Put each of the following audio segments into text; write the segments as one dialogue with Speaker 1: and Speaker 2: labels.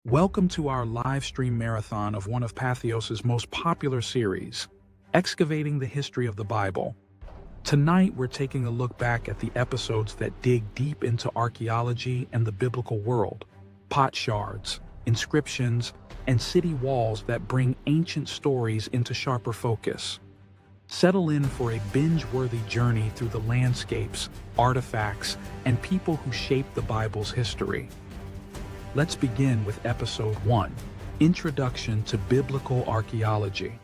Speaker 1: Welcome to our live stream marathon of one of Patheos' most popular series, Excavating the History of the Bible. Tonight, we're taking a look back at the episodes that dig deep into archaeology and the biblical world, pot shards, inscriptions, and city walls that bring ancient stories into sharper focus. Settle in for a binge-worthy journey through the landscapes, artifacts, and people who shaped the Bible's history. Let's begin with Episode 1, Introduction to Biblical Archaeology.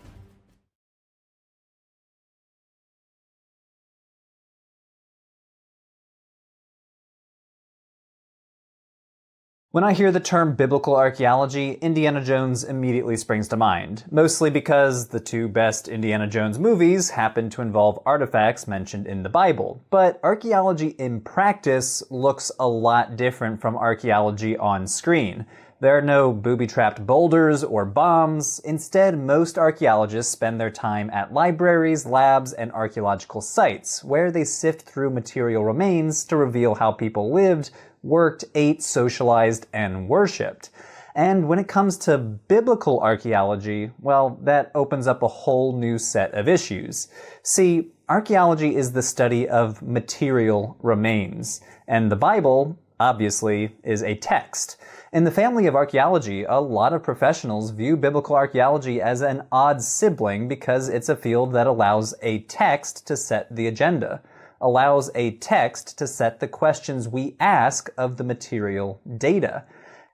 Speaker 2: When I hear the term biblical archaeology, Indiana Jones immediately springs to mind, mostly because the two best Indiana Jones movies happen to involve artifacts mentioned in the Bible. But archaeology in practice looks a lot different from archaeology on screen. There are no booby-trapped boulders or bombs. Instead, most archaeologists spend their time at libraries, labs, and archaeological sites, where they sift through material remains to reveal how people lived, worked, ate, socialized, and worshipped. And when it comes to biblical archaeology, well, that opens up a whole new set of issues. See, archaeology is the study of material remains, and the Bible, obviously, is a text. In the family of archaeology, a lot of professionals view biblical archaeology as an odd sibling because it's a field that allows a text to set the agenda, allows a text to set the questions we ask of the material data.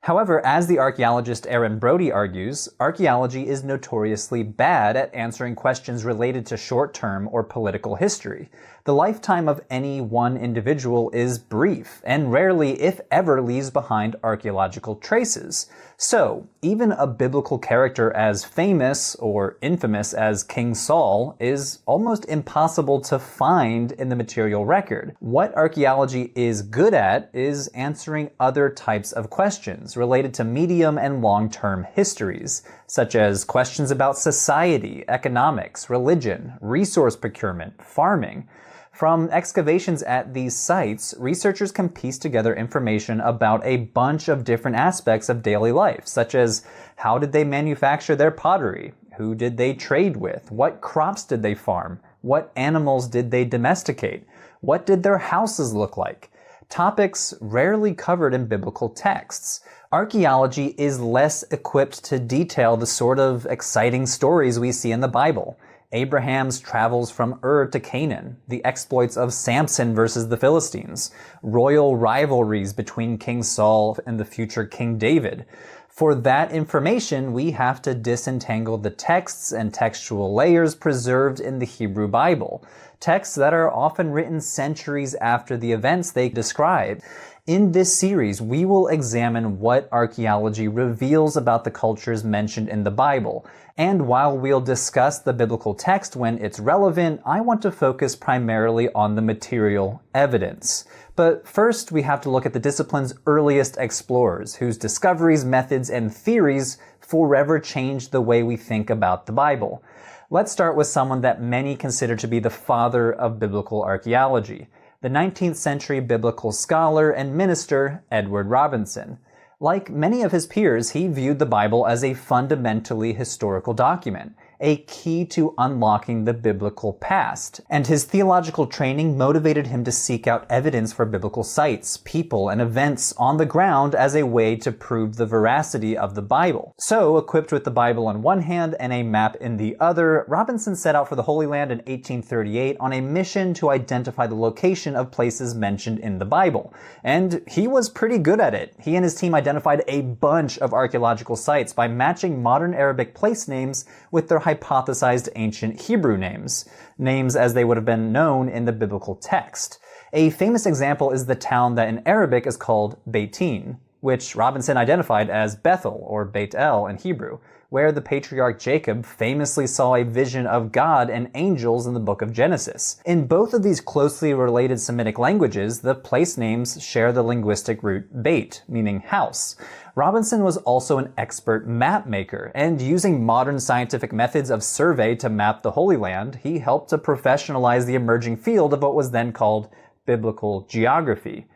Speaker 2: However, as the archaeologist Aaron Brody argues, archaeology is notoriously bad at answering questions related to short-term or political history. The lifetime of any one individual is brief, and rarely, if ever, leaves behind archaeological traces. So, even a biblical character as famous or infamous as King Saul is almost impossible to find in the material record. What archaeology is good at is answering other types of questions related to medium and long-term histories, such as questions about society, economics, religion, resource procurement, farming. From excavations at these sites, researchers can piece together information about a bunch of different aspects of daily life, such as how did they manufacture their pottery, who did they trade with, what crops did they farm, what animals did they domesticate, what did their houses look like. Topics rarely covered in biblical texts. Archaeology is less equipped to detail the sort of exciting stories we see in the Bible. Abraham's travels from Ur to Canaan, the exploits of Samson versus the Philistines, royal rivalries between King Saul and the future King David. For that information, we have to disentangle the texts and textual layers preserved in the Hebrew Bible, texts that are often written centuries after the events they describe. In this series, we will examine what archaeology reveals about the cultures mentioned in the Bible. And while we'll discuss the biblical text when it's relevant, I want to focus primarily on the material evidence. But first, we have to look at the discipline's earliest explorers, whose discoveries, methods, and theories forever changed the way we think about the Bible. Let's start with someone that many consider to be the father of biblical archaeology, the 19th century biblical scholar and minister Edward Robinson. Like many of his peers, he viewed the Bible as a fundamentally historical document, a key to unlocking the biblical past. And his theological training motivated him to seek out evidence for biblical sites, people, and events on the ground as a way to prove the veracity of the Bible. So, equipped with the Bible on one hand and a map in the other, Robinson set out for the Holy Land in 1838 on a mission to identify the location of places mentioned in the Bible. And he was pretty good at it. He and his team identified a bunch of archaeological sites by matching modern Arabic place names with their hypothesized ancient Hebrew names as they would have been known in the biblical text. A famous example is the town that in Arabic is called Beitin, which Robinson identified as Bethel or Beit El in Hebrew, where the patriarch Jacob famously saw a vision of God and angels in the book of Genesis. In both of these closely related Semitic languages, the place names share the linguistic root Beit, meaning house. Robinson was also an expert map maker, and using modern scientific methods of survey to map the Holy Land, he helped to professionalize the emerging field of what was then called biblical geography.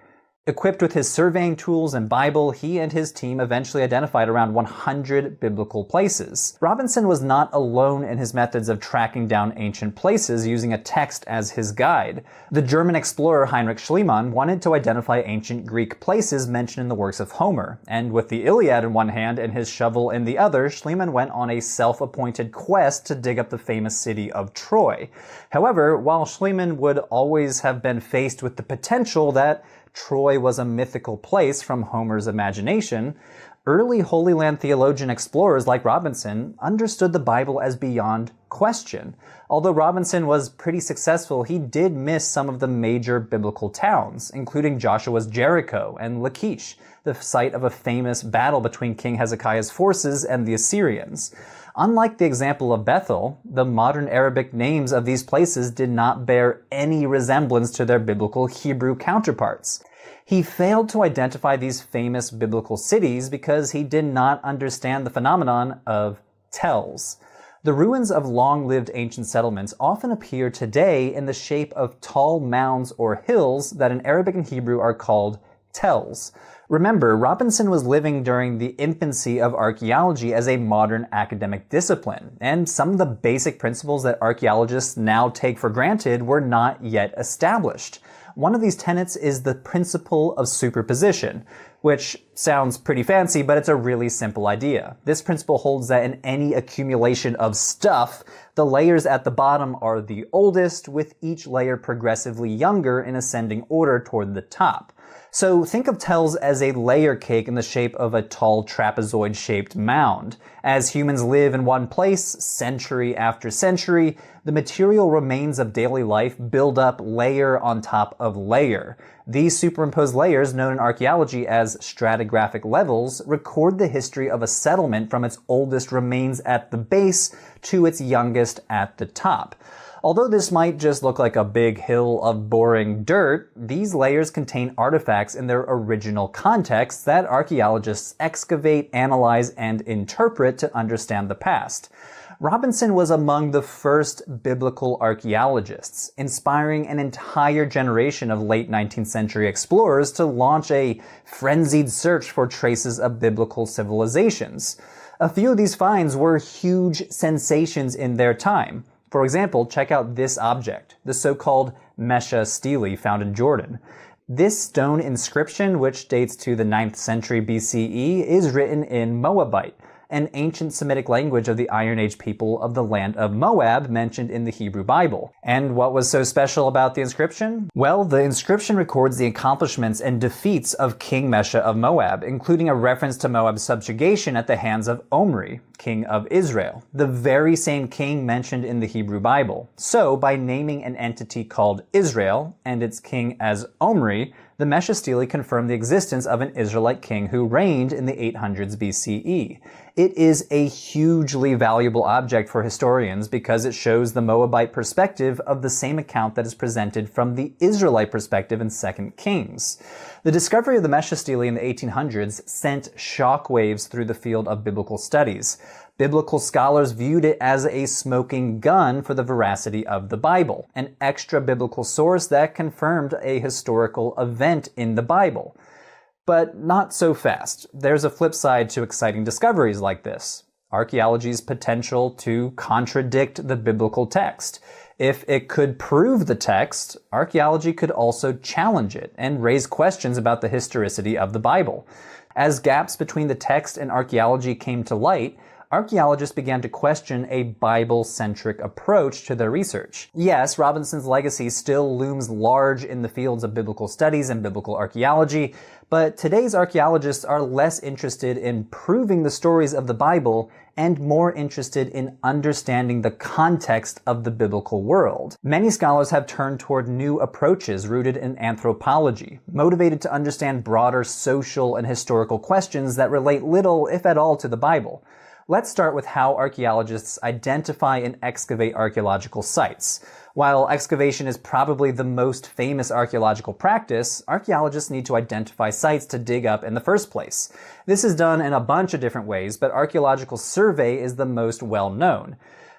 Speaker 2: Equipped with his surveying tools and Bible, he and his team eventually identified around 100 biblical places. Robinson was not alone in his methods of tracking down ancient places using a text as his guide. The German explorer Heinrich Schliemann wanted to identify ancient Greek places mentioned in the works of Homer, and with the Iliad in one hand and his shovel in the other, Schliemann went on a self-appointed quest to dig up the famous city of Troy. However, while Schliemann would always have been faced with the potential that Troy was a mythical place from Homer's imagination, early Holy Land theologian explorers like Robinson understood the Bible as beyond question. Although Robinson was pretty successful, he did miss some of the major biblical towns, including Joshua's Jericho and Lachish, the site of a famous battle between King Hezekiah's forces and the Assyrians. Unlike the example of Bethel, the modern Arabic names of these places did not bear any resemblance to their biblical Hebrew counterparts. He failed to identify these famous biblical cities because he did not understand the phenomenon of tells. The ruins of long-lived ancient settlements often appear today in the shape of tall mounds or hills that in Arabic and Hebrew are called tells. Remember, Robinson was living during the infancy of archaeology as a modern academic discipline, and some of the basic principles that archaeologists now take for granted were not yet established. One of these tenets is the principle of superposition, which sounds pretty fancy, but it's a really simple idea. This principle holds that in any accumulation of stuff, the layers at the bottom are the oldest, with each layer progressively younger in ascending order toward the top. So think of tells as a layer cake in the shape of a tall trapezoid-shaped mound. As humans live in one place, century after century, the material remains of daily life build up layer on top of layer. These superimposed layers, known in archaeology as stratigraphic levels, record the history of a settlement from its oldest remains at the base to its youngest at the top. Although this might just look like a big hill of boring dirt, these layers contain artifacts in their original contexts that archaeologists excavate, analyze, and interpret to understand the past. Robinson was among the first biblical archaeologists, inspiring an entire generation of late 19th century explorers to launch a frenzied search for traces of biblical civilizations. A few of these finds were huge sensations in their time. For example, check out this object, the so-called Mesha stele found in Jordan. This stone inscription, which dates to the 9th century BCE, is written in Moabite, an ancient Semitic language of the Iron Age people of the land of Moab mentioned in the Hebrew Bible. And what was so special about the inscription? Well, the inscription records the accomplishments and defeats of King Mesha of Moab, including a reference to Moab's subjugation at the hands of Omri, king of Israel, the very same king mentioned in the Hebrew Bible. So, by naming an entity called Israel and its king as Omri, the Mesha stele confirmed the existence of an Israelite king who reigned in the 800s BCE. It is a hugely valuable object for historians because it shows the Moabite perspective of the same account that is presented from the Israelite perspective in 2 Kings. The discovery of the Mesha stele in the 1800s sent shockwaves through the field of biblical studies. Biblical scholars viewed it as a smoking gun for the veracity of the Bible, an extra-biblical source that confirmed a historical event in the Bible. But not so fast. There's a flip side to exciting discoveries like this: archaeology's potential to contradict the biblical text. If it could prove the text, archaeology could also challenge it and raise questions about the historicity of the Bible. As gaps between the text and archaeology came to light, archaeologists began to question a Bible-centric approach to their research. Yes, Robinson's legacy still looms large in the fields of biblical studies and biblical archaeology, but today's archaeologists are less interested in proving the stories of the Bible and more interested in understanding the context of the biblical world. Many scholars have turned toward new approaches rooted in anthropology, motivated to understand broader social and historical questions that relate little, if at all, to the Bible. Let's start with how archaeologists identify and excavate archaeological sites. While excavation is probably the most famous archaeological practice, archaeologists need to identify sites to dig up in the first place. This is done in a bunch of different ways, but archaeological survey is the most well-known.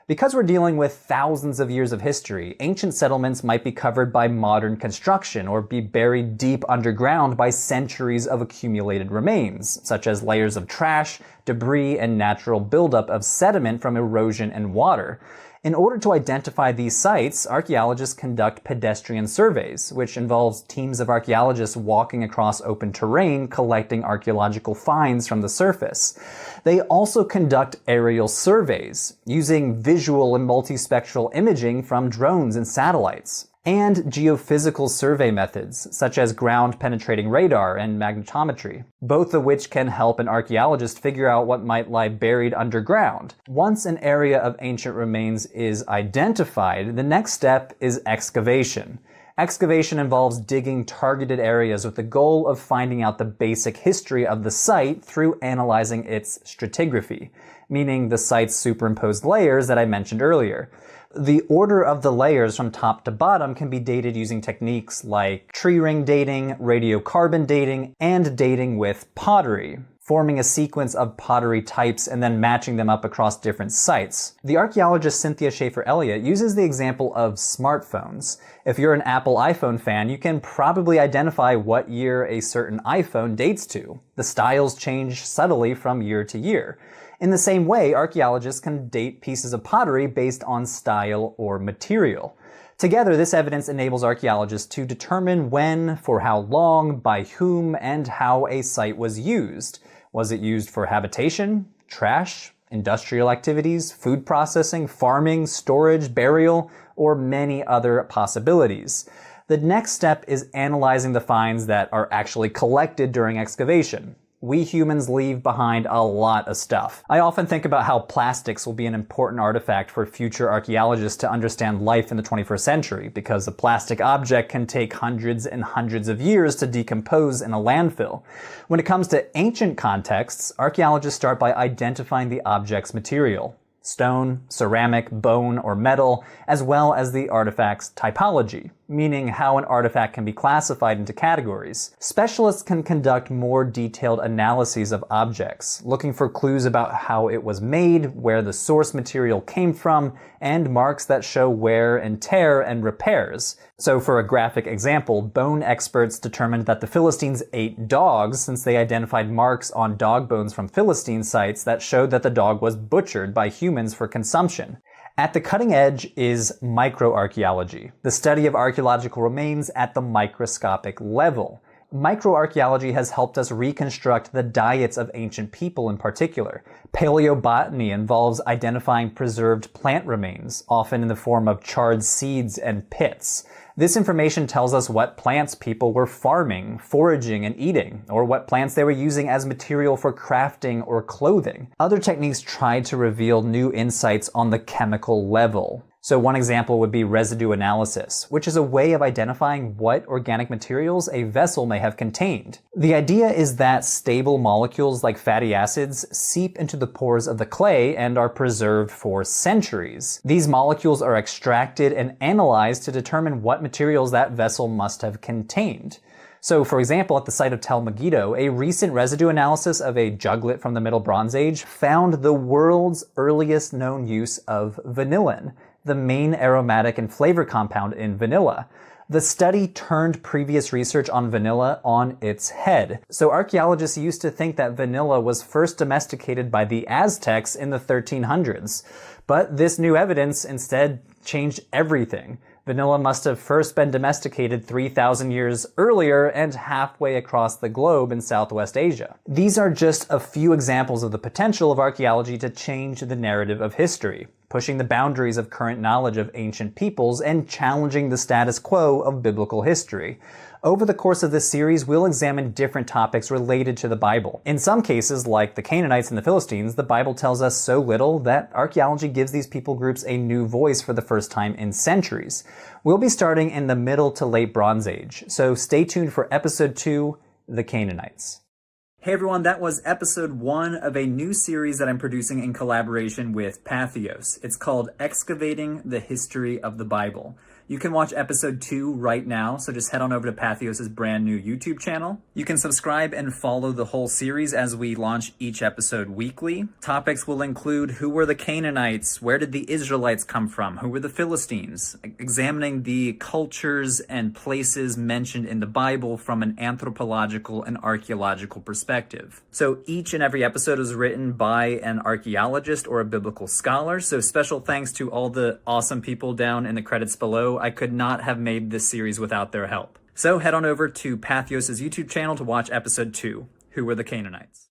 Speaker 2: Because we're dealing with thousands of years of history, ancient settlements might be covered by modern construction or be buried deep underground by centuries of accumulated remains, such as layers of trash, debris, and natural buildup of sediment from erosion and water. In order to identify these sites, archaeologists conduct pedestrian surveys, which involves teams of archaeologists walking across open terrain collecting archaeological finds from the surface. They also conduct aerial surveys, using visual and multispectral imaging from drones and satellites, and geophysical survey methods, such as ground-penetrating radar and magnetometry, both of which can help an archaeologist figure out what might lie buried underground. Once an area of ancient remains is identified, the next step is excavation. Excavation involves digging targeted areas with the goal of finding out the basic history of the site through analyzing its stratigraphy, meaning the site's superimposed layers that I mentioned earlier. The order of the layers from top to bottom can be dated using techniques like tree ring dating, radiocarbon dating, and dating with pottery, forming a sequence of pottery types and then matching them up across different sites. The archaeologist Cynthia Schaefer-Elliott uses the example of smartphones. If you're an Apple iPhone fan, you can probably identify what year a certain iPhone dates to. The styles change subtly from year to year. In the same way, archaeologists can date pieces of pottery based on style or material. Together, this evidence enables archaeologists to determine when, for how long, by whom, and how a site was used. Was it used for habitation, trash, industrial activities, food processing, farming, storage, burial, or many other possibilities? The next step is analyzing the finds that are actually collected during excavation. We humans leave behind a lot of stuff. I often think about how plastics will be an important artifact for future archaeologists to understand life in the 21st century, because a plastic object can take hundreds and hundreds of years to decompose in a landfill. When it comes to ancient contexts, archaeologists start by identifying the object's material: stone, ceramic, bone, or metal, as well as the artifact's typology, meaning how an artifact can be classified into categories. Specialists can conduct more detailed analyses of objects, looking for clues about how it was made, where the source material came from, and marks that show wear and tear and repairs. So for a graphic example, bone experts determined that the Philistines ate dogs since they identified marks on dog bones from Philistine sites that showed that the dog was butchered by humans for consumption. At the cutting edge is microarchaeology, the study of archaeological remains at the microscopic level. Microarchaeology has helped us reconstruct the diets of ancient people in particular. Paleobotany involves identifying preserved plant remains, often in the form of charred seeds and pits. This information tells us what plants people were farming, foraging, and eating, or what plants they were using as material for crafting or clothing. Other techniques try to reveal new insights on the chemical level. So one example would be residue analysis, which is a way of identifying what organic materials a vessel may have contained. The idea is that stable molecules like fatty acids seep into the pores of the clay and are preserved for centuries. These molecules are extracted and analyzed to determine what materials that vessel must have contained. So, for example, at the site of Tel Megiddo, a recent residue analysis of a juglet from the Middle Bronze Age found the world's earliest known use of vanillin, the main aromatic and flavor compound in vanilla. The study turned previous research on vanilla on its head. So archaeologists used to think that vanilla was first domesticated by the Aztecs in the 1300s. But this new evidence instead changed everything. Vanilla must have first been domesticated 3,000 years earlier and halfway across the globe in Southwest Asia. These are just a few examples of the potential of archaeology to change the narrative of history, pushing the boundaries of current knowledge of ancient peoples and challenging the status quo of biblical history. Over the course of this series, we'll examine different topics related to the Bible. In some cases, like the Canaanites and the Philistines, the Bible tells us so little that archaeology gives these people groups a new voice for the first time in centuries. We'll be starting in the Middle to Late Bronze Age, so stay tuned for Episode 2, The Canaanites. Hey everyone, that was episode 1 of a new series that I'm producing in collaboration with Patheos. It's called Excavating the History of the Bible. You can watch episode 2 right now, so just head on over to Patheos' brand new YouTube channel. You can subscribe and follow the whole series as we launch each episode weekly. Topics will include who were the Canaanites, where did the Israelites come from, who were the Philistines, examining the cultures and places mentioned in the Bible from an anthropological and archaeological perspective. So each and every episode is written by an archaeologist or a biblical scholar, so special thanks to all the awesome people down in the credits below. I could not have made this series without their help. So head on over to Patheos' YouTube channel to watch episode 2, Who Were the Canaanites?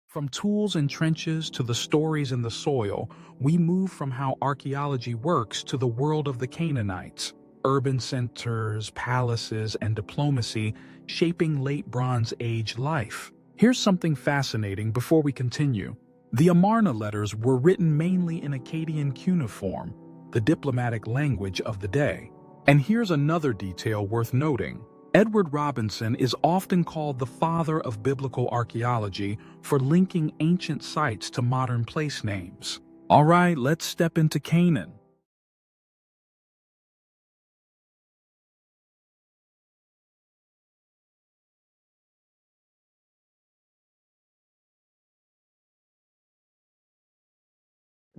Speaker 1: From tools and trenches to the stories in the soil, we move from how archaeology works to the world of the Canaanites. Urban centers, palaces, and diplomacy shaping late Bronze Age life. Here's something fascinating before we continue. The Amarna letters were written mainly in Akkadian cuneiform, the diplomatic language of the day. And here's another detail worth noting. Edward Robinson is often called the father of biblical archaeology for linking ancient sites to modern place names. All right, let's step into Canaan.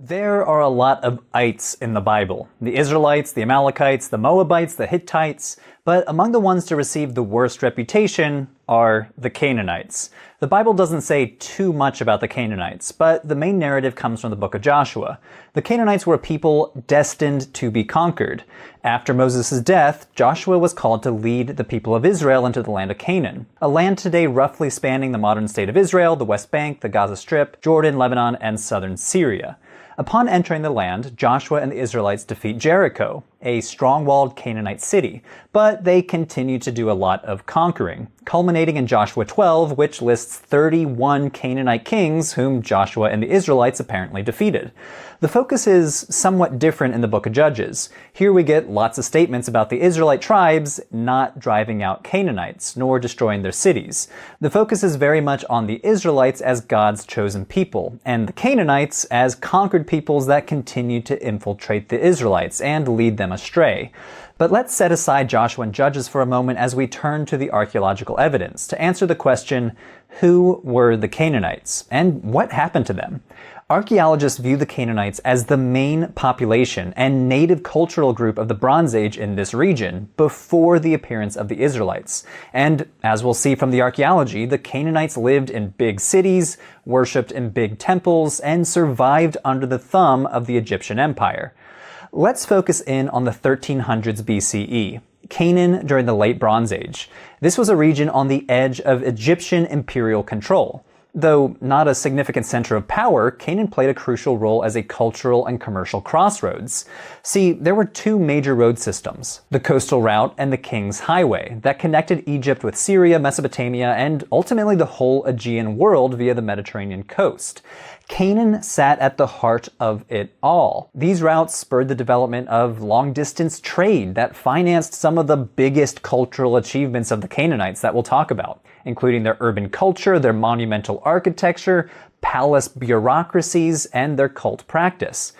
Speaker 2: There are a lot of ites in the Bible. The Israelites, the Amalekites, the Moabites, the Hittites, but among the ones to receive the worst reputation are the Canaanites. The Bible doesn't say too much about the Canaanites, but the main narrative comes from the book of Joshua. The Canaanites were a people destined to be conquered. After Moses' death, Joshua was called to lead the people of Israel into the land of Canaan, a land today roughly spanning the modern state of Israel, the West Bank, the Gaza Strip, Jordan, Lebanon, and southern Syria. Upon entering the land, Joshua and the Israelites defeat Jericho, a strong-walled Canaanite city, but they continue to do a lot of conquering, culminating in Joshua 12, which lists 31 Canaanite kings whom Joshua and the Israelites apparently defeated. The focus is somewhat different in the book of Judges. Here we get lots of statements about the Israelite tribes not driving out Canaanites, nor destroying their cities. The focus is very much on the Israelites as God's chosen people, and the Canaanites as conquered peoples that continue to infiltrate the Israelites and lead them astray. But let's set aside Joshua and Judges for a moment as we turn to the archaeological evidence to answer the question, who were the Canaanites, and what happened to them? Archaeologists view the Canaanites as the main population and native cultural group of the Bronze Age in this region before the appearance of the Israelites. And as we'll see from the archaeology, the Canaanites lived in big cities, worshipped in big temples, and survived under the thumb of the Egyptian Empire. Let's focus in on the 1300s BCE. Canaan during the Late Bronze Age. This was a region on the edge of Egyptian imperial control. Though not a significant center of power, Canaan played a crucial role as a cultural and commercial crossroads. See, there were two major road systems, the coastal route and the King's Highway, that connected Egypt with Syria, Mesopotamia, and ultimately the whole Aegean world via the Mediterranean coast. Canaan sat at the heart of it all. These routes spurred the development of long-distance trade that financed some of the biggest cultural achievements of the Canaanites that we'll talk about, including their urban culture, their monumental architecture, palace bureaucracies, and their cult practice.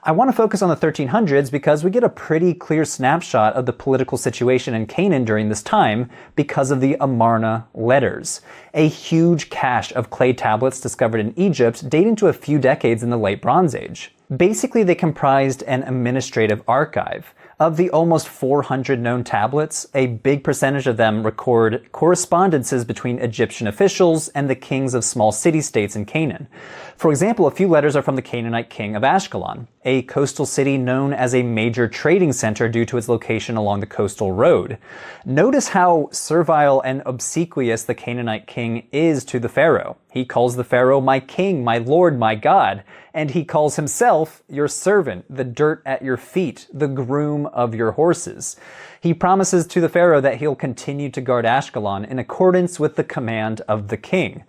Speaker 2: I want to focus on the 1300s because we get a pretty clear snapshot of the political situation in Canaan during this time because of the Amarna letters, a huge cache of clay tablets discovered in Egypt dating to a few decades in the Late Bronze Age. Basically, they comprised an administrative archive. Of the almost 400 known tablets, a big percentage of them record correspondences between Egyptian officials and the kings of small city-states in Canaan. For example, a few letters are from the Canaanite king of Ashkelon, a coastal city known as a major trading center due to its location along the coastal road. Notice how servile and obsequious the Canaanite king is to the pharaoh. He calls the pharaoh my king, my lord, my god, and he calls himself your servant, the dirt at your feet, the groom of your horses. He promises to the pharaoh that he'll continue to guard Ashkelon in accordance with the command of the king.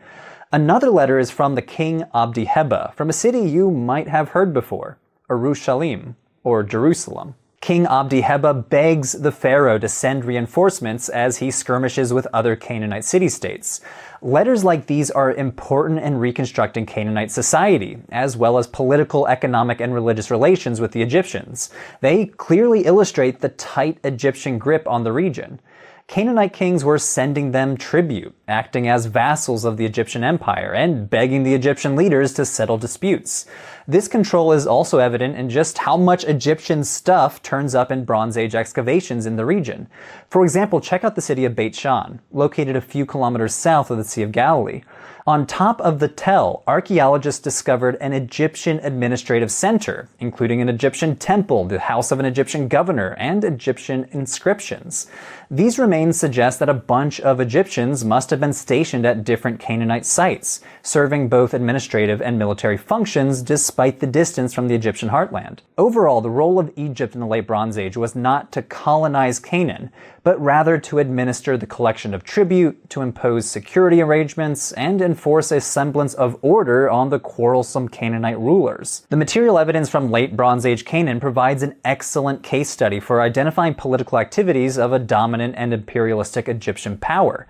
Speaker 2: Another letter is from the king Abdi-Heba, from a city you might have heard before, Urushalim, or Jerusalem. King Abdi-Heba begs the pharaoh to send reinforcements as he skirmishes with other Canaanite city-states. Letters like these are important in reconstructing Canaanite society, as well as political, economic, and religious relations with the Egyptians. They clearly illustrate the tight Egyptian grip on the region. Canaanite kings were sending them tribute, acting as vassals of the Egyptian empire, and begging the Egyptian leaders to settle disputes. This control is also evident in just how much Egyptian stuff turns up in Bronze Age excavations in the region. For example, check out the city of Beit Shan, located a few kilometers south of the Sea of Galilee. On top of the Tell, archaeologists discovered an Egyptian administrative center, including an Egyptian temple, the house of an Egyptian governor, and Egyptian inscriptions. These remains suggest that a bunch of Egyptians must have been stationed at different Canaanite sites, serving both administrative and military functions despite the distance from the Egyptian heartland. Overall, the role of Egypt in the Late Bronze Age was not to colonize Canaan, but rather to administer the collection of tribute, to impose security arrangements, and enforce a semblance of order on the quarrelsome Canaanite rulers. The material evidence from Late Bronze Age Canaan provides an excellent case study for identifying political activities of a dominant and imperialistic Egyptian power.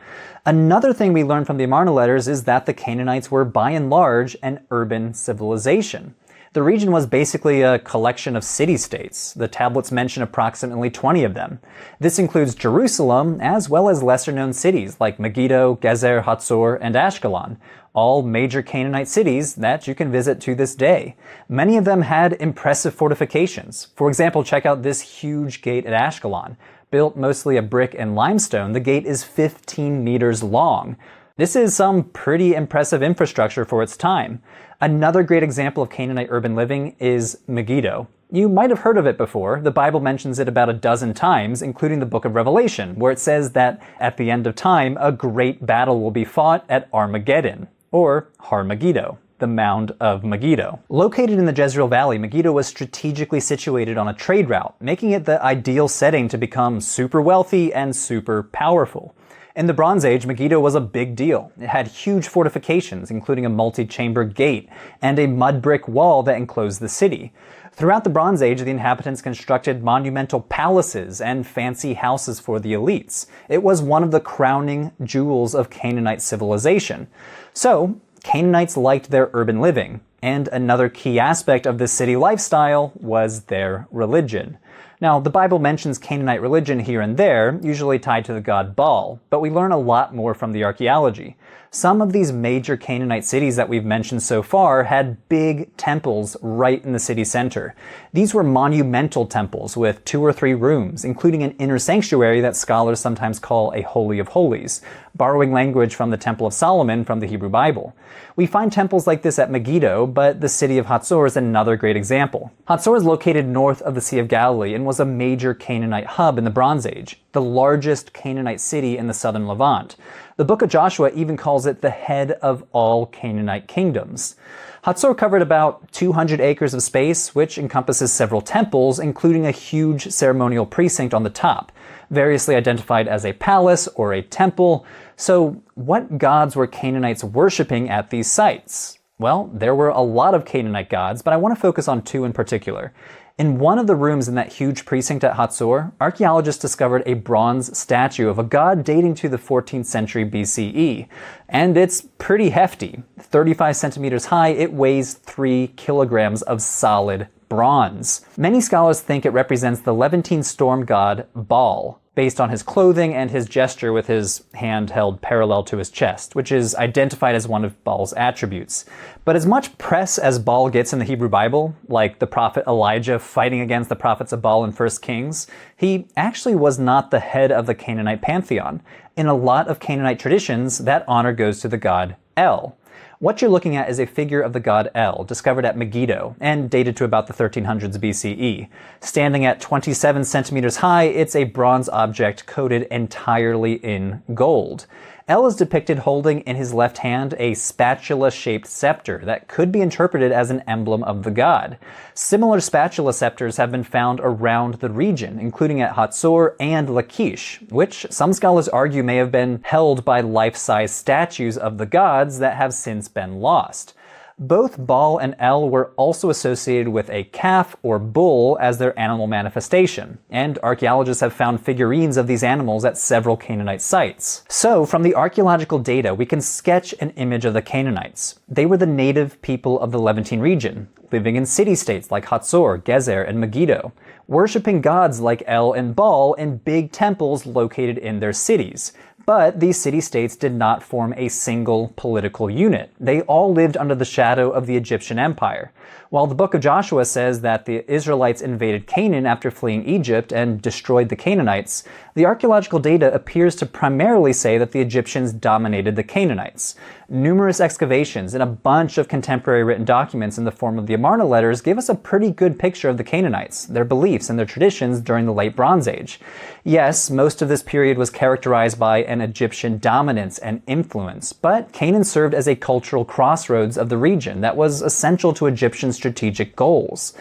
Speaker 2: Another thing we learn from the Amarna letters is that the Canaanites were by and large an urban civilization. The region was basically a collection of city-states. The tablets mention approximately 20 of them. This includes Jerusalem, as well as lesser-known cities like Megiddo, Gezer, Hatzor, and Ashkelon, all major Canaanite cities that you can visit to this day. Many of them had impressive fortifications. For example, check out this huge gate at Ashkelon. Built mostly of brick and limestone, the gate is 15 meters long. This is some pretty impressive infrastructure for its time. Another great example of Canaanite urban living is Megiddo. You might have heard of it before. The Bible mentions it about a dozen times, including the book of Revelation, where it says that at the end of time, a great battle will be fought at Armageddon, or Har Megiddo, the Mound of Megiddo. Located in the Jezreel Valley, Megiddo was strategically situated on a trade route, making it the ideal setting to become super wealthy and super powerful. In the Bronze Age, Megiddo was a big deal. It had huge fortifications, including a multi-chamber gate and a mud brick wall that enclosed the city. Throughout the Bronze Age, the inhabitants constructed monumental palaces and fancy houses for the elites. It was one of the crowning jewels of Canaanite civilization. So, Canaanites liked their urban living, and another key aspect of this city lifestyle was their religion. Now, the Bible mentions Canaanite religion here and there, usually tied to the god Baal, but we learn a lot more from the archaeology. Some of these major Canaanite cities that we've mentioned so far had big temples right in the city center. These were monumental temples with 2 or 3 rooms, including an inner sanctuary that scholars sometimes call a Holy of Holies, borrowing language from the Temple of Solomon from the Hebrew Bible. We find temples like this at Megiddo, but the city of Hatzor is another great example. Hatzor is located north of the Sea of Galilee and was a major Canaanite hub in the Bronze Age, the largest Canaanite city in the southern Levant. The book of Joshua even calls it the head of all Canaanite kingdoms. Hatzor covered about 200 acres of space, which encompasses several temples, including a huge ceremonial precinct on the top, variously identified as a palace or a temple. So, what gods were Canaanites worshipping at these sites? Well, there were a lot of Canaanite gods, but I want to focus on 2 in particular. In one of the rooms in that huge precinct at Hatzor, archaeologists discovered a bronze statue of a god dating to the 14th century BCE. And it's pretty hefty. 35 centimeters high, it weighs 3 kilograms of solid bronze. Many scholars think it represents the Levantine storm god Baal, based on his clothing and his gesture with his hand held parallel to his chest, which is identified as one of Baal's attributes. But as much press as Baal gets in the Hebrew Bible, like the prophet Elijah fighting against the prophets of Baal in 1 Kings, he actually was not the head of the Canaanite pantheon. In a lot of Canaanite traditions, that honor goes to the god El. What you're looking at is a figure of the god El, discovered at Megiddo, and dated to about the 1300s BCE. Standing at 27 centimeters high, it's a bronze object coated entirely in gold. El is depicted holding in his left hand a spatula-shaped scepter that could be interpreted as an emblem of the god. Similar spatula scepters have been found around the region, including at Hatzor and Lachish, which some scholars argue may have been held by life-size statues of the gods that have since been lost. Both Baal and El were also associated with a calf or bull as their animal manifestation, and archaeologists have found figurines of these animals at several Canaanite sites. So, from the archaeological data, we can sketch an image of the Canaanites. They were the native people of the Levantine region, living in city-states like Hatzor, Gezer, and Megiddo, worshipping gods like El and Baal in big temples located in their cities. But these city-states did not form a single political unit. They all lived under the shadow of the Egyptian Empire. While the book of Joshua says that the Israelites invaded Canaan after fleeing Egypt and destroyed the Canaanites, the archaeological data appears to primarily say that the Egyptians dominated the Canaanites. Numerous excavations and a bunch of contemporary written documents in the form of the Amarna letters give us a pretty good picture of the Canaanites, their beliefs, and their traditions during the Late Bronze Age. Yes, most of this period was characterized by an Egyptian dominance and influence, but Canaan served as a cultural crossroads of the region that was essential to Egyptian strategic goals.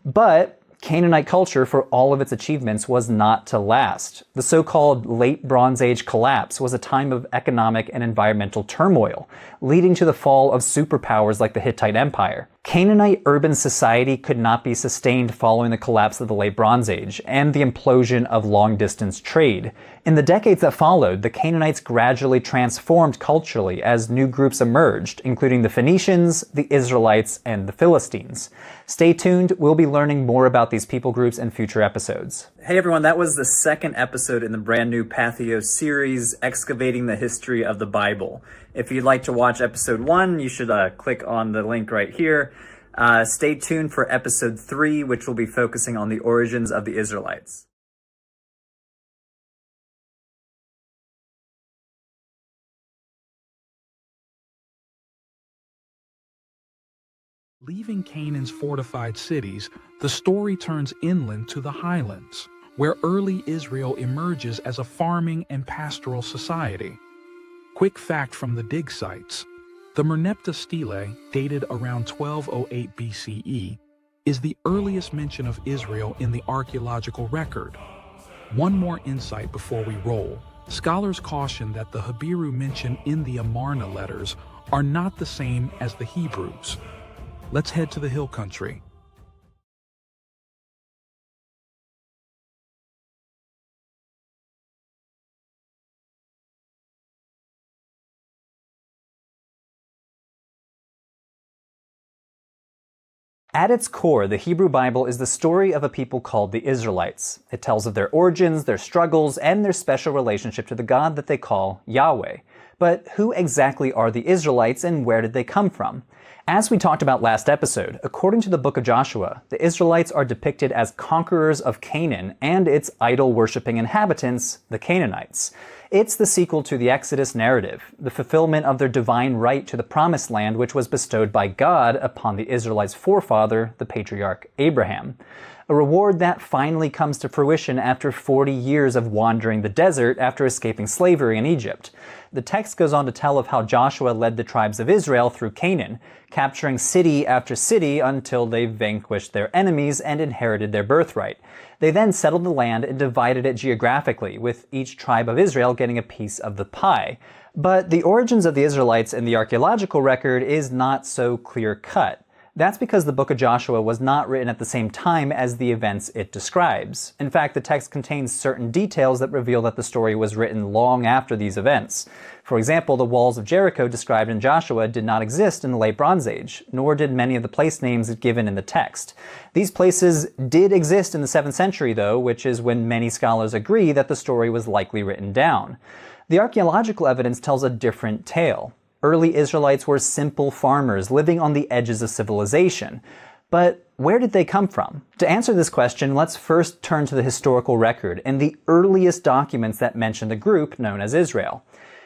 Speaker 2: But Canaanite culture, for all of its achievements, was not to last. The so-called Late Bronze Age collapse was a time of economic and environmental turmoil, leading to the fall of superpowers like the Hittite Empire. Canaanite urban society could not be sustained following the collapse of the Late Bronze Age and the implosion of long-distance trade. In the decades that followed, the Canaanites gradually transformed culturally as new groups emerged, including the Phoenicians, the Israelites, and the Philistines. Stay tuned, we'll be learning more about these people groups in future episodes. Hey everyone, that was the second episode in the brand new Patheos series, Excavating the History of the Bible. If you'd like to watch episode 1, you should click on the link right here. Stay tuned for episode 3, which will be focusing on the origins of the Israelites.
Speaker 1: Leaving Canaan's fortified cities, the story turns inland to the highlands, where early Israel emerges as a farming and pastoral society. Quick fact from the dig sites: the Merneptah stele, dated around 1208 BCE, is the earliest mention of Israel in the archaeological record. One more insight before we roll. Scholars caution that the Hebrew mentioned in the Amarna letters are not the same as the Hebrews. Let's head to the hill country.
Speaker 2: At its core, the Hebrew Bible is the story of a people called the Israelites. It tells of their origins, their struggles, and their special relationship to the God that they call Yahweh. But who exactly are the Israelites and where did they come from? As we talked about last episode, according to the book of Joshua, the Israelites are depicted as conquerors of Canaan and its idol-worshipping inhabitants, the Canaanites. It's the sequel to the Exodus narrative, the fulfillment of their divine right to the promised land which was bestowed by God upon the Israelites' forefather, the patriarch Abraham. A reward that finally comes to fruition after 40 years of wandering the desert after escaping slavery in Egypt. The text goes on to tell of how Joshua led the tribes of Israel through Canaan, capturing city after city until they vanquished their enemies and inherited their birthright. They then settled the land and divided it geographically, with each tribe of Israel getting a piece of the pie. But the origins of the Israelites in the archaeological record is not so clear-cut. That's because the book of Joshua was not written at the same time as the events it describes. In fact, the text contains certain details that reveal that the story was written long after these events. For example, the walls of Jericho described in Joshua did not exist in the Late Bronze Age, nor did many of the place names given in the text. These places did exist in the 7th century, though, which is when many scholars agree that the story was likely written down. The archaeological evidence tells a different tale. Early Israelites were simple farmers living on the edges of civilization. But where did they come from? To answer this question, let's first turn to the historical record and the earliest documents that mention the group known as Israel.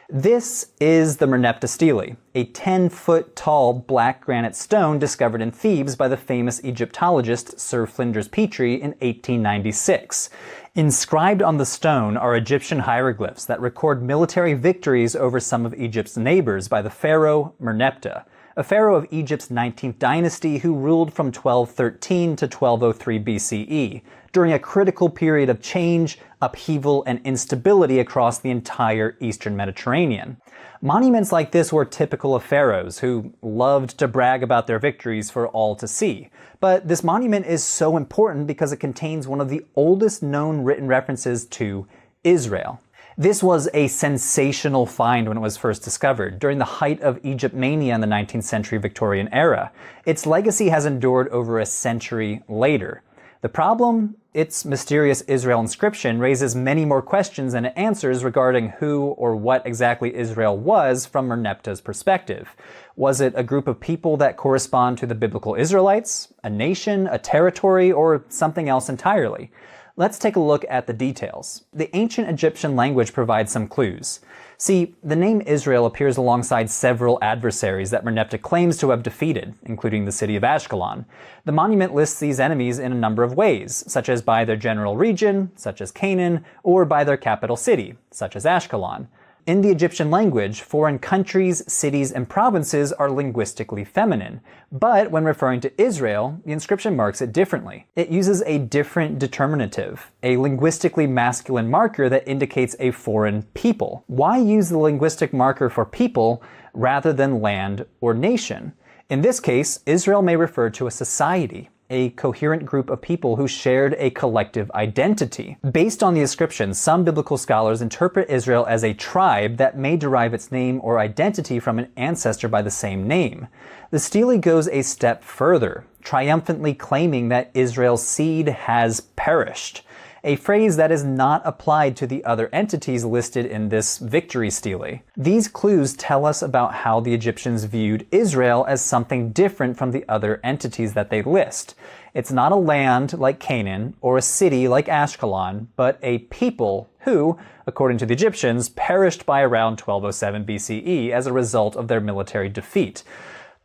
Speaker 2: This is the Merneptah stele, a 10-foot tall black granite stone discovered in Thebes by the famous Egyptologist Sir Flinders Petrie in 1896. Inscribed on the stone are Egyptian hieroglyphs that record military victories over some of Egypt's neighbors by the pharaoh Merneptah. a pharaoh of Egypt's 19th dynasty who ruled from 1213 to 1203 BCE, during a critical period of change, upheaval, and instability across the entire eastern Mediterranean. Monuments like this were typical of pharaohs, who loved to brag about their victories for all to see. But this monument is so important because it contains one of the oldest known written references to Israel. This was a sensational find when it was first discovered, during the height of Egypt mania in the 19th century Victorian era. Its legacy has endured over a century later. The problem? Its mysterious Israel inscription raises many more questions than it answers regarding who or what exactly Israel was from Merneptah's perspective. Was it a group of people that correspond to the biblical Israelites, a nation, a territory, or something else entirely? Let's take a look at the details. The ancient Egyptian language provides some clues. See, the name Israel appears alongside several adversaries that Merneptah claims to have defeated, including the city of Ashkelon. The monument lists these enemies in a number of ways, such as by their general region, such as Canaan, or by their capital city, such as Ashkelon. In the Egyptian language, foreign countries, cities, and provinces are linguistically feminine. But when referring to Israel, the inscription marks it differently. It uses a different determinative, a linguistically masculine marker that indicates a foreign people. Why use the linguistic marker for people rather than land or nation? In this case, Israel may refer to a society, a coherent group of people who shared a collective identity. Based on the inscription, some biblical scholars interpret Israel as a tribe that may derive its name or identity from an ancestor by the same name. The stele goes a step further, triumphantly claiming that Israel's seed has perished, a phrase that is not applied to the other entities listed in this victory stele. These clues tell us about how the Egyptians viewed Israel as something different from the other entities that they list. It's not a land like Canaan or a city like Ashkelon, but a people who, according to the Egyptians, perished by around 1207 BCE as a result of their military defeat.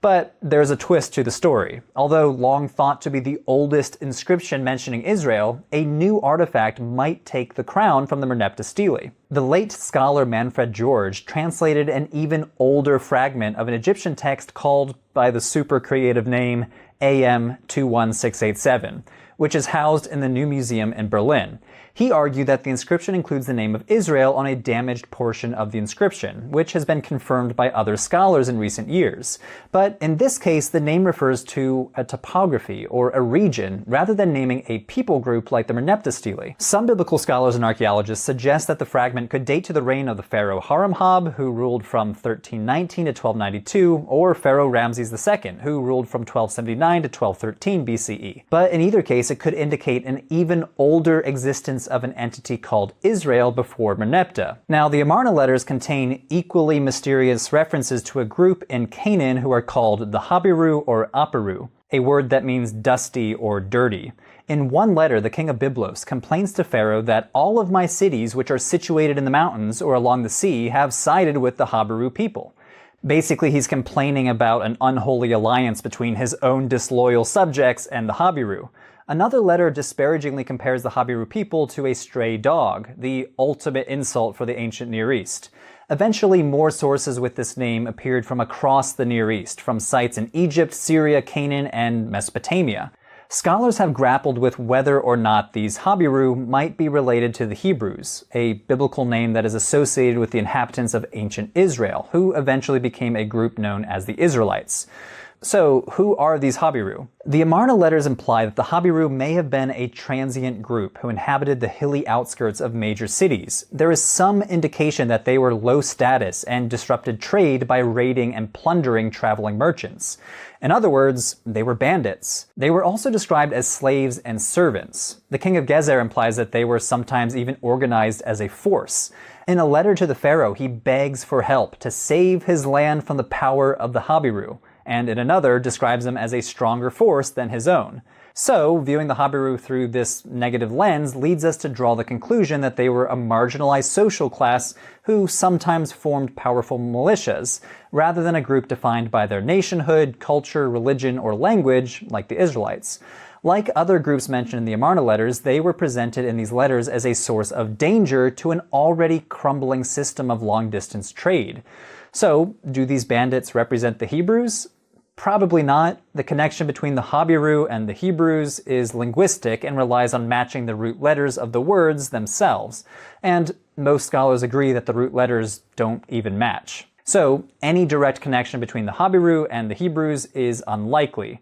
Speaker 2: But there's a twist to the story. Although long thought to be the oldest inscription mentioning Israel, a new artifact might take the crown from the Merneptah stele. The late scholar Manfred George translated an even older fragment of an Egyptian text called by the super creative name AM 21687, which is housed in the New Museum in Berlin. He argued that the inscription includes the name of Israel on a damaged portion of the inscription, which has been confirmed by other scholars in recent years. But in this case, the name refers to a topography or a region rather than naming a people group like the Merneptah stele. Some biblical scholars and archaeologists suggest that the fragment could date to the reign of the pharaoh Haramhab, who ruled from 1319 to 1292, or Pharaoh Ramses II, who ruled from 1279 to 1213 BCE. But in either case, it could indicate an even older existence of an entity called Israel before Merneptah. Now, the Amarna letters contain equally mysterious references to a group in Canaan who are called the Habiru or Aparu, a word that means dusty or dirty. In one letter, the king of Byblos complains to Pharaoh that all of my cities, which are situated in the mountains or along the sea, have sided with the Habiru people. Basically, he's complaining about an unholy alliance between his own disloyal subjects and the Habiru. Another letter disparagingly compares the Habiru people to a stray dog, the ultimate insult for the ancient Near East. Eventually, more sources with this name appeared from across the Near East, from sites in Egypt, Syria, Canaan, and Mesopotamia. Scholars have grappled with whether or not these Habiru might be related to the Hebrews, a biblical name that is associated with the inhabitants of ancient Israel, who eventually became a group known as the Israelites. So, who are these Habiru? The Amarna letters imply that the Habiru may have been a transient group who inhabited the hilly outskirts of major cities. There is some indication that they were low status and disrupted trade by raiding and plundering traveling merchants. In other words, they were bandits. They were also described as slaves and servants. The king of Gezer implies that they were sometimes even organized as a force. In a letter to the pharaoh, he begs for help to save his land from the power of the Habiru, and in another describes them as a stronger force than his own. So, viewing the Habiru through this negative lens leads us to draw the conclusion that they were a marginalized social class who sometimes formed powerful militias, rather than a group defined by their nationhood, culture, religion, or language, like the Israelites. Like other groups mentioned in the Amarna letters, they were presented in these letters as a source of danger to an already crumbling system of long-distance trade. So, do these bandits represent the Hebrews? Probably not. The connection between the Habiru and the Hebrews is linguistic and relies on matching the root letters of the words themselves. And most scholars agree that the root letters don't even match. So, any direct connection between the Habiru and the Hebrews is unlikely.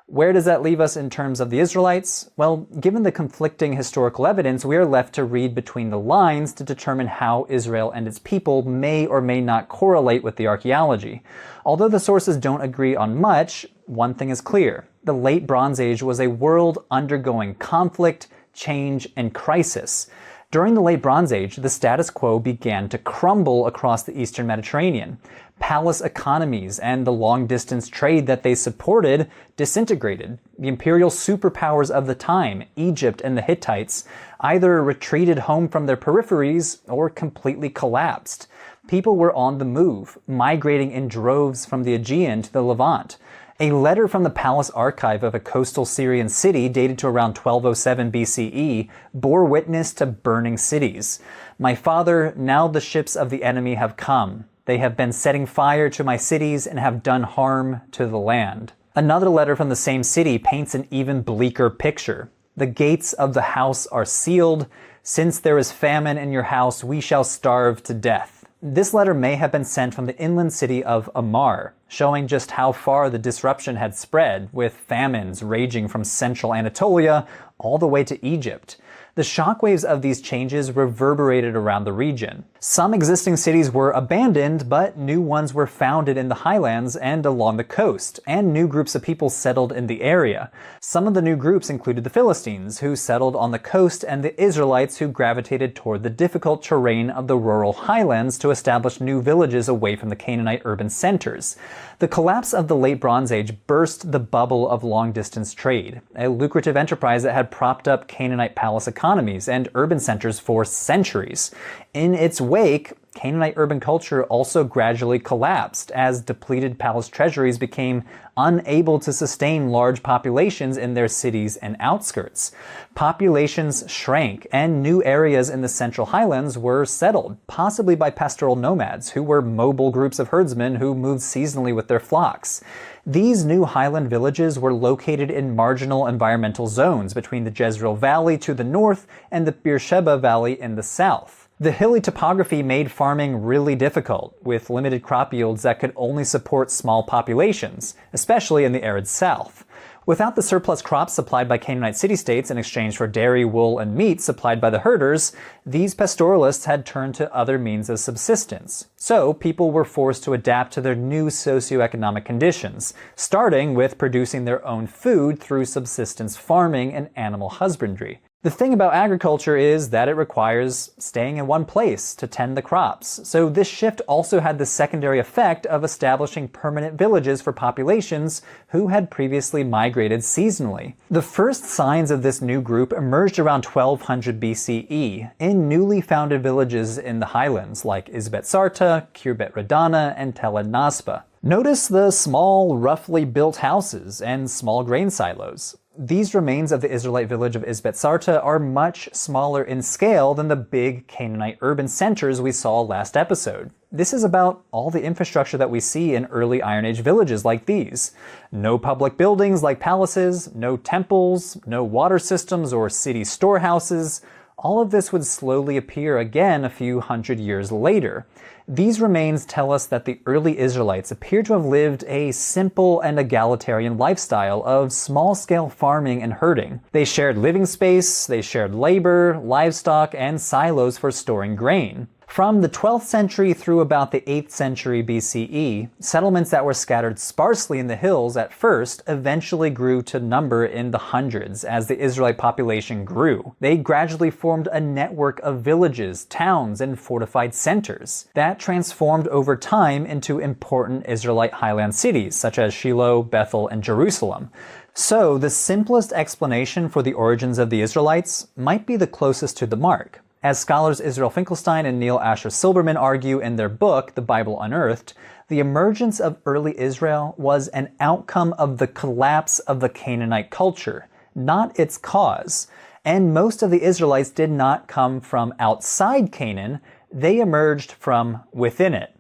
Speaker 2: Where does that leave us in terms of the Israelites? Well, given the conflicting historical evidence, we are left to read between the lines to determine how Israel and its people may or may not correlate with the archaeology. Although the sources don't agree on much, one thing is clear. The Late Bronze Age was a world undergoing conflict, change, and crisis. During the Late Bronze Age, the status quo began to crumble across the Eastern Mediterranean. Palace economies and the long-distance trade that they supported disintegrated. The imperial superpowers of the time, Egypt and the Hittites, either retreated home from their peripheries or completely collapsed. People were on the move, migrating in droves from the Aegean to the Levant. A letter from the palace archive of a coastal Syrian city dated to around 1207 BCE bore witness to burning cities. "My father, now the ships of the enemy have come. They have been setting fire to my cities and have done harm to the land." Another letter from the same city paints an even bleaker picture. "The gates of the house are sealed. Since there is famine in your house, we shall starve to death." This letter may have been sent from the inland city of Amar, showing just how far the disruption had spread, with famines raging from central Anatolia all the way to Egypt. The shockwaves of these changes reverberated around the region. Some existing cities were abandoned, but new ones were founded in the highlands and along the coast, and new groups of people settled in the area. Some of the new groups included the Philistines, who settled on the coast, and the Israelites, who gravitated toward the difficult terrain of the rural highlands to establish new villages away from the Canaanite urban centers. The collapse of the Late Bronze Age burst the bubble of long-distance trade, a lucrative enterprise that had propped up Canaanite palace economies and urban centers for centuries. In its wake, Canaanite urban culture also gradually collapsed as depleted palace treasuries became unable to sustain large populations in their cities and outskirts. Populations shrank, and new areas in the central highlands were settled, possibly by pastoral nomads, who were mobile groups of herdsmen who moved seasonally with their flocks. These new highland villages were located in marginal environmental zones between the Jezreel Valley to the north and the Beersheba Valley in the south. The hilly topography made farming really difficult, with limited crop yields that could only support small populations, especially in the arid south. Without the surplus crops supplied by Canaanite city-states in exchange for dairy, wool, and meat supplied by the herders, these pastoralists had turned to other means of subsistence. So people were forced to adapt to their new socioeconomic conditions, starting with producing their own food through subsistence farming and animal husbandry. The thing about agriculture is that it requires staying in one place to tend the crops, so this shift also had the secondary effect of establishing permanent villages for populations who had previously migrated seasonally. The first signs of this new group emerged around 1200 BCE in newly founded villages in the highlands like Isbet Sarta, Kirbet Radana, and Tel Naspa. Notice the small, roughly built houses and small grain silos. These remains of the Israelite village of Isbet Sarta are much smaller in scale than the big Canaanite urban centers we saw last episode. This is about all the infrastructure that we see in early Iron Age villages like these. No public buildings like palaces, no temples, no water systems or city storehouses. All of this would slowly appear again a few hundred years later. These remains tell us that the early Israelites appear to have lived a simple and egalitarian lifestyle of small-scale farming and herding. They shared living space, they shared labor, livestock, and silos for storing grain. From the 12th century through about the 8th century BCE, settlements that were scattered sparsely in the hills at first eventually grew to number in the hundreds as the Israelite population grew. They gradually formed a network of villages, towns, and fortified centers that transformed over time into important Israelite highland cities such as Shiloh, Bethel, and Jerusalem. So, the simplest explanation for the origins of the Israelites might be the closest to the mark. As scholars Israel Finkelstein and Neil Asher Silberman argue in their book, The Bible Unearthed, the emergence of early Israel was an outcome of the collapse of the Canaanite culture, not its cause. And most of the Israelites did not come from outside Canaan, they emerged from within it.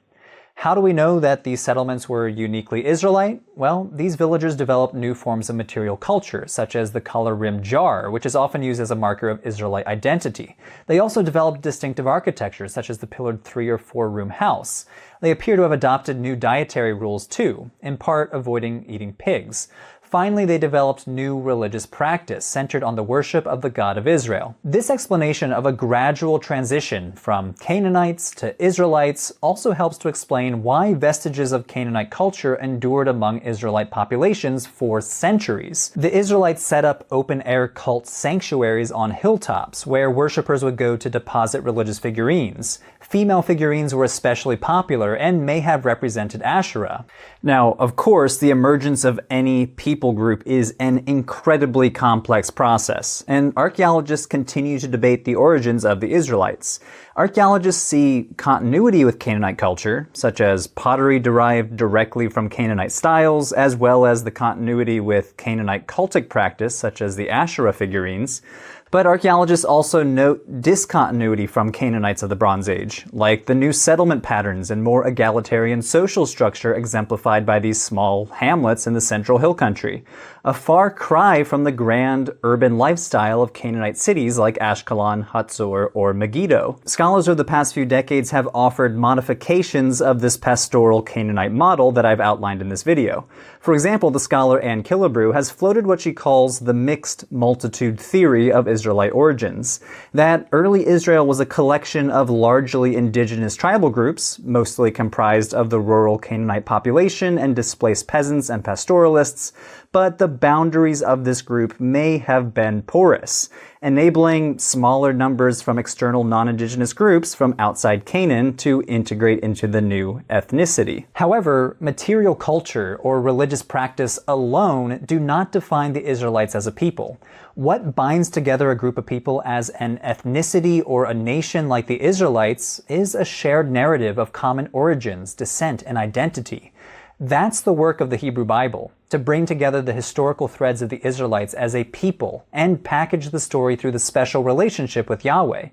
Speaker 2: How do we know that these settlements were uniquely Israelite? Well, these villagers developed new forms of material culture, such as the collar-rimmed jar, which is often used as a marker of Israelite identity. They also developed distinctive architecture, such as the pillared 3- or 4-room house. They appear to have adopted new dietary rules too, in part avoiding eating pigs. Finally, they developed new religious practice centered on the worship of the God of Israel. This explanation of a gradual transition from Canaanites to Israelites also helps to explain why vestiges of Canaanite culture endured among Israelite populations for centuries. The Israelites set up open-air cult sanctuaries on hilltops where worshippers would go to deposit religious figurines. Female figurines were especially popular and may have represented Asherah. Now, of course, the emergence of any people group is an incredibly complex process, and archaeologists continue to debate the origins of the Israelites. Archaeologists see continuity with Canaanite culture, such as pottery derived directly from Canaanite styles, as well as the continuity with Canaanite cultic practice, such as the Asherah figurines. But archaeologists also note discontinuity from Canaanites of the Bronze Age, like the new settlement patterns and more egalitarian social structure exemplified by these small hamlets in the central hill country, a far cry from the grand urban lifestyle of Canaanite cities like Ashkelon, Hatzor, or Megiddo. Scholars over the past few decades have offered modifications of this pastoral Canaanite model that I've outlined in this video. For example, the scholar Anne Killebrew has floated what she calls the mixed multitude theory of Israelite origins, that early Israel was a collection of largely indigenous tribal groups, mostly comprised of the rural Canaanite population and displaced peasants and pastoralists, but the boundaries of this group may have been porous, enabling smaller numbers from external non-indigenous groups from outside Canaan to integrate into the new ethnicity. However, material culture or religious practice alone do not define the Israelites as a people. What binds together a group of people as an ethnicity or a nation like the Israelites is a shared narrative of common origins, descent, and identity. That's the work of the Hebrew Bible, to bring together the historical threads of the Israelites as a people and package the story through the special relationship with Yahweh.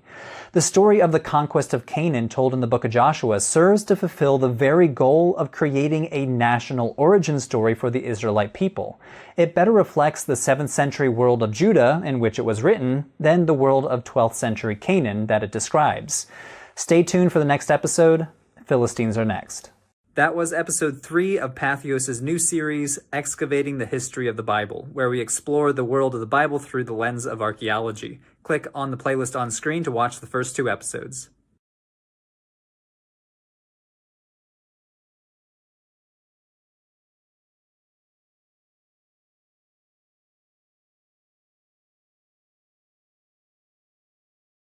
Speaker 2: The story of the conquest of Canaan told in the book of Joshua serves to fulfill the very goal of creating a national origin story for the Israelite people. It better reflects the 7th century world of Judah in which it was written than the world of 12th century Canaan that it describes. Stay tuned for the next episode. Philistines are next. That was episode 3 of Patheos' new series, Excavating the History of the Bible, where we explore the world of the Bible through the lens of archaeology. Click on the playlist on screen to watch the first 2 episodes.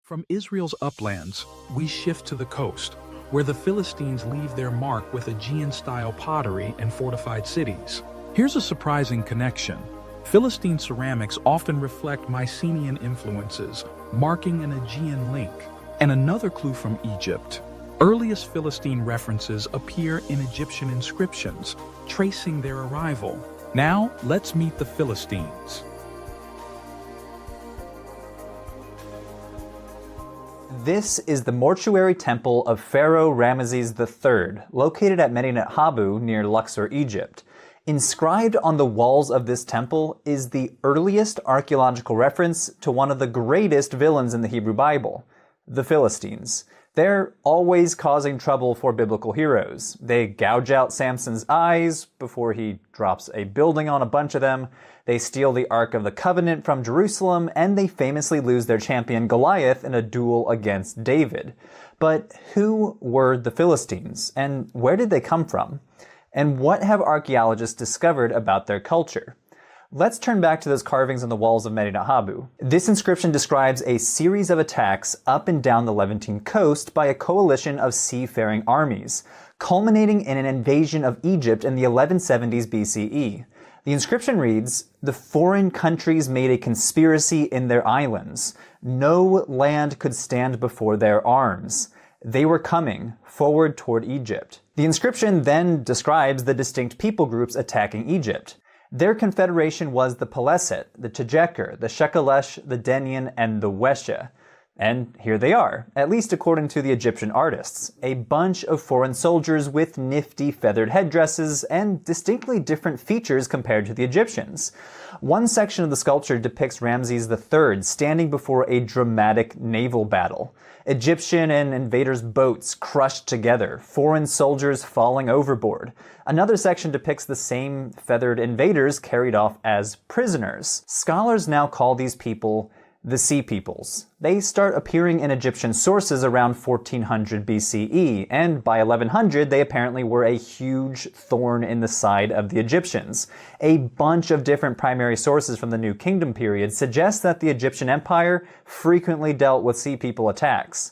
Speaker 1: From Israel's uplands, we shift to the coast, where the Philistines leave their mark with Aegean-style pottery and fortified cities. Here's a surprising connection. Philistine ceramics often reflect Mycenaean influences, marking an Aegean link. And another clue from Egypt. Earliest Philistine references appear in Egyptian inscriptions, tracing their arrival. Now, let's meet the Philistines.
Speaker 2: This is the mortuary temple of Pharaoh Ramesses III, located at Medinet Habu near Luxor, Egypt. Inscribed on the walls of this temple is the earliest archaeological reference to one of the greatest villains in the Hebrew Bible, the Philistines. They're always causing trouble for biblical heroes. They gouge out Samson's eyes before he drops a building on a bunch of them. They steal the Ark of the Covenant from Jerusalem, and they famously lose their champion Goliath in a duel against David. But who were the Philistines, and where did they come from? And what have archaeologists discovered about their culture? Let's turn back to those carvings on the walls of Medinet Habu. This inscription describes a series of attacks up and down the Levantine coast by a coalition of seafaring armies, culminating in an invasion of Egypt in the 1170s BCE. The inscription reads, "The foreign countries made a conspiracy in their islands. No land could stand before their arms. They were coming forward toward Egypt." The inscription then describes the distinct people groups attacking Egypt. Their confederation was the Peleset, the Tejeker, the Shekelesh, the Denian, and the Wesha. And here they are, at least according to the Egyptian artists, a bunch of foreign soldiers with nifty feathered headdresses and distinctly different features compared to the Egyptians. One section of the sculpture depicts Ramses III standing before a dramatic naval battle. Egyptian and invaders' boats crushed together, foreign soldiers falling overboard. Another section depicts the same feathered invaders carried off as prisoners. Scholars now call these people the Sea Peoples. They start appearing in Egyptian sources around 1400 BCE, and by 1100 they apparently were a huge thorn in the side of the Egyptians. A bunch of different primary sources from the New Kingdom period suggest that the Egyptian Empire frequently dealt with Sea People attacks.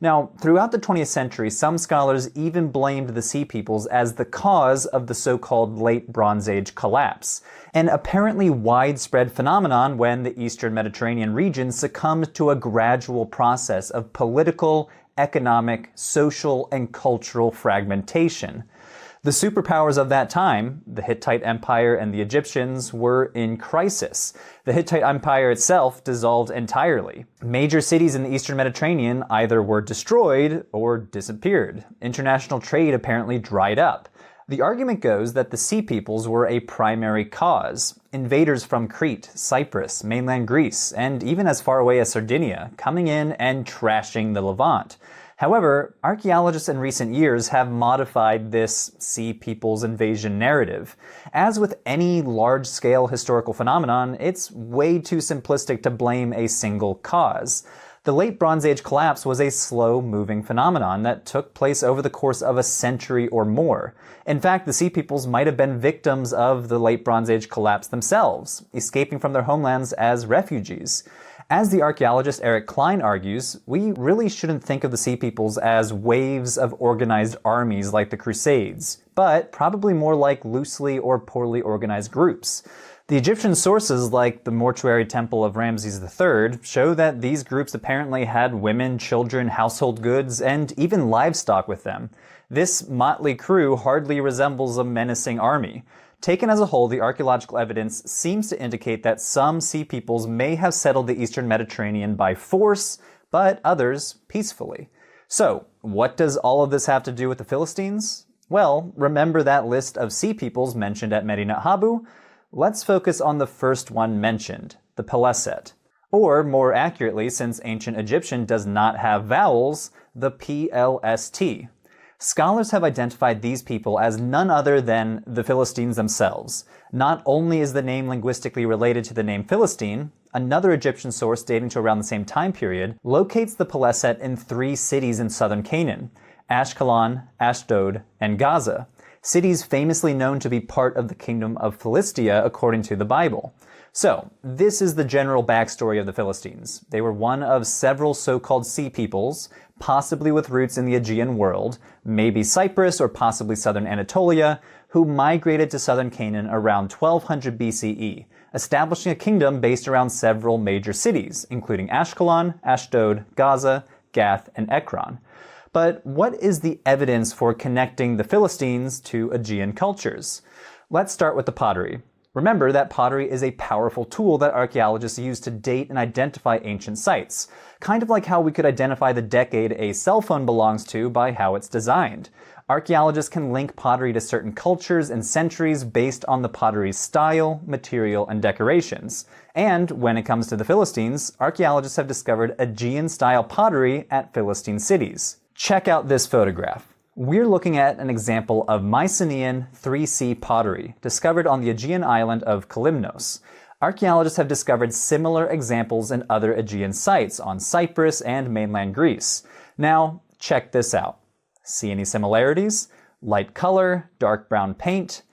Speaker 2: Now, throughout the 20th century, some scholars even blamed the Sea Peoples as the cause of the so-called Late Bronze Age collapse, an apparently widespread phenomenon when the Eastern Mediterranean region succumbed to a gradual process of political, economic, social, and cultural fragmentation. The superpowers of that time, the Hittite Empire and the Egyptians, were in crisis. The Hittite Empire itself dissolved entirely. Major cities in the Eastern Mediterranean either were destroyed or disappeared. International trade apparently dried up. The argument goes that the Sea Peoples were a primary cause. Invaders from Crete, Cyprus, mainland Greece, and even as far away as Sardinia, coming in and trashing the Levant. However, archaeologists in recent years have modified this Sea Peoples invasion narrative. As with any large-scale historical phenomenon, it's way too simplistic to blame a single cause. The Late Bronze Age collapse was a slow-moving phenomenon that took place over the course of a century or more. In fact, the Sea Peoples might have been victims of the Late Bronze Age collapse themselves, escaping from their homelands as refugees. As the archaeologist Eric Klein argues, we really shouldn't think of the Sea Peoples as waves of organized armies like the Crusades, but probably more like loosely or poorly organized groups. The Egyptian sources, like the mortuary temple of Ramses III, show that these groups apparently had women, children, household goods, and even livestock with them. This motley crew hardly resembles a menacing army. Taken as a whole, the archaeological evidence seems to indicate that some Sea Peoples may have settled the Eastern Mediterranean by force, but others peacefully. So, what does all of this have to do with the Philistines? Well, remember that list of Sea Peoples mentioned at Medinet Habu? Let's focus on the first one mentioned, the Peleset. Or, more accurately, since ancient Egyptian does not have vowels, the PLST. Scholars have identified these people as none other than the Philistines themselves. Not only is the name linguistically related to the name Philistine, another Egyptian source dating to around the same time period locates the Peleset in 3 cities in southern Canaan: Ashkelon, Ashdod, and Gaza, cities famously known to be part of the kingdom of Philistia according to the Bible. So, this is the general backstory of the Philistines. They were one of several so-called Sea Peoples, possibly with roots in the Aegean world, maybe Cyprus or possibly southern Anatolia, who migrated to southern Canaan around 1200 BCE, establishing a kingdom based around several major cities, including Ashkelon, Ashdod, Gaza, Gath, and Ekron. But what is the evidence for connecting the Philistines to Aegean cultures? Let's start with the pottery. Remember that pottery is a powerful tool that archaeologists use to date and identify ancient sites, kind of like how we could identify the decade a cell phone belongs to by how it's designed. Archaeologists can link pottery to certain cultures and centuries based on the pottery's style, material, and decorations. And when it comes to the Philistines, archaeologists have discovered Aegean-style pottery at Philistine cities. Check out this photograph. We're looking at an example of Mycenaean 3C pottery, discovered on the Aegean island of Kalymnos. Archaeologists have discovered similar examples in other Aegean sites on Cyprus and mainland Greece. Now, check this out. See any similarities? Light color, dark brown paint?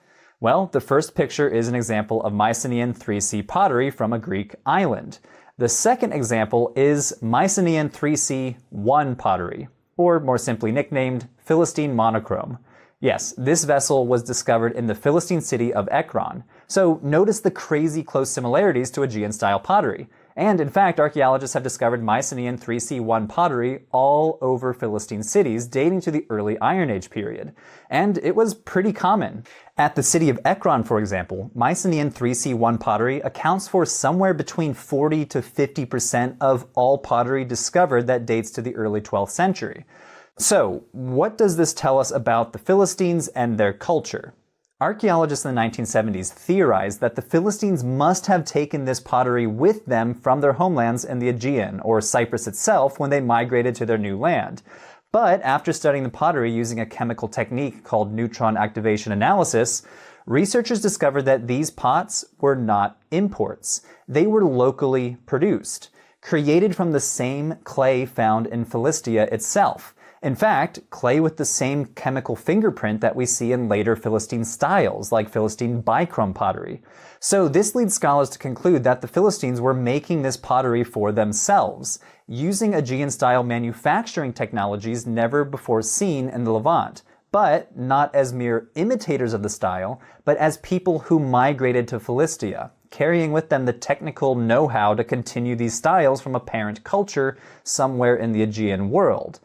Speaker 2: Well, the first picture is an example of Mycenaean 3C pottery from a Greek island. The second example is Mycenaean 3C1 pottery, or more simply nicknamed Philistine monochrome. Yes, this vessel was discovered in the Philistine city of Ekron, so notice the crazy close similarities to Aegean-style pottery. And in fact, archaeologists have discovered Mycenaean 3C1 pottery all over Philistine cities dating to the early Iron Age period. And it was pretty common. At the city of Ekron, for example, Mycenaean 3C1 pottery accounts for somewhere between 40 to 50% of all pottery discovered that dates to the early 12th century. So, what does this tell us about the Philistines and their culture? Archaeologists in the 1970s theorized that the Philistines must have taken this pottery with them from their homelands in the Aegean, or Cyprus itself, when they migrated to their new land. But after studying the pottery using a chemical technique called neutron activation analysis, researchers discovered that these pots were not imports. They were locally produced, created from the same clay found in Philistia itself. In fact, clay with the same chemical fingerprint that we see in later Philistine styles, like Philistine bichrome pottery. So this leads scholars to conclude that the Philistines were making this pottery for themselves, using Aegean-style manufacturing technologies never before seen in the Levant, but not as mere imitators of the style, but as people who migrated to Philistia, carrying with them the technical know-how to continue these styles from a parent culture somewhere in the Aegean world.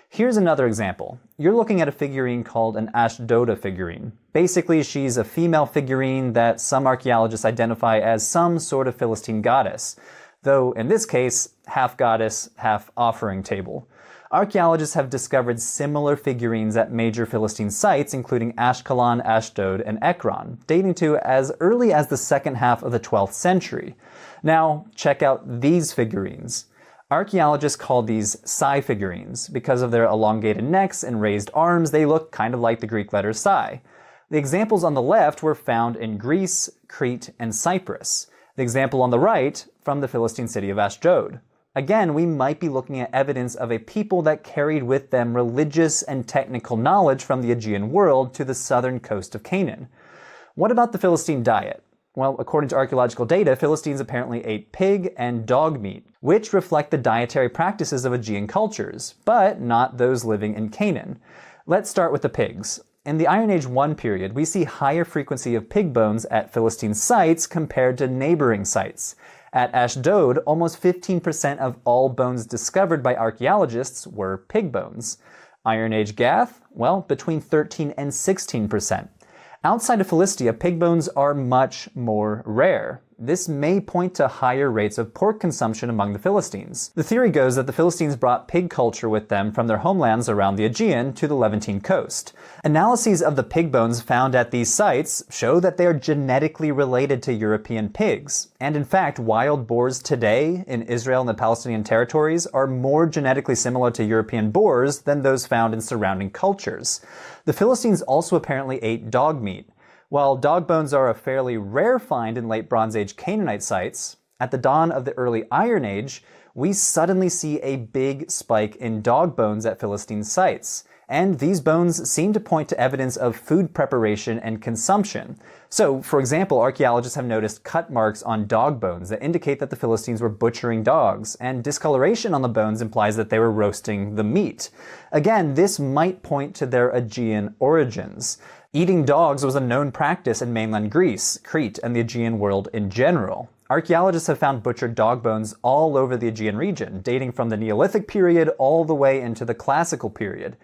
Speaker 2: Here's another example. You're looking at a figurine called an Ashdoda figurine. Basically, she's a female figurine that some archaeologists identify as some sort of Philistine goddess, though in this case, half goddess, half offering table. Archaeologists have discovered similar figurines at major Philistine sites, including Ashkelon, Ashdod, and Ekron, dating to as early as the second half of the 12th century. Now, check out these figurines. Archaeologists call these psi figurines. Because of their elongated necks and raised arms, they look kind of like the Greek letter psi. The examples on the left were found in Greece, Crete, and Cyprus. The example on the right from the Philistine city of Ashdod. Again, we might be looking at evidence of a people that carried with them religious and technical knowledge from the Aegean world to the southern coast of Canaan. What about the Philistine diet? Well, according to archaeological data, Philistines apparently ate pig and dog meat, which reflect the dietary practices of Aegean cultures, but not those living in Canaan. Let's start with the pigs. In the Iron Age 1 period, we see higher frequency of pig bones at Philistine sites compared to neighboring sites. At Ashdod, almost 15% of all bones discovered by archaeologists were pig bones. Iron Age Gath? Well, between 13 and 16%. Outside of Philistia, pig bones are much more rare. This may point to higher rates of pork consumption among the Philistines. The theory goes that the Philistines brought pig culture with them from their homelands around the Aegean to the Levantine coast. Analyses of the pig bones found at these sites show that they are genetically related to European pigs. And in fact, wild boars today in Israel and the Palestinian territories are more genetically similar to European boars than those found in surrounding cultures. The Philistines also apparently ate dog meat. While dog bones are a fairly rare find in late Bronze Age Canaanite sites, at the dawn of the early Iron Age, we suddenly see a big spike in dog bones at Philistine sites. And these bones seem to point to evidence of food preparation and consumption. So, for example, archaeologists have noticed cut marks on dog bones that indicate that the Philistines were butchering dogs, and discoloration on the bones implies that they were roasting the meat. Again, this might point to their Aegean origins. Eating dogs was a known practice in mainland Greece, Crete, and the Aegean world in general. Archaeologists have found butchered dog bones all over the Aegean region, dating from the Neolithic period all the way into the Classical period.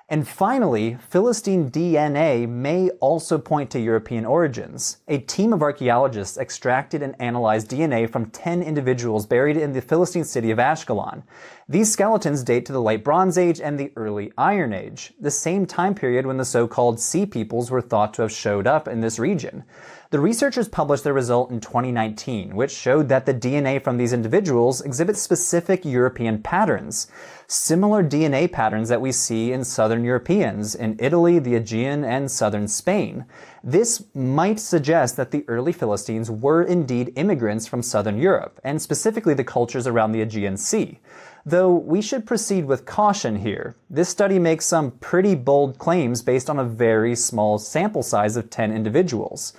Speaker 2: And finally, Philistine DNA may also point to European origins. A team of archaeologists extracted and analyzed DNA from 10 individuals buried in the Philistine city of Ashkelon. These skeletons date to the late Bronze Age and the early Iron Age, the same time period when the so-called Sea Peoples were thought to have showed up in this region. The researchers published their result in 2019, which showed that the DNA from these individuals exhibits specific European patterns, similar DNA patterns that we see in southern Europeans, in Italy, the Aegean, and southern Spain. This might suggest that the early Philistines were indeed immigrants from southern Europe, and specifically the cultures around the Aegean Sea. Though we should proceed with caution here. This study makes some pretty bold claims based on a very small sample size of 10 individuals.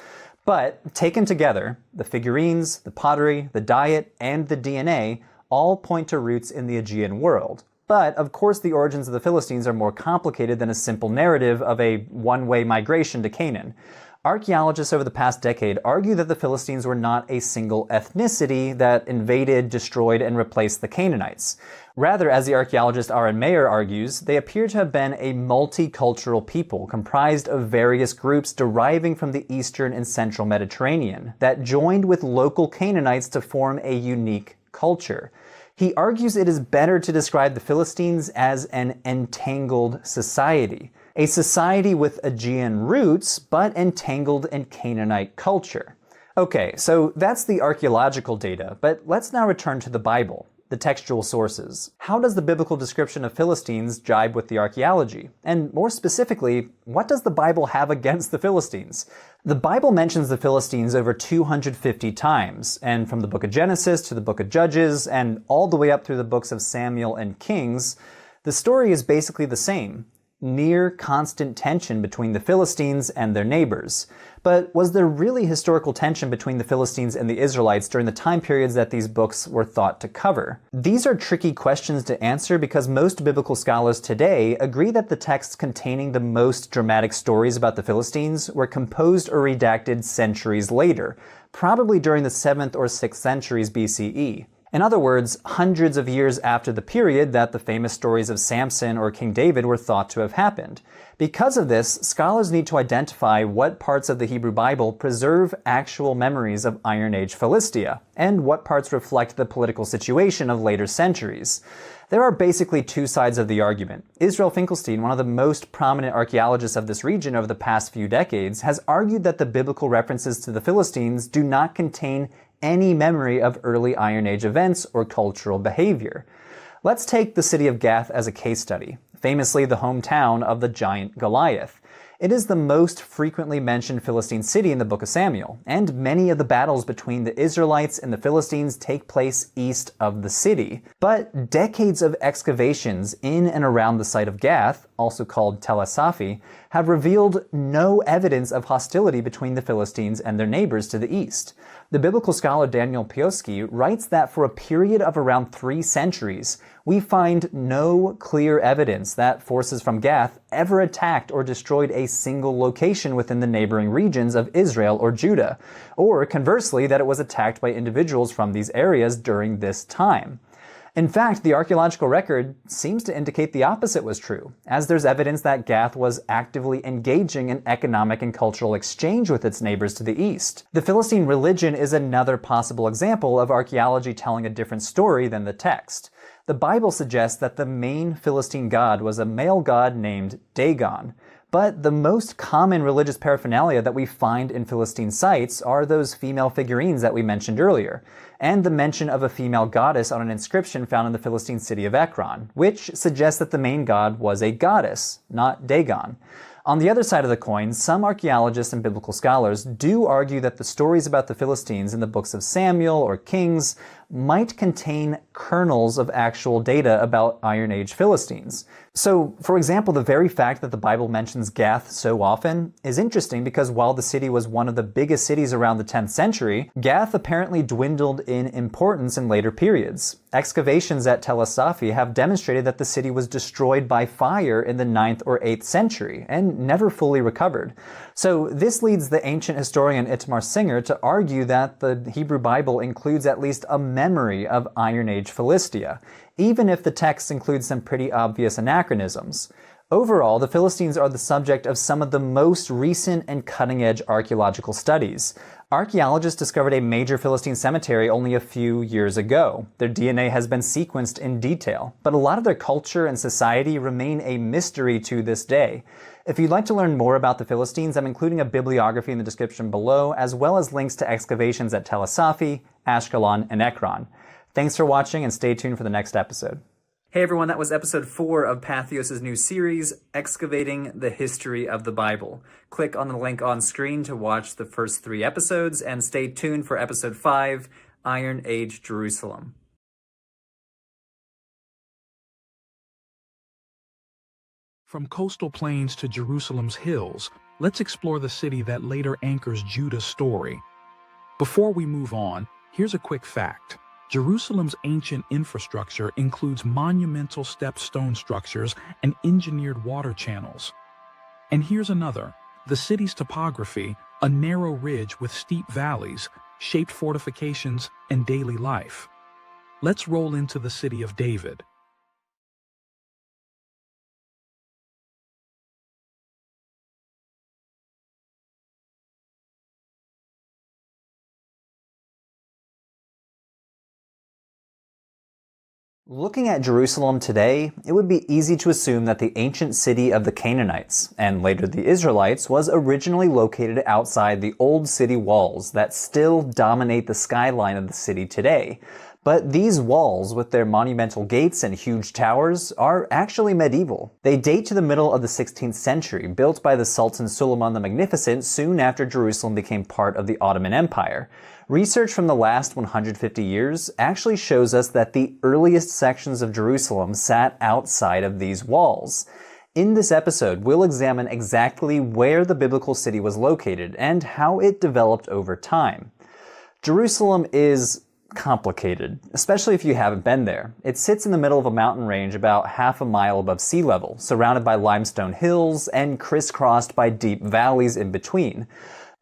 Speaker 2: But taken together, the figurines, the pottery, the diet, and the DNA all point to roots in the Aegean world. But of course the origins of the Philistines are more complicated than a simple narrative of a one-way migration to Canaan. Archaeologists over the past decade argue that the Philistines were not a single ethnicity that invaded, destroyed, and replaced the Canaanites. Rather, as the archaeologist R.N. Mayer argues, they appear to have been a multicultural people comprised of various groups deriving from the eastern and central Mediterranean that joined with local Canaanites to form a unique culture. He argues it is better to describe the Philistines as an entangled society. A society with Aegean roots, but entangled in Canaanite culture. Okay, so that's the archaeological data, but let's now return to the Bible, the textual sources. How does the biblical description of Philistines jibe with the archaeology? And more specifically, what does the Bible have against the Philistines? The Bible mentions the Philistines over 250 times, and from the book of Genesis to the book of Judges, and all the way up through the books of Samuel and Kings, the story is basically the same. Near constant tension between the Philistines and their neighbors. But was there really historical tension between the Philistines and the Israelites during the time periods that these books were thought to cover? These are tricky questions to answer because most biblical scholars today agree that the texts containing the most dramatic stories about the Philistines were composed or redacted centuries later, probably during the 7th or 6th centuries BCE. In other words, hundreds of years after the period that the famous stories of Samson or King David were thought to have happened. Because of this, scholars need to identify what parts of the Hebrew Bible preserve actual memories of Iron Age Philistia, and what parts reflect the political situation of later centuries. There are basically two sides of the argument. Israel Finkelstein, one of the most prominent archaeologists of this region over the past few decades, has argued that the biblical references to the Philistines do not contain any memory of early Iron Age events or cultural behavior. Let's take the city of Gath as a case study, famously the hometown of the giant Goliath. It is the most frequently mentioned Philistine city in the book of Samuel, and many of the battles between the Israelites and the Philistines take place east of the city. But decades of excavations in and around the site of Gath, also called Tel Asafi, have revealed no evidence of hostility between the Philistines and their neighbors to the east. The biblical scholar Daniel Pioski writes that for a period of around 3 centuries, we find no clear evidence that forces from Gath ever attacked or destroyed a single location within the neighboring regions of Israel or Judah, or conversely, that it was attacked by individuals from these areas during this time. In fact, the archaeological record seems to indicate the opposite was true, as there's evidence that Gath was actively engaging in economic and cultural exchange with its neighbors to the east. The Philistine religion is another possible example of archaeology telling a different story than the text. The Bible suggests that the main Philistine god was a male god named Dagon. But the most common religious paraphernalia that we find in Philistine sites are those female figurines that we mentioned earlier, and the mention of a female goddess on an inscription found in the Philistine city of Ekron, which suggests that the main god was a goddess, not Dagon. On the other side of the coin, some archaeologists and biblical scholars do argue that the stories about the Philistines in the books of Samuel or Kings might contain kernels of actual data about Iron Age Philistines. So, for example, the very fact that the Bible mentions Gath so often is interesting because while the city was one of the biggest cities around the 10th century, Gath apparently dwindled in importance in later periods. Excavations at Tel Asafi have demonstrated that the city was destroyed by fire in the 9th or 8th century and never fully recovered. So this leads the ancient historian Itamar Singer to argue that the Hebrew Bible includes at least a memory of Iron Age Philistia, even if the text includes some pretty obvious anachronisms. Overall, the Philistines are the subject of some of the most recent and cutting-edge archaeological studies. Archaeologists discovered a major Philistine cemetery only a few years ago. Their DNA has been sequenced in detail, but a lot of their culture and society remain a mystery to this day. If you'd like to learn more about the Philistines, I'm including a bibliography in the description below, as well as links to excavations at Tel Asafi, Ashkelon, and Ekron. Thanks for watching, and stay tuned for the next episode. Hey everyone, that was episode 4 of Patheos' new series, Excavating the History of the Bible. Click on the link on screen to watch the first 3 episodes, and stay tuned for episode 5, Iron Age Jerusalem.
Speaker 1: From coastal plains to Jerusalem's hills, let's explore the city that later anchors Judah's story. Before we move on, here's a quick fact. Jerusalem's ancient infrastructure includes monumental stepped stone structures and engineered water channels. And here's another. The city's topography, a narrow ridge with steep valleys, shaped fortifications, and daily life. Let's roll into the city of David.
Speaker 2: Looking at Jerusalem today, it would be easy to assume that the ancient city of the Canaanites, and later the Israelites, was originally located outside the old city walls that still dominate the skyline of the city today. But these walls, with their monumental gates and huge towers, are actually medieval. They date to the middle of the 16th century, built by the Sultan Suleiman the Magnificent soon after Jerusalem became part of the Ottoman Empire. Research from the last 150 years actually shows us that the earliest sections of Jerusalem sat outside of these walls. In this episode, we'll examine exactly where the biblical city was located and how it developed over time. Jerusalem is complicated, especially if you haven't been there. It sits in the middle of a mountain range about half a mile above sea level, surrounded by limestone hills and crisscrossed by deep valleys in between.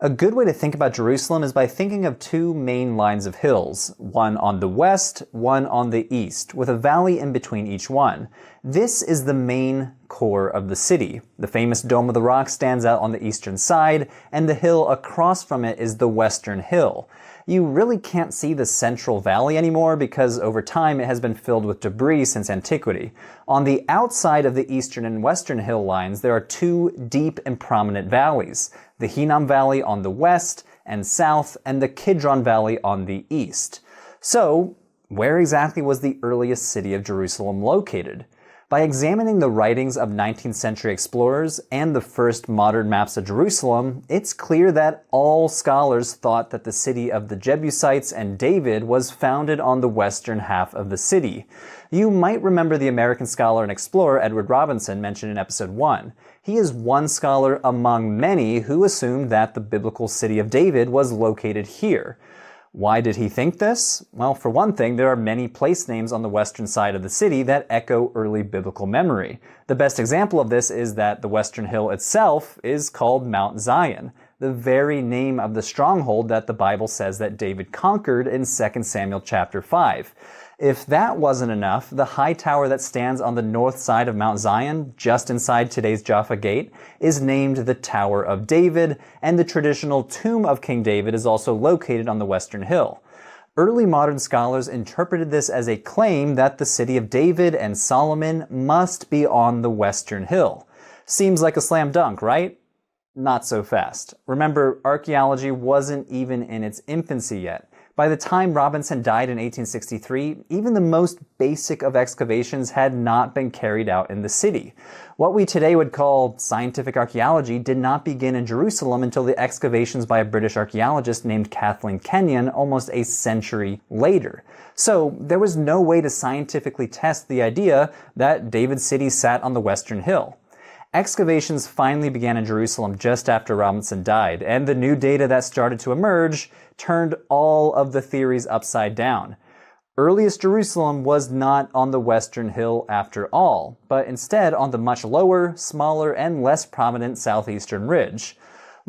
Speaker 2: A good way to think about Jerusalem is by thinking of two main lines of hills, one on the west, one on the east, with a valley in between each one. This is the main core of the city. The famous Dome of the Rock stands out on the eastern side, and the hill across from it is the Western Hill. You really can't see the central valley anymore because over time it has been filled with debris since antiquity. On the outside of the eastern and western hill lines, there are two deep and prominent valleys, the Hinnom Valley on the west and south, and the Kidron Valley on the east. So, where exactly was the earliest city of Jerusalem located? By examining the writings of 19th century explorers and the first modern maps of Jerusalem, it's clear that all scholars thought that the city of the Jebusites and David was founded on the western half of the city. You might remember the American scholar and explorer Edward Robinson mentioned in episode 1. He is one scholar among many who assumed that the biblical city of David was located here. Why did he think this? Well, for one thing, there are many place names on the western side of the city that echo early biblical memory. The best example of this is that the Western Hill itself is called Mount Zion, the very name of the stronghold that the Bible says that David conquered in 2 Samuel chapter 5. If that wasn't enough, the high tower that stands on the north side of Mount Zion, just inside today's Jaffa Gate, is named the Tower of David, and the traditional tomb of King David is also located on the Western Hill. Early modern scholars interpreted this as a claim that the city of David and Solomon must be on the Western Hill. Seems like a slam dunk, right? Not so fast. Remember, archaeology wasn't even in its infancy yet. By the time Robinson died in 1863, even the most basic of excavations had not been carried out in the city. What we today would call scientific archaeology did not begin in Jerusalem until the excavations by a British archaeologist named Kathleen Kenyon almost a century later. So there was no way to scientifically test the idea that David's city sat on the Western Hill. Excavations finally began in Jerusalem just after Robinson died, and the new data that started to emerge turned all of the theories upside down. Earliest Jerusalem was not on the Western Hill after all, but instead on the much lower, smaller, and less prominent southeastern ridge.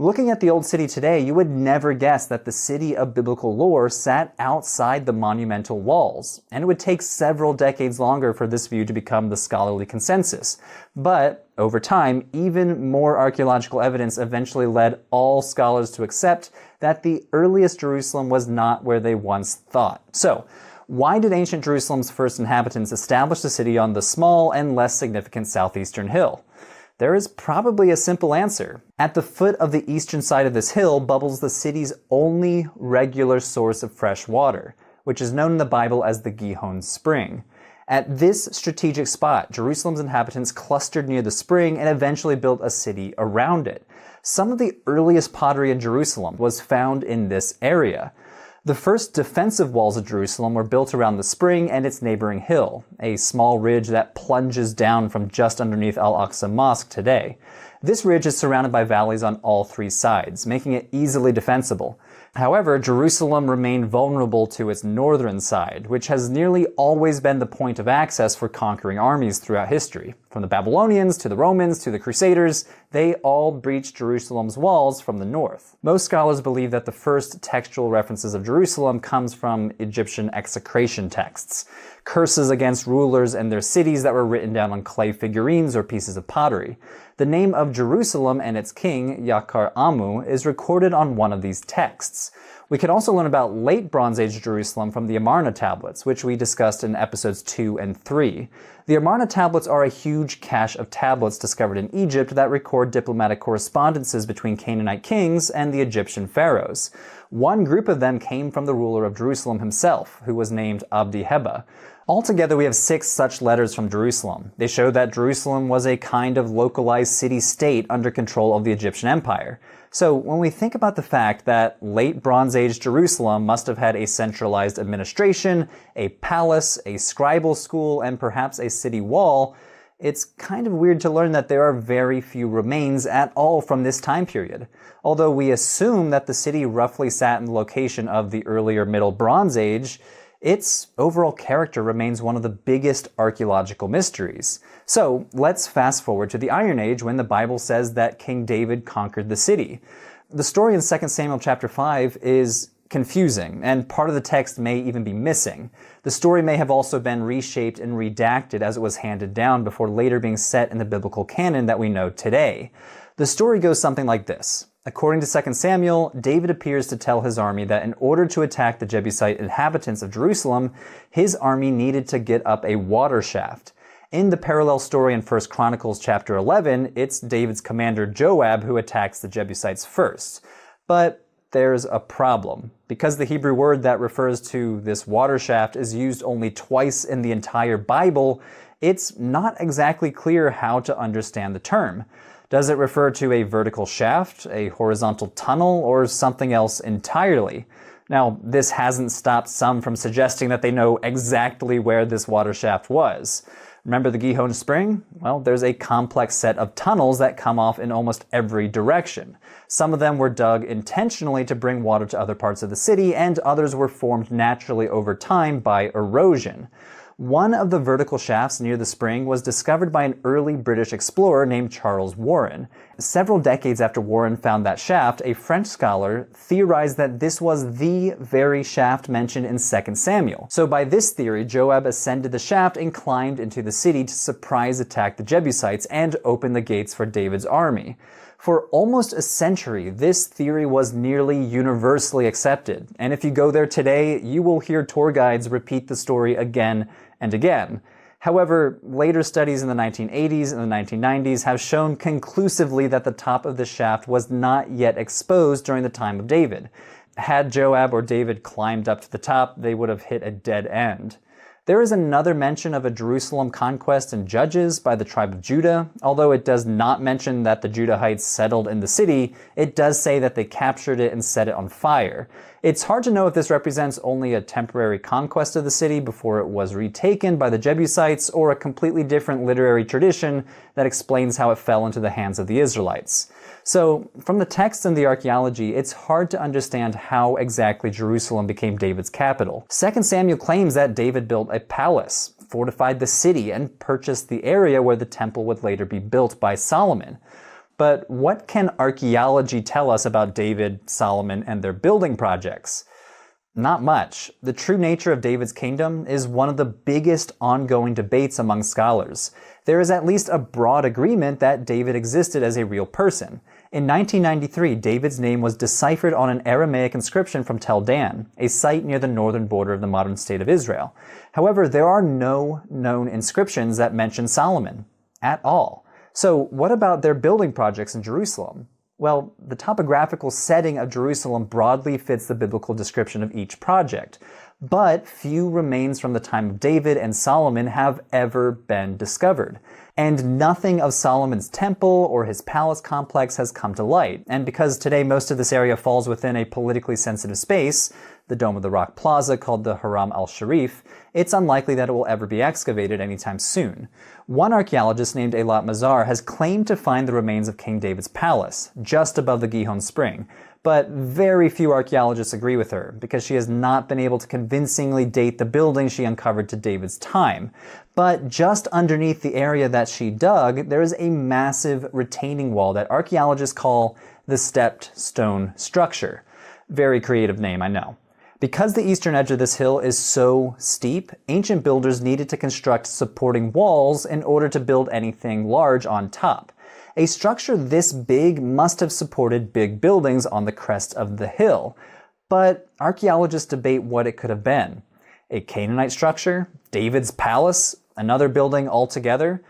Speaker 2: Looking at the old city today, you would never guess that the city of biblical lore sat outside the monumental walls, and it would take several decades longer for this view to become the scholarly consensus. But over time, even more archaeological evidence eventually led all scholars to accept that the earliest Jerusalem was not where they once thought. So, why did ancient Jerusalem's first inhabitants establish the city on the small and less significant southeastern hill? There is probably a simple answer. At the foot of the eastern side of this hill bubbles the city's only regular source of fresh water, which is known in the Bible as the Gihon Spring. At this strategic spot, Jerusalem's inhabitants clustered near the spring and eventually built a city around it. Some of the earliest pottery in Jerusalem was found in this area. The first defensive walls of Jerusalem were built around the spring and its neighboring hill, a small ridge that plunges down from just underneath Al-Aqsa Mosque today. This ridge is surrounded by valleys on all three sides, making it easily defensible. However, Jerusalem remained vulnerable to its northern side, which has nearly always been the point of access for conquering armies throughout history. From the Babylonians to the Romans to the Crusaders, they all breached Jerusalem's walls from the north. Most scholars believe that the first textual references of Jerusalem comes from Egyptian execration texts, curses against rulers and their cities that were written down on clay figurines or pieces of pottery. The name of Jerusalem and its king, Yakar Amu, is recorded on one of these texts. We can also learn about late Bronze Age Jerusalem from the Amarna tablets, which we discussed in episodes 2 and 3. The Amarna tablets are a huge cache of tablets discovered in Egypt that record diplomatic correspondences between Canaanite kings and the Egyptian pharaohs. One group of them came from the ruler of Jerusalem himself, who was named Abdi-Heba. Altogether, we have 6 such letters from Jerusalem. They show that Jerusalem was a kind of localized city-state under control of the Egyptian Empire. So when we think about the fact that late Bronze Age Jerusalem must have had a centralized administration, a palace, a scribal school, and perhaps a city wall, it's kind of weird to learn that there are very few remains at all from this time period. Although we assume that the city roughly sat in the location of the earlier Middle Bronze Age, its overall character remains one of the biggest archaeological mysteries. So let's fast forward to the Iron Age when the Bible says that King David conquered the city. The story in 2 Samuel chapter 5 is confusing, and part of the text may even be missing. The story may have also been reshaped and redacted as it was handed down before later being set in the biblical canon that we know today. The story goes something like this. According to 2 Samuel, David appears to tell his army that in order to attack the Jebusite inhabitants of Jerusalem, his army needed to get up a water shaft. In the parallel story in 1 Chronicles chapter 11, it's David's commander Joab who attacks the Jebusites first. But there's a problem. Because the Hebrew word that refers to this water shaft is used only twice in the entire Bible, it's not exactly clear how to understand the term. Does it refer to a vertical shaft, a horizontal tunnel, or something else entirely? Now, this hasn't stopped some from suggesting that they know exactly where this water shaft was. Remember the Gihon Spring? Well, there's a complex set of tunnels that come off in almost every direction. Some of them were dug intentionally to bring water to other parts of the city, and others were formed naturally over time by erosion. One of the vertical shafts near the spring was discovered by an early British explorer named Charles Warren. Several decades after Warren found that shaft, a French scholar theorized that this was the very shaft mentioned in 2 Samuel. So by this theory, Joab ascended the shaft and climbed into the city to surprise attack the Jebusites and open the gates for David's army. For almost a century, this theory was nearly universally accepted. And if you go there today, you will hear tour guides repeat the story again and again. However, later studies in the 1980s and the 1990s have shown conclusively that the top of the shaft was not yet exposed during the time of David. Had Joab or David climbed up to the top, they would have hit a dead end. There is another mention of a Jerusalem conquest in Judges by the tribe of Judah. Although it does not mention that the Judahites settled in the city, it does say that they captured it and set it on fire. It's hard to know if this represents only a temporary conquest of the city before it was retaken by the Jebusites, or a completely different literary tradition that explains how it fell into the hands of the Israelites. So, from the text and the archaeology, it's hard to understand how exactly Jerusalem became David's capital. 2 Samuel claims that David built a palace, fortified the city, and purchased the area where the temple would later be built by Solomon. But what can archaeology tell us about David, Solomon, and their building projects? Not much. The true nature of David's kingdom is one of the biggest ongoing debates among scholars. There is at least a broad agreement that David existed as a real person. In 1993, David's name was deciphered on an Aramaic inscription from Tel Dan, a site near the northern border of the modern state of Israel. However, there are no known inscriptions that mention Solomon at all. So what about their building projects in Jerusalem? Well, the topographical setting of Jerusalem broadly fits the biblical description of each project, but few remains from the time of David and Solomon have ever been discovered. And nothing of Solomon's temple or his palace complex has come to light. And because today most of this area falls within a politically sensitive space, the Dome of the Rock Plaza called the Haram al-Sharif, it's unlikely that it will ever be excavated anytime soon. One archaeologist named Eilat Mazar has claimed to find the remains of King David's palace, just above the Gihon Spring, but very few archaeologists agree with her, because she has not been able to convincingly date the building she uncovered to David's time. But just underneath the area that she dug, there is a massive retaining wall that archaeologists call the stepped stone structure. Very creative name, I know. Because the eastern edge of this hill is so steep, ancient builders needed to construct supporting walls in order to build anything large on top. A structure this big must have supported big buildings on the crest of the hill, but archaeologists debate what it could have been. A Canaanite structure? David's palace? Another building altogether?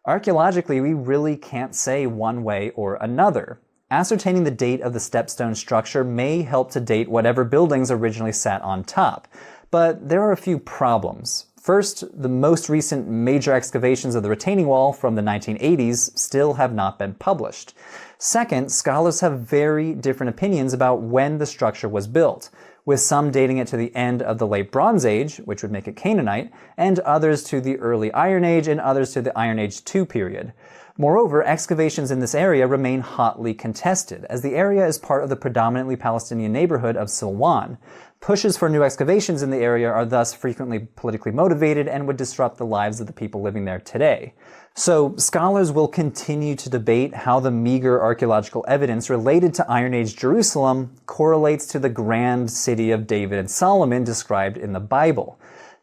Speaker 2: Archaeologically, we really can't say one way or another. Ascertaining the date of the stepstone structure may help to date whatever buildings originally sat on top, but there are a few problems. First, the most recent major excavations of the retaining wall from the 1980s still have not been published. Second, scholars have very different opinions about when the structure was built, with some dating it to the end of the Late Bronze Age, which would make it Canaanite, and others to the Early Iron Age and others to the Iron Age II period. Moreover, excavations in this area remain hotly contested, as the area is part of the predominantly Palestinian neighborhood of Silwan. Pushes for new excavations in the area are thus frequently politically motivated and would disrupt the lives of the people living there today. So, scholars will continue to debate how the meager archaeological evidence related to Iron Age Jerusalem correlates to the grand city of David and Solomon described in the Bible.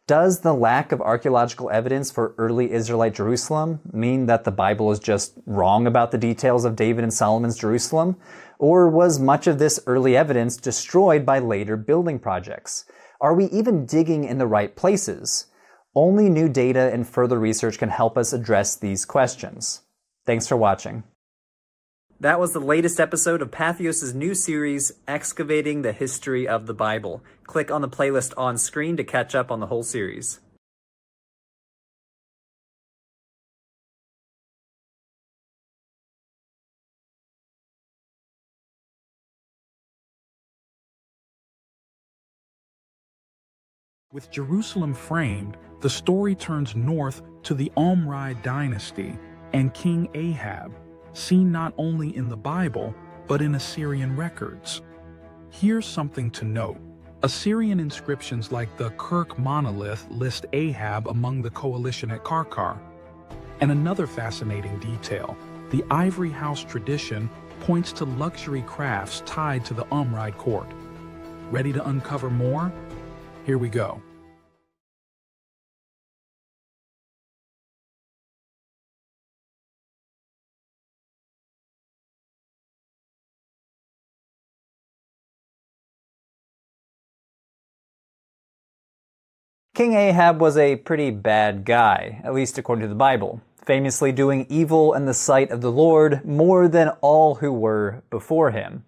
Speaker 2: Does the lack of archaeological evidence for early Israelite Jerusalem mean that the Bible is just wrong about the details of David and Solomon's Jerusalem? Or was much of this early evidence destroyed by later building projects? Are we even digging in the right places? Only new data and further research can help us address these questions. Thanks for watching. That was the latest episode of Patheos' new series, Excavating the History of the Bible. Click on the playlist on screen to catch up on the whole series.
Speaker 1: With Jerusalem framed, the story turns north to the OmRide Dynasty and King Ahab, seen not only in the Bible, but in Assyrian records. Here's something to note. Assyrian inscriptions like the Kirk monolith list Ahab among the coalition at Karkar. And another fascinating detail, the ivory house tradition points to luxury crafts tied to the OmRide court. Ready to uncover more? Here we go.
Speaker 2: King Ahab was a pretty bad guy, at least according to the Bible, famously doing evil in the sight of the Lord more than all who were before him.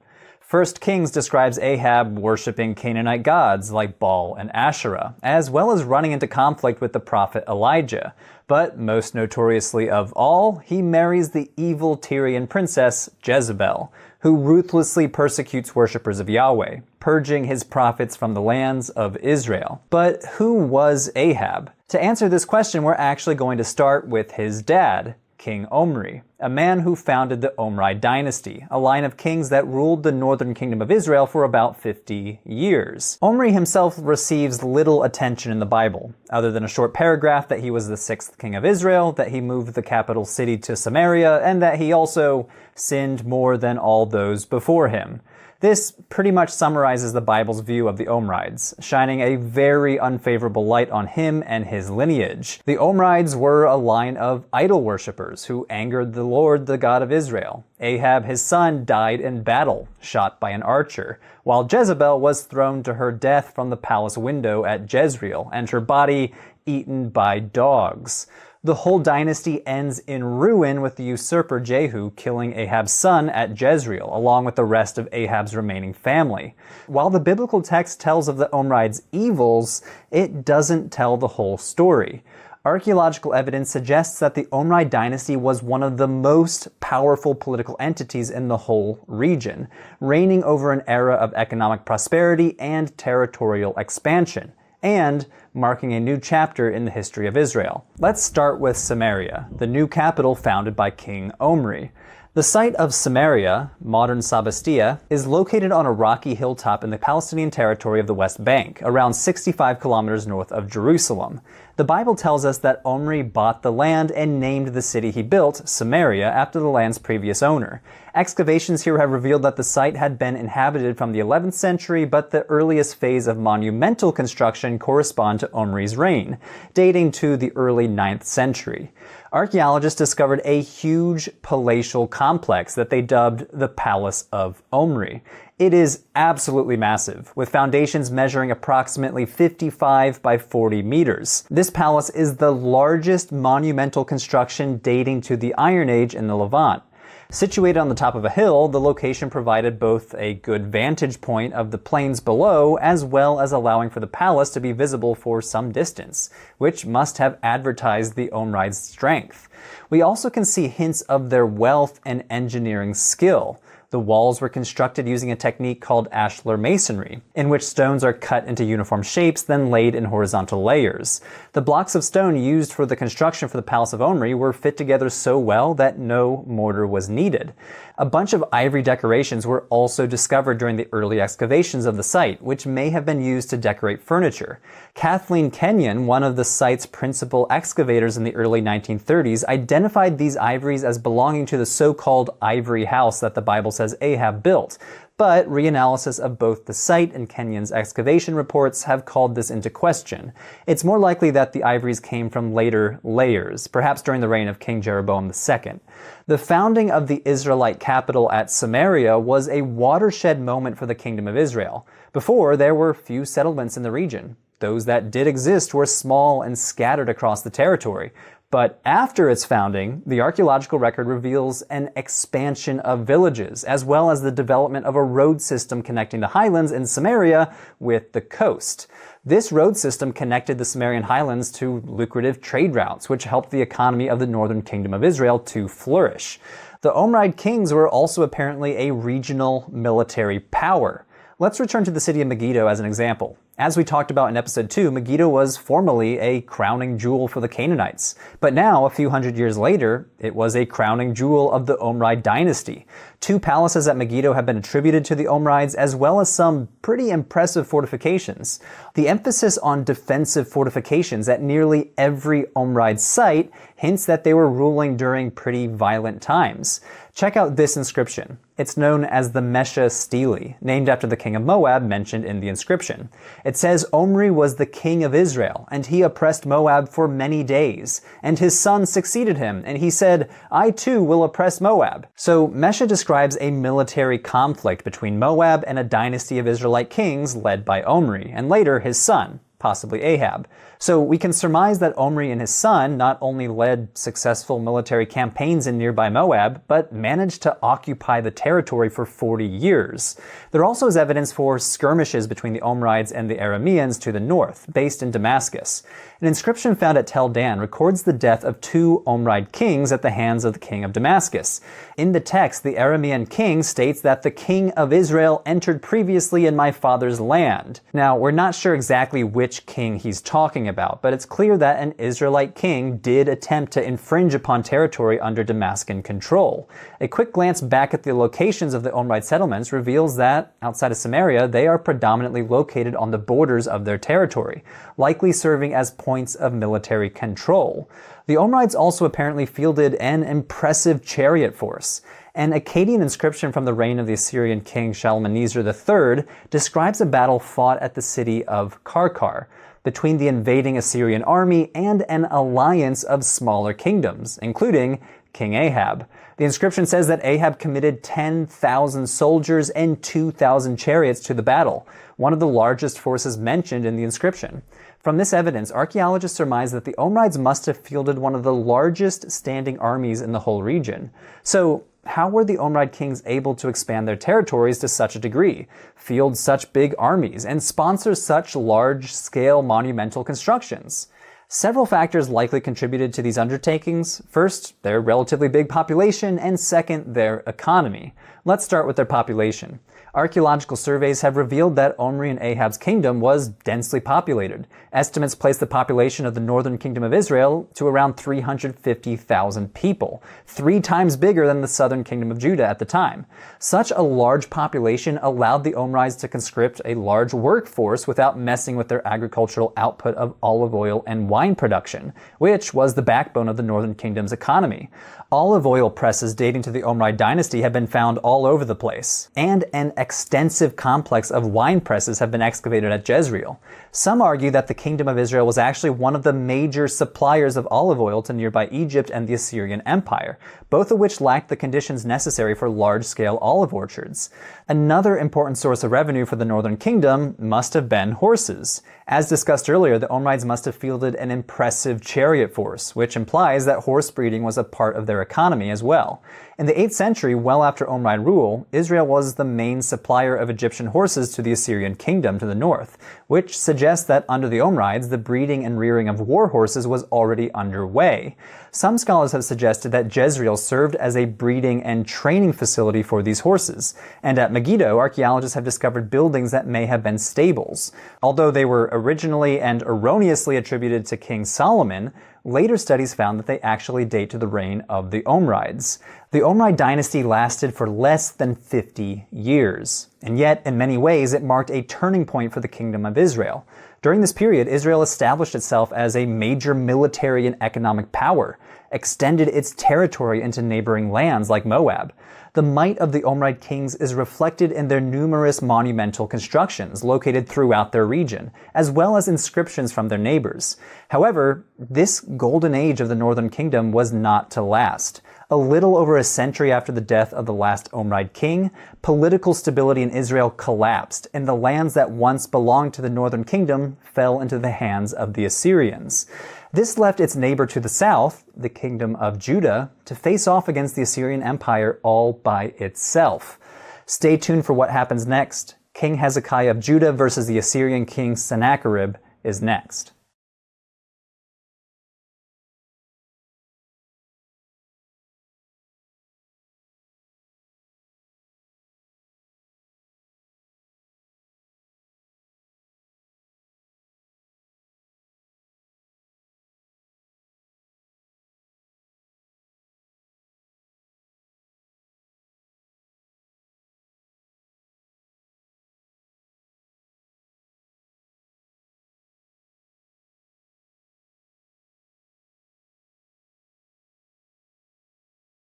Speaker 2: 1 Kings describes Ahab worshipping Canaanite gods like Baal and Asherah, as well as running into conflict with the prophet Elijah. But most notoriously of all, he marries the evil Tyrian princess Jezebel, who ruthlessly persecutes worshippers of Yahweh, purging his prophets from the lands of Israel. But who was Ahab? To answer this question, we're actually going to start with his dad, King Omri, a man who founded the OmRide Dynasty, a line of kings that ruled the northern kingdom of Israel for about 50 years. Omri himself receives little attention in the Bible, other than a short paragraph that he was the 6th king of Israel, that he moved the capital city to Samaria, and that he also sinned more than all those before him. This pretty much summarizes the Bible's view of the Omrides, shining a very unfavorable light on him and his lineage. The Omrides were a line of idol worshippers who angered the Lord, the God of Israel. Ahab, his son, died in battle, shot by an archer, while Jezebel was thrown to her death from the palace window at Jezreel, and her body eaten by dogs. The whole dynasty ends in ruin with the usurper Jehu killing Ahab's son at Jezreel, along with the rest of Ahab's remaining family. While the biblical text tells of the Omrides' evils, it doesn't tell the whole story. Archaeological evidence suggests that the OmRide Dynasty was one of the most powerful political entities in the whole region, reigning over an era of economic prosperity and territorial expansion, and marking a new chapter in the history of Israel. Let's start with Samaria, the new capital founded by King Omri. The site of Samaria, modern Sabastia, is located on a rocky hilltop in the Palestinian territory of the West Bank, around 65 kilometers north of Jerusalem. The Bible tells us that Omri bought the land and named the city he built, Samaria, after the land's previous owner. Excavations here have revealed that the site had been inhabited from the 11th century, but the earliest phase of monumental construction correspond to Omri's reign, dating to the early 9th century. Archaeologists discovered a huge palatial complex that they dubbed the Palace of Omri. It is absolutely massive, with foundations measuring approximately 55 by 40 meters. This palace is the largest monumental construction dating to the Iron Age in the Levant. Situated on the top of a hill, the location provided both a good vantage point of the plains below, as well as allowing for the palace to be visible for some distance, which must have advertised the OmRide's strength. We also can see hints of their wealth and engineering skill. The walls were constructed using a technique called ashlar masonry, in which stones are cut into uniform shapes, then laid in horizontal layers. The blocks of stone used for the construction for the Palace of Omri were fit together so well that no mortar was needed. A bunch of ivory decorations were also discovered during the early excavations of the site, which may have been used to decorate furniture. Kathleen Kenyon, one of the site's principal excavators in the early 1930s, identified these ivories as belonging to the so-called ivory house that the Bible says Ahab built. But reanalysis of both the site and Kenyon's excavation reports have called this into question. It's more likely that the ivories came from later layers, perhaps during the reign of King Jeroboam II. The founding of the Israelite capital at Samaria was a watershed moment for the Kingdom of Israel. Before, there were few settlements in the region. Those that did exist were small and scattered across the territory. But after its founding, the archaeological record reveals an expansion of villages, as well as the development of a road system connecting the highlands in Samaria with the coast. This road system connected the Samarian highlands to lucrative trade routes, which helped the economy of the northern kingdom of Israel to flourish. The OmRide kings were also apparently a regional military power. Let's return to the city of Megiddo as an example. As we talked about in episode 2, Megiddo was formerly a crowning jewel for the Canaanites. But now, a few hundred years later, it was a crowning jewel of the OmRide Dynasty. 2 palaces at Megiddo have been attributed to the OmRides, as well as some pretty impressive fortifications. The emphasis on defensive fortifications at nearly every OmRide site hints that they were ruling during pretty violent times. Check out this inscription. It's known as the Mesha Stele, named after the king of Moab mentioned in the inscription. It says Omri was the king of Israel, and he oppressed Moab for many days. And his son succeeded him, and he said, I too will oppress Moab. So Mesha describes a military conflict between Moab and a dynasty of Israelite kings led by Omri, and later his son, possibly Ahab. So we can surmise that Omri and his son not only led successful military campaigns in nearby Moab, but managed to occupy the territory for 40 years. There also is evidence for skirmishes between the Omrides and the Arameans to the north, based in Damascus. An inscription found at Tel Dan records the death of 2 OmRide kings at the hands of the king of Damascus. In the text, the Aramean king states that the king of Israel entered previously in my father's land. Now, we're not sure exactly which king he's talking about, but it's clear that an Israelite king did attempt to infringe upon territory under Damascus control. A quick glance back at the locations of the OmRide settlements reveals that, outside of Samaria, they are predominantly located on the borders of their territory, likely serving as points of military control. The OmRides also apparently fielded an impressive chariot force. An Akkadian inscription from the reign of the Assyrian king Shalmaneser III describes a battle fought at the city of Karkar between the invading Assyrian army and an alliance of smaller kingdoms, including King Ahab. The inscription says that Ahab committed 10,000 soldiers and 2,000 chariots to the battle, one of the largest forces mentioned in the inscription. From this evidence, archaeologists surmise that the OmRides must have fielded one of the largest standing armies in the whole region. So, how were the OmRide kings able to expand their territories to such a degree, field such big armies, and sponsor such large-scale monumental constructions? Several factors likely contributed to these undertakings. First, their relatively big population, and second, their economy. Let's start with their population. Archaeological surveys have revealed that Omri and Ahab's kingdom was densely populated. Estimates place the population of the northern kingdom of Israel to around 350,000 people, 3 times bigger than the southern kingdom of Judah at the time. Such a large population allowed the Omrides to conscript a large workforce without messing with their agricultural output of olive oil and wine production, which was the backbone of the northern kingdom's economy. Olive oil presses dating to the OmRide Dynasty have been found all over the place, and an extensive complex of wine presses have been excavated at Jezreel. Some argue that the kingdom of Israel was actually one of the major suppliers of olive oil to nearby Egypt and the Assyrian Empire, both of which lacked the conditions necessary for large-scale olive orchards. Another important source of revenue for the northern kingdom must have been horses. As discussed earlier, the Omrides must have fielded an impressive chariot force, which implies that horse breeding was a part of their economy as well. In the 8th century, well after Omride rule, Israel was the main supplier of Egyptian horses to the Assyrian kingdom to the north, which suggests that under the Omrides, the breeding and rearing of war horses was already underway. Some scholars have suggested that Jezreel served as a breeding and training facility for these horses, and at Megiddo, archaeologists have discovered buildings that may have been stables. Although they were originally and erroneously attributed to King Solomon, later studies found that they actually date to the reign of the Omrides. The OmRide Dynasty lasted for less than 50 years, and yet in many ways it marked a turning point for the Kingdom of Israel. During this period, Israel established itself as a major military and economic power, extended its territory into neighboring lands like Moab. The might of the Omride kings is reflected in their numerous monumental constructions located throughout their region, as well as inscriptions from their neighbors. However, this golden age of the northern kingdom was not to last. A little over a century after the death of the last Omride king, political stability in Israel collapsed, and the lands that once belonged to the northern kingdom fell into the hands of the Assyrians. This left its neighbor to the south, the kingdom of Judah, to face off against the Assyrian Empire all by itself. Stay tuned for what happens next. King Hezekiah of Judah versus the Assyrian king Sennacherib is next.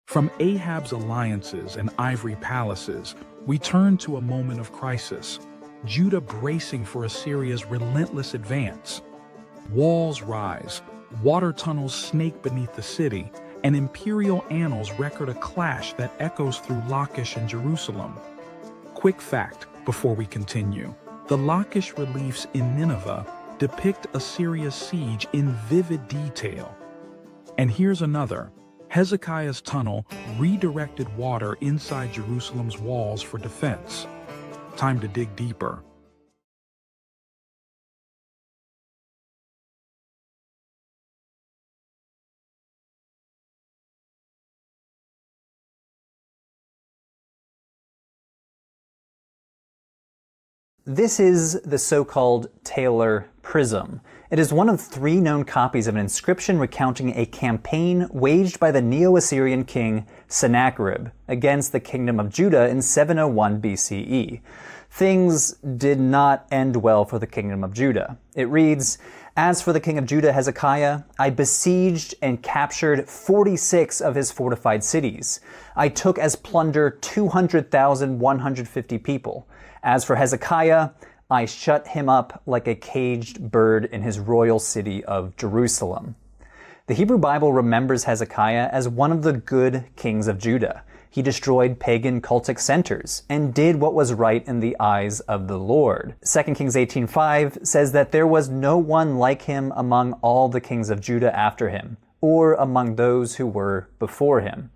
Speaker 1: From Ahab's alliances and ivory palaces, we turn to a moment of crisis. Judah bracing for Assyria's relentless advance. Walls rise, water tunnels snake beneath the city, and imperial annals record a clash that echoes through Lachish and Jerusalem. Quick fact before we continue. The Lachish reliefs in Nineveh depict Assyria's siege in vivid detail. And here's another. Hezekiah's tunnel redirected water inside Jerusalem's walls for defense. Time to dig deeper.
Speaker 2: This is the so-called Taylor Prism. It is one of 3 known copies of an inscription recounting a campaign waged by the Neo-Assyrian king Sennacherib against the kingdom of Judah in 701 BCE. Things did not end well for the kingdom of Judah. It reads, "As for the king of Judah, Hezekiah, I besieged and captured 46 of his fortified cities. I took as plunder 200,150 people. As for Hezekiah, I shut him up like a caged bird in his royal city of Jerusalem." The Hebrew Bible remembers Hezekiah as one of the good kings of Judah. He destroyed pagan cultic centers and did what was right in the eyes of the Lord. 2 Kings 18:5 says that there was no one like him among all the kings of Judah after him, or among those who were before him.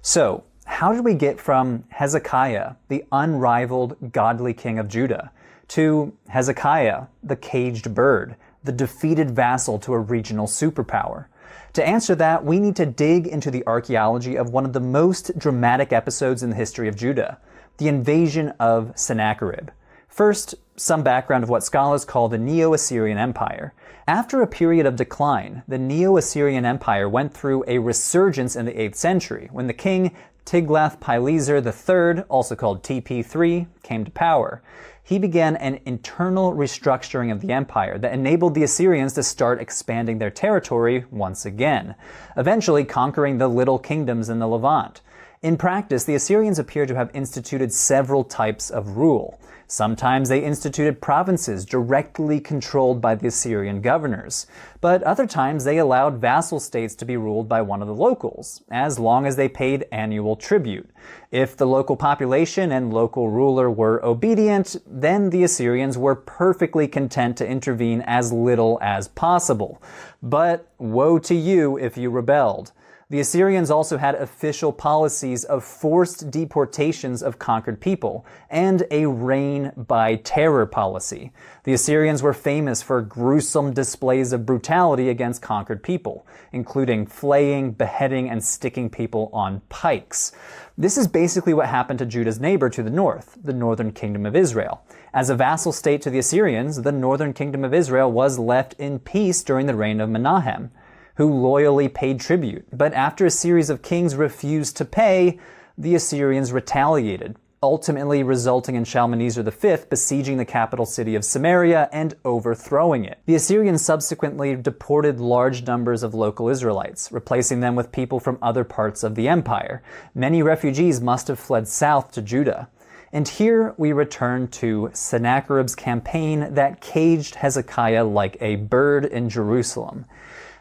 Speaker 2: So, how did we get from Hezekiah, the unrivaled godly king of Judah, to Hezekiah, the caged bird, the defeated vassal to a regional superpower? To answer that, we need to dig into the archaeology of one of the most dramatic episodes in the history of Judah, the invasion of Sennacherib. First, some background of what scholars call the Neo-Assyrian Empire. After a period of decline, the Neo-Assyrian Empire went through a resurgence in the 8th century, when the king Tiglath-Pileser III, also called TP3, came to power. He began an internal restructuring of the empire that enabled the Assyrians to start expanding their territory once again, eventually conquering the little kingdoms in the Levant. In practice, the Assyrians appear to have instituted several types of rule. Sometimes they instituted provinces directly controlled by the Assyrian governors, but other times they allowed vassal states to be ruled by one of the locals, as long as they paid annual tribute. If the local population and local ruler were obedient, then the Assyrians were perfectly content to intervene as little as possible. But woe to you if you rebelled. The Assyrians also had official policies of forced deportations of conquered people and a reign by terror policy. The Assyrians were famous for gruesome displays of brutality against conquered people, including flaying, beheading, and sticking people on pikes. This is basically what happened to Judah's neighbor to the north, the northern kingdom of Israel. As a vassal state to the Assyrians, the northern kingdom of Israel was left in peace during the reign of Menahem, who loyally paid tribute. But after a series of kings refused to pay, the Assyrians retaliated, ultimately resulting in Shalmaneser V besieging the capital city of Samaria and overthrowing it. The Assyrians subsequently deported large numbers of local Israelites, replacing them with people from other parts of the empire. Many refugees must have fled south to Judah. And here we return to Sennacherib's campaign that caged Hezekiah like a bird in Jerusalem.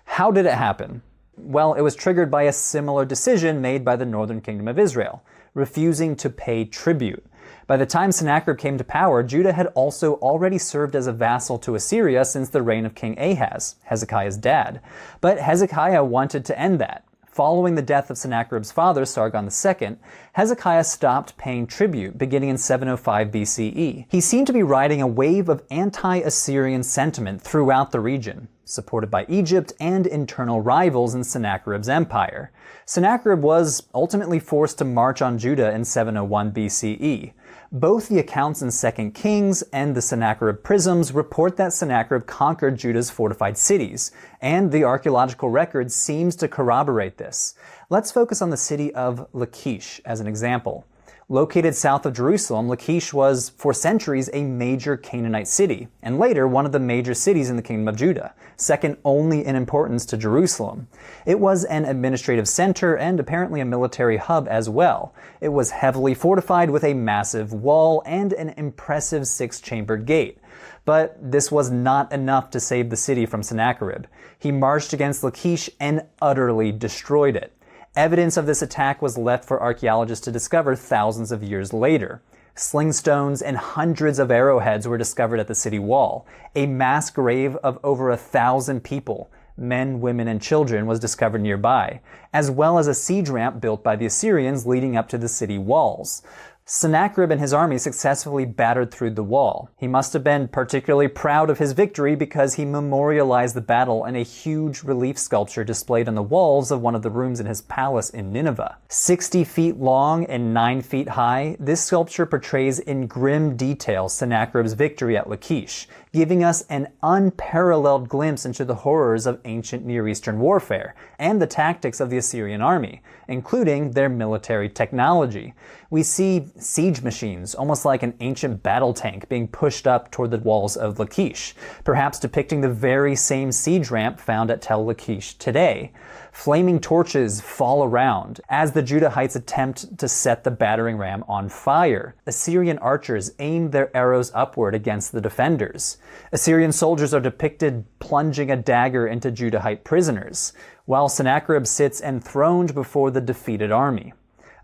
Speaker 2: How did it happen? Well, it was triggered by a similar decision made by the northern kingdom of Israel, refusing to pay tribute. By the time Sennacherib came to power, Judah had also already served as a vassal to Assyria since the reign of King Ahaz, Hezekiah's dad. But Hezekiah wanted to end that. Following the death of Sennacherib's father, Sargon II, Hezekiah stopped paying tribute beginning in 705 BCE. He seemed to be riding a wave of anti-Assyrian sentiment throughout the region, supported by Egypt and internal rivals in Sennacherib's empire. Sennacherib was ultimately forced to march on Judah in 701 BCE. Both the accounts in 2 Kings and the Sennacherib prisms report that Sennacherib conquered Judah's fortified cities, and the archaeological record seems to corroborate this. Let's focus on the city of Lachish as an example. Located south of Jerusalem, Lachish was, for centuries, a major Canaanite city, and later one of the major cities in the kingdom of Judah, second only in importance to Jerusalem. It was an administrative center and apparently a military hub as well. It was heavily fortified with a massive wall and an impressive 6-chambered gate. But this was not enough to save the city from Sennacherib. He marched against Lachish and utterly destroyed it. Evidence of this attack was left for archaeologists to discover thousands of years later. Sling stones and hundreds of arrowheads were discovered at the city wall. A mass grave of over 1,000 people, men, women, and children, was discovered nearby, as well as a siege ramp built by the Assyrians leading up to the city walls. Sennacherib and his army successfully battered through the wall. He must have been particularly proud of his victory because he memorialized the battle in a huge relief sculpture displayed on the walls of one of the rooms in his palace in Nineveh. 60 feet long and 9 feet high, this sculpture portrays in grim detail Sennacherib's victory at Lachish, giving us an unparalleled glimpse into the horrors of ancient Near Eastern warfare and the tactics of the Assyrian army, including their military technology. We see siege machines, almost like an ancient battle tank, being pushed up toward the walls of Lachish, perhaps depicting the very same siege ramp found at Tel Lachish today. Flaming torches fall around as the Judahites attempt to set the battering ram on fire. Assyrian archers aim their arrows upward against the defenders. Assyrian soldiers are depicted plunging a dagger into Judahite prisoners, while Sennacherib sits enthroned before the defeated army.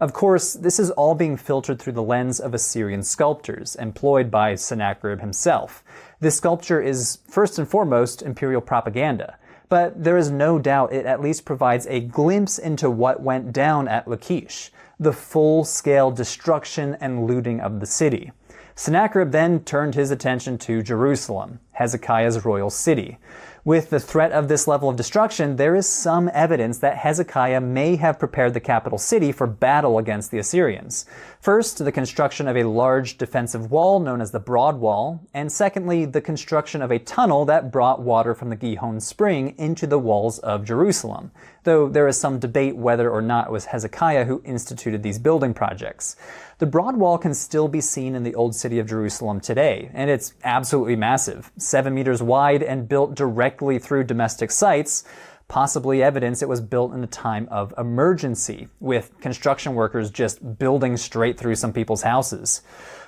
Speaker 2: Of course, this is all being filtered through the lens of Assyrian sculptors, employed by Sennacherib himself. This sculpture is, first and foremost, imperial propaganda, but there is no doubt it at least provides a glimpse into what went down at Lachish, the full-scale destruction and looting of the city. Sennacherib then turned his attention to Jerusalem, Hezekiah's royal city. With the threat of this level of destruction, there is some evidence that Hezekiah may have prepared the capital city for battle against the Assyrians. First, the construction of a large defensive wall known as the Broad Wall, and secondly, the construction of a tunnel that brought water from the Gihon Spring into the walls of Jerusalem, though there is some debate whether or not it was Hezekiah who instituted these building projects. The Broad Wall can still be seen in the old city of Jerusalem today, and it's absolutely massive, 7 meters wide and built directly through domestic sites, possibly evidence it was built in a time of emergency, with construction workers just building straight through some people's houses.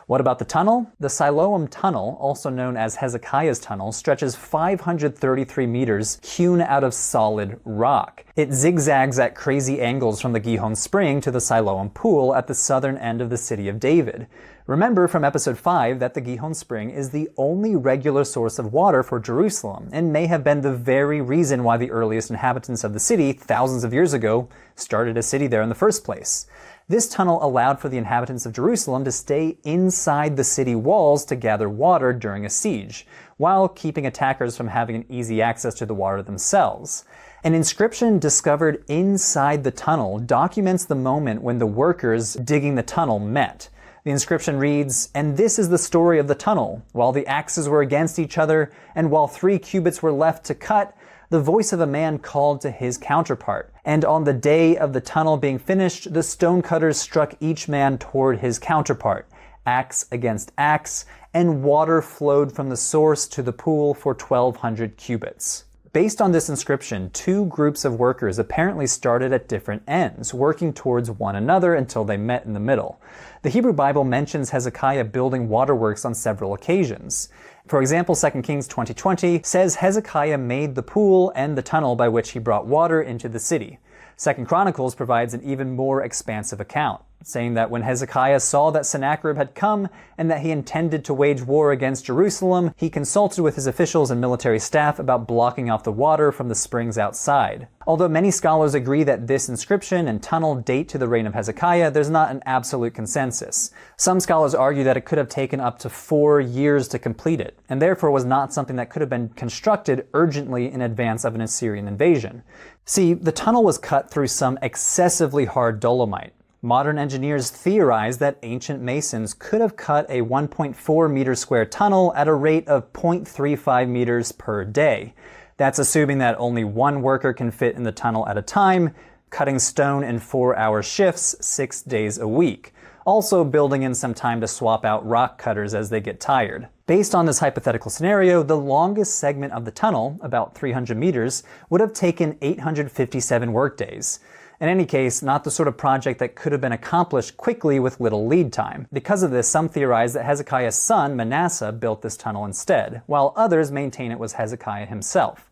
Speaker 2: What about the tunnel? The Siloam Tunnel, also known as Hezekiah's Tunnel, stretches 533 meters hewn out of solid rock. It zigzags at crazy angles from the Gihon Spring to the Siloam Pool at the southern end of the city of David. Remember from episode 5 that the Gihon Spring is the only regular source of water for Jerusalem, and may have been the very reason why the earliest inhabitants of the city, thousands of years ago, started a city there in the first place. This tunnel allowed for the inhabitants of Jerusalem to stay inside the city walls to gather water during a siege, while keeping attackers from having an easy access to the water themselves. An inscription discovered inside the tunnel documents the moment when the workers digging the tunnel met. The inscription reads, "And this is the story of the tunnel. While the axes were against each other, and while 3 cubits were left to cut, the voice of a man called to his counterpart. And on the day of the tunnel being finished, the stonecutters struck each man toward his counterpart, axe against axe, and water flowed from the source to the pool for 1,200 cubits." Based on this inscription, 2 groups of workers apparently started at different ends, working towards one another until they met in the middle. The Hebrew Bible mentions Hezekiah building waterworks on several occasions. For example, 2 Kings 20:20 says Hezekiah made the pool and the tunnel by which he brought water into the city. 2 Chronicles provides an even more expansive account, saying that when Hezekiah saw that Sennacherib had come and that he intended to wage war against Jerusalem, he consulted with his officials and military staff about blocking off the water from the springs outside. Although many scholars agree that this inscription and tunnel date to the reign of Hezekiah, there's not an absolute consensus. Some scholars argue that it could have taken up to 4 years to complete it, and therefore was not something that could have been constructed urgently in advance of an Assyrian invasion. See, the tunnel was cut through some excessively hard dolomite. Modern engineers theorize that ancient masons could have cut a 1.4 meter square tunnel at a rate of 0.35 meters per day. That's assuming that only one worker can fit in the tunnel at a time, cutting stone in 4-hour shifts 6 days a week. Also building in some time to swap out rock cutters as they get tired. Based on this hypothetical scenario, the longest segment of the tunnel, about 300 meters, would have taken 857 workdays. In any case, not the sort of project that could have been accomplished quickly with little lead time. Because of this, some theorize that Hezekiah's son, Manasseh, built this tunnel instead, while others maintain it was Hezekiah himself.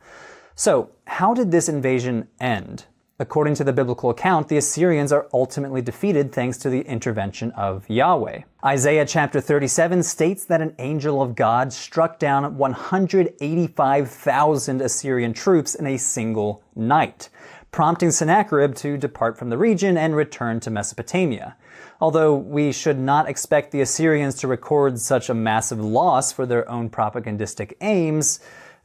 Speaker 2: So, how did this invasion end? According to the biblical account, the Assyrians are ultimately defeated thanks to the intervention of Yahweh. Isaiah chapter 37 states that an angel of God struck down 185,000 Assyrian troops in a single night, prompting Sennacherib to depart from the region and return to Mesopotamia. Although we should not expect the Assyrians to record such a massive loss for their own propagandistic aims,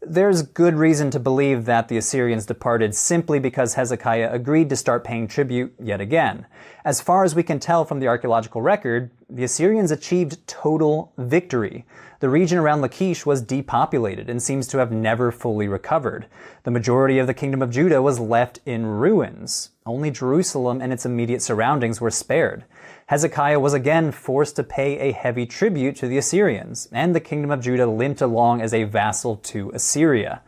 Speaker 2: there's good reason to believe that the Assyrians departed simply because Hezekiah agreed to start paying tribute yet again. As far as we can tell from the archaeological record, the Assyrians achieved total victory. The region around Lachish was depopulated and seems to have never fully recovered. The majority of the kingdom of Judah was left in ruins. Only Jerusalem and its immediate surroundings were spared. Hezekiah was again forced to pay a heavy tribute to the Assyrians, and the kingdom of Judah limped along as a vassal to Assyria.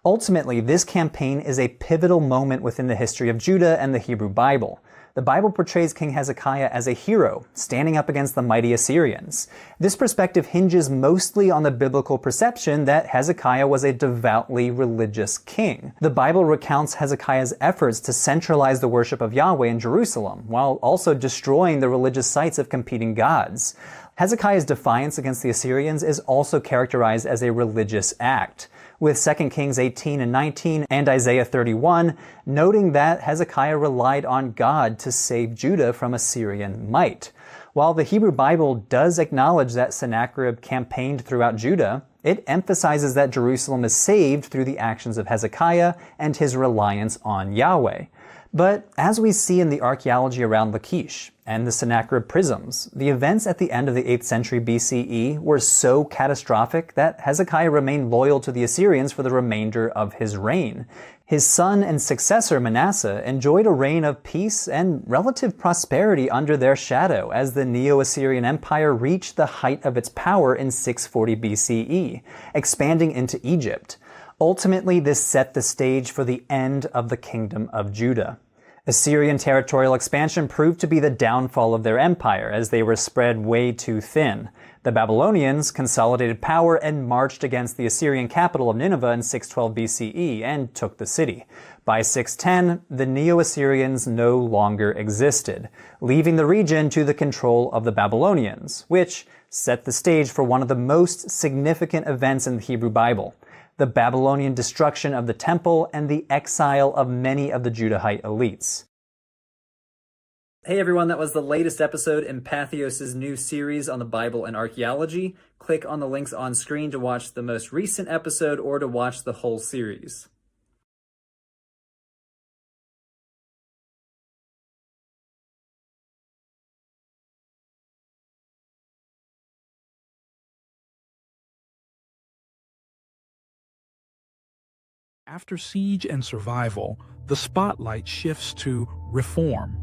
Speaker 2: Ultimately, this campaign is a pivotal moment within the history of Judah and the Hebrew Bible. The Bible portrays King Hezekiah as a hero, standing up against the mighty Assyrians. This perspective hinges mostly on the biblical perception that Hezekiah was a devoutly religious king. The Bible recounts Hezekiah's efforts to centralize the worship of Yahweh in Jerusalem, while also destroying the religious sites of competing gods. Hezekiah's defiance against the Assyrians is also characterized as a religious act, with 2 Kings 18 and 19 and Isaiah 31 noting that Hezekiah relied on God to save Judah from Assyrian might. While the Hebrew Bible does acknowledge that Sennacherib campaigned throughout Judah, it emphasizes that Jerusalem is saved through the actions of Hezekiah and his reliance on Yahweh. But as we see in the archaeology around Lachish and the Sennacherib prisms, the events at the end of the 8th century BCE were so catastrophic that Hezekiah remained loyal to the Assyrians for the remainder of his reign. His son and successor Manasseh enjoyed a reign of peace and relative prosperity under their shadow as the Neo-Assyrian Empire reached the height of its power in 640 BCE, expanding into Egypt. Ultimately, this set the stage for the end of the Kingdom of Judah. Assyrian territorial expansion proved to be the downfall of their empire, as they were spread way too thin. The Babylonians consolidated power and marched against the Assyrian capital of Nineveh in 612 BCE and took the city. By 610, the Neo-Assyrians no longer existed, leaving the region to the control of the Babylonians, which set the stage for one of the most significant events in the Hebrew Bible: the Babylonian destruction of the temple and the exile of many of the Judahite elites. Hey everyone, that was the latest episode in Patheos' new series on the Bible and archaeology. Click on the links on screen to watch the most recent episode or to watch the whole series.
Speaker 1: After siege and survival, the spotlight shifts to reform.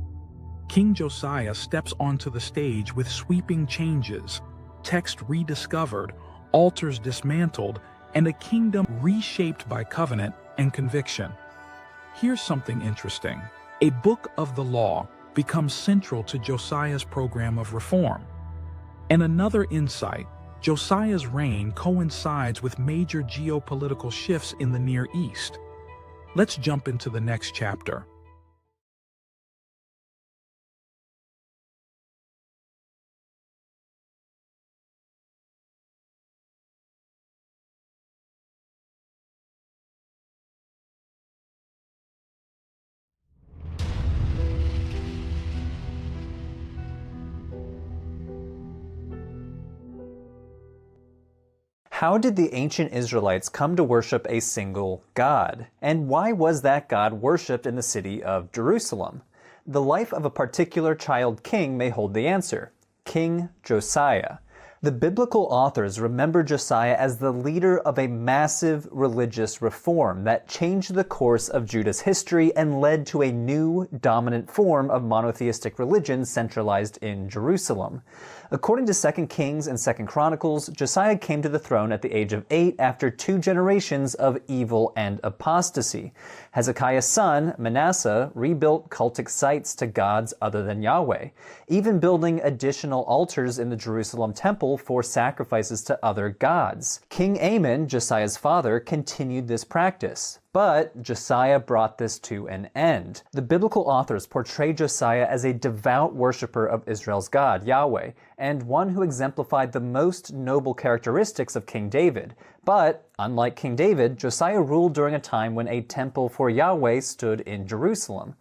Speaker 1: King Josiah steps onto the stage with sweeping changes, text rediscovered, altars dismantled, and a kingdom reshaped by covenant and conviction. Here's something interesting. A book of the law becomes central to Josiah's program of reform. And another insight: Josiah's reign coincides with major geopolitical shifts in the Near East. Let's jump into the next chapter.
Speaker 2: How did the ancient Israelites come to worship a single God? And why was that God worshipped in the city of Jerusalem? The life of a particular child king may hold the answer: King Josiah. The biblical authors remember Josiah as the leader of a massive religious reform that changed the course of Judah's history and led to a new dominant form of monotheistic religion centralized in Jerusalem. According to 2 Kings and 2 Chronicles, Josiah came to the throne at the age of 8 after 2 generations of evil and apostasy. Hezekiah's son, Manasseh, rebuilt cultic sites to gods other than Yahweh, even building additional altars in the Jerusalem temple for sacrifices to other gods. King Amon, Josiah's father, continued this practice. But Josiah brought this to an end. The biblical authors portray Josiah as a devout worshiper of Israel's God, Yahweh, and one who exemplified the most noble characteristics of King David. But, unlike King David, Josiah ruled during a time when a temple for Yahweh stood in Jerusalem.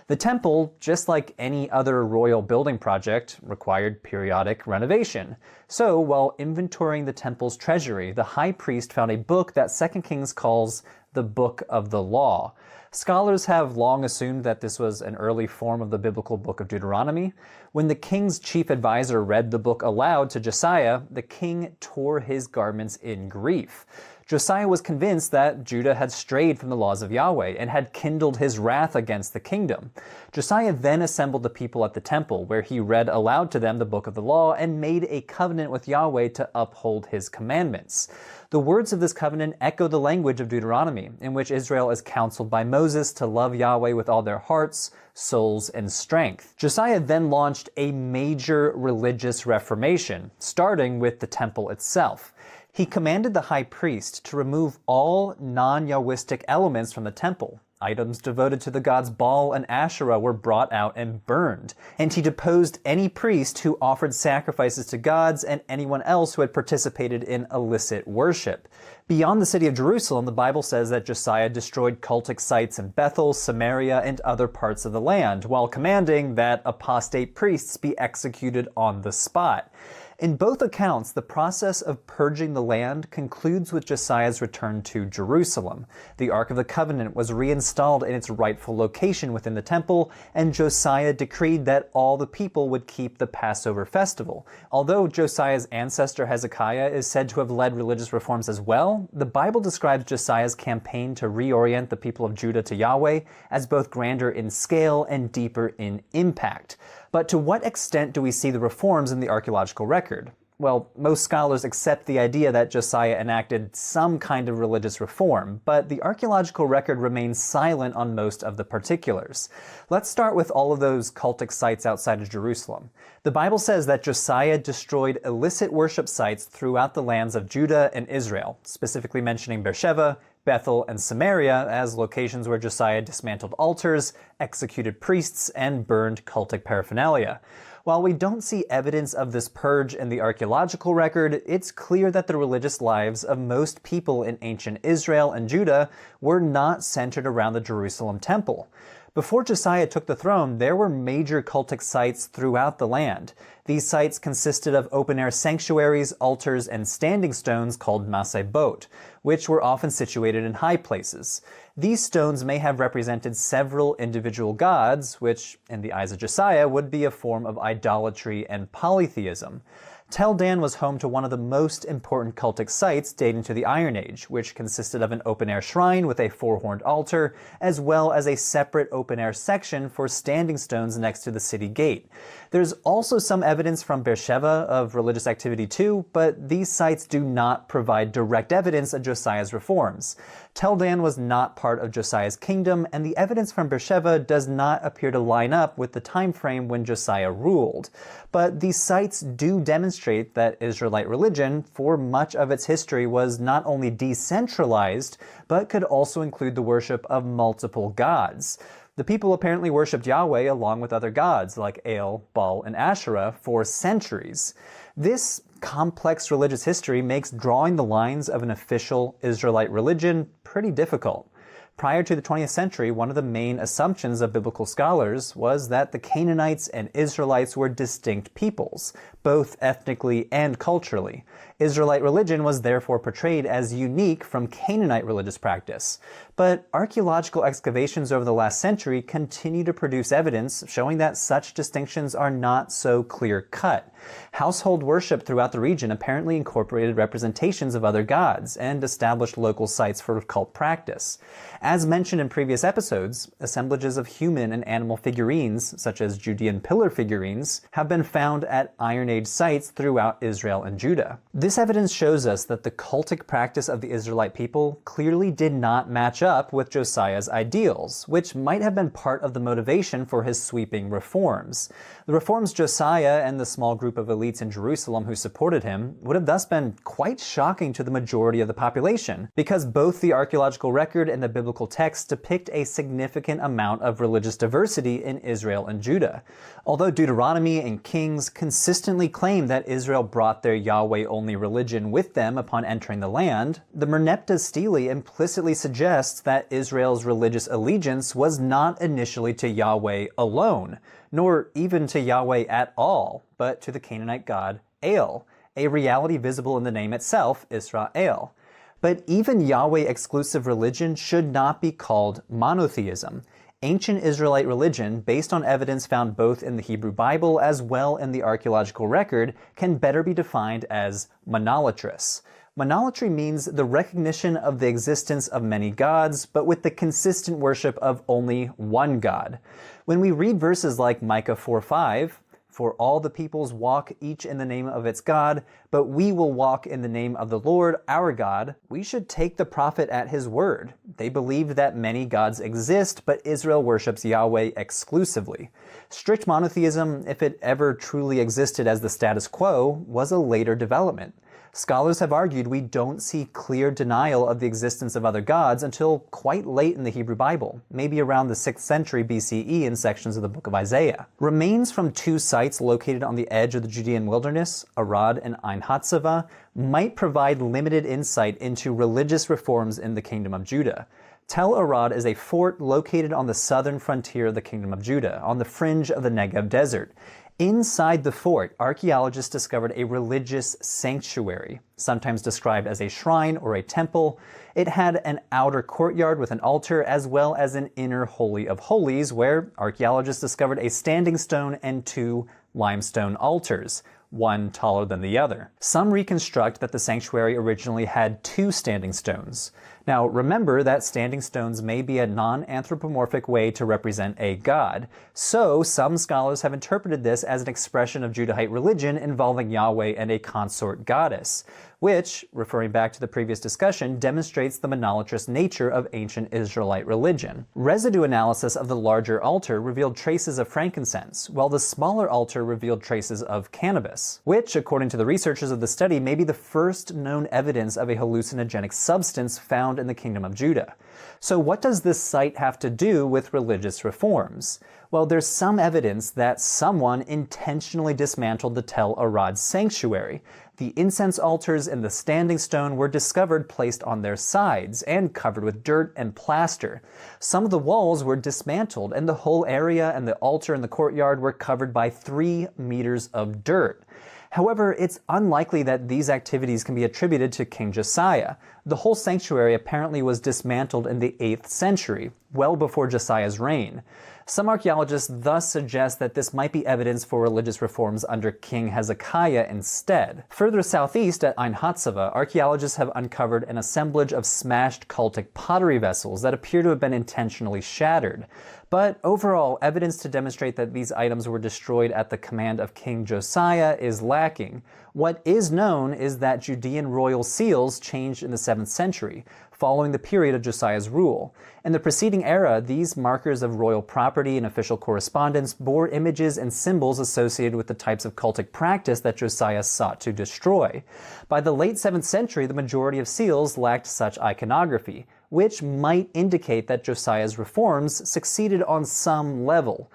Speaker 2: The temple, just like any other royal building project, required periodic renovation. So, while inventorying the temple's treasury, the high priest found a book that 2 Kings calls the Book of the Law. Scholars have long assumed that this was an early form of the biblical book of Deuteronomy. When the king's chief advisor read the book aloud to Josiah, the king tore his garments in grief. Josiah was convinced that Judah had strayed from the laws of Yahweh and had kindled his wrath against the kingdom. Josiah then assembled the people at the temple, where he read aloud to them the book of the law and made a covenant with Yahweh to uphold his commandments. The words of this covenant echo the language of Deuteronomy, in which Israel is counseled by Moses to love Yahweh with all their hearts, souls, and strength. Josiah then launched a major religious reformation, starting with the temple itself. He commanded the high priest to remove all non-Yahwistic elements from the temple, Items devoted to the gods Baal and Asherah were brought out and burned, and he deposed any priest who offered sacrifices to gods and anyone else who had participated in illicit worship. Beyond the city of Jerusalem, the Bible says that Josiah destroyed cultic sites in Bethel, Samaria, and other parts of the land, while commanding that apostate priests be executed on the spot. In both accounts, the process of purging the land concludes with Josiah's return to Jerusalem. The Ark of the Covenant was reinstalled in its rightful location within the temple, and Josiah decreed that all the people would keep the Passover festival. Although Josiah's ancestor Hezekiah is said to have led religious reforms as well, the Bible describes Josiah's campaign to reorient the people of Judah to Yahweh as both grander in scale and deeper in impact. But to what extent do we see the reforms in the archaeological record? Well, most scholars accept the idea that Josiah enacted some kind of religious reform, but the archaeological record remains silent on most of the particulars. Let's start with all of those cultic sites outside of Jerusalem. The Bible says that Josiah destroyed illicit worship sites throughout the lands of Judah and Israel, specifically mentioning Beersheba, Bethel, and Samaria as locations where Josiah dismantled altars, executed priests, and burned cultic paraphernalia. While we don't see evidence of this purge in the archaeological record, it's clear that the religious lives of most people in ancient Israel and Judah were not centered around the Jerusalem temple. Before Josiah took the throne, there were major cultic sites throughout the land. These sites consisted of open-air sanctuaries, altars, and standing stones called masebot, which were often situated in high places. These stones may have represented several individual gods, which, in the eyes of Josiah, would be a form of idolatry and polytheism. Tel Dan was home to one of the most important cultic sites dating to the Iron Age, which consisted of an open-air shrine with a four-horned altar, as well as a separate open-air section for standing stones next to the city gate. There's also some evidence from Beersheba of religious activity too, but these sites do not provide direct evidence of Josiah's reforms. Tel Dan was not part of Josiah's kingdom, and the evidence from Beersheba does not appear to line up with the time frame when Josiah ruled. But these sites do demonstrate that Israelite religion, for much of its history, was not only decentralized, but could also include the worship of multiple gods. The people apparently worshipped Yahweh along with other gods like El, Baal, and Asherah for centuries. This complex religious history makes drawing the lines of an official Israelite religion pretty difficult. Prior to the 20th century, one of the main assumptions of biblical scholars was that the Canaanites and Israelites were distinct peoples, both ethnically and culturally. Israelite religion was therefore portrayed as unique from Canaanite religious practice. But archaeological excavations over the last century continue to produce evidence showing that such distinctions are not so clear-cut. Household worship throughout the region apparently incorporated representations of other gods and established local sites for cult practice. As mentioned in previous episodes, assemblages of human and animal figurines, such as Judean pillar figurines, have been found at Iron Age sites throughout Israel and Judah. This evidence shows us that the cultic practice of the Israelite people clearly did not match up with Josiah's ideals, which might have been part of the motivation for his sweeping reforms. The reforms Josiah and the small group of elites in Jerusalem who supported him would have thus been quite shocking to the majority of the population, because both the archaeological record and the biblical texts depict a significant amount of religious diversity in Israel and Judah. Although Deuteronomy and Kings consistently claim that Israel brought their Yahweh-only religion with them upon entering the land, the Merneptah Stele implicitly suggests that Israel's religious allegiance was not initially to Yahweh alone, nor even to Yahweh at all, but to the Canaanite god El, a reality visible in the name itself, Israel. But even Yahweh-exclusive religion should not be called monotheism. Ancient Israelite religion, based on evidence found both in the Hebrew Bible as well in the archaeological record, can better be defined as monolatrous. Monolatry means the recognition of the existence of many gods, but with the consistent worship of only one God. When we read verses like Micah 4:5, "For all the peoples walk each in the name of its God, but we will walk in the name of the Lord our God," we should take the prophet at his word. They believed that many gods exist, but Israel worships Yahweh exclusively. Strict monotheism, if it ever truly existed as the status quo, was a later development. Scholars have argued we don't see clear denial of the existence of other gods until quite late in the Hebrew Bible, maybe around the 6th century BCE in sections of the book of Isaiah. Remains from two sites located on the edge of the Judean wilderness, Arad and Ein Hatzavah, might provide limited insight into religious reforms in the Kingdom of Judah. Tel Arad is a fort located on the southern frontier of the Kingdom of Judah, on the fringe of the Negev desert. Inside the fort, archaeologists discovered a religious sanctuary, sometimes described as a shrine or a temple. It had an outer courtyard with an altar, as well as an inner Holy of Holies, where archaeologists discovered a standing stone and two limestone altars, one taller than the other. Some reconstruct that the sanctuary originally had two standing stones. Now, remember that standing stones may be a non-anthropomorphic way to represent a god, so some scholars have interpreted this as an expression of Judahite religion involving Yahweh and a consort goddess, which, referring back to the previous discussion, demonstrates the monolatrous nature of ancient Israelite religion. Residue analysis of the larger altar revealed traces of frankincense, while the smaller altar revealed traces of cannabis, which, according to the researchers of the study, may be the first known evidence of a hallucinogenic substance found in the Kingdom of Judah. So what does this site have to do with religious reforms? Well, there's some evidence that someone intentionally dismantled the Tel Arad sanctuary. The incense altars and the standing stone were discovered placed on their sides and covered with dirt and plaster. Some of the walls were dismantled, and the whole area and the altar and the courtyard were covered by 3 meters of dirt. However, it's unlikely that these activities can be attributed to King Josiah. The whole sanctuary apparently was dismantled in the 8th century, well before Josiah's reign. Some archaeologists thus suggest that this might be evidence for religious reforms under King Hezekiah instead. Further southeast at Ein Hatzavah, archaeologists have uncovered an assemblage of smashed cultic pottery vessels that appear to have been intentionally shattered. But overall, evidence to demonstrate that these items were destroyed at the command of King Josiah is lacking. What is known is that Judean royal seals changed in the 7th century, following the period of Josiah's rule. In the preceding era, these markers of royal property and official correspondence bore images and symbols associated with the types of cultic practice that Josiah sought to destroy. By the late 7th century, the majority of seals lacked such iconography, which might indicate that Josiah's reforms succeeded on some level.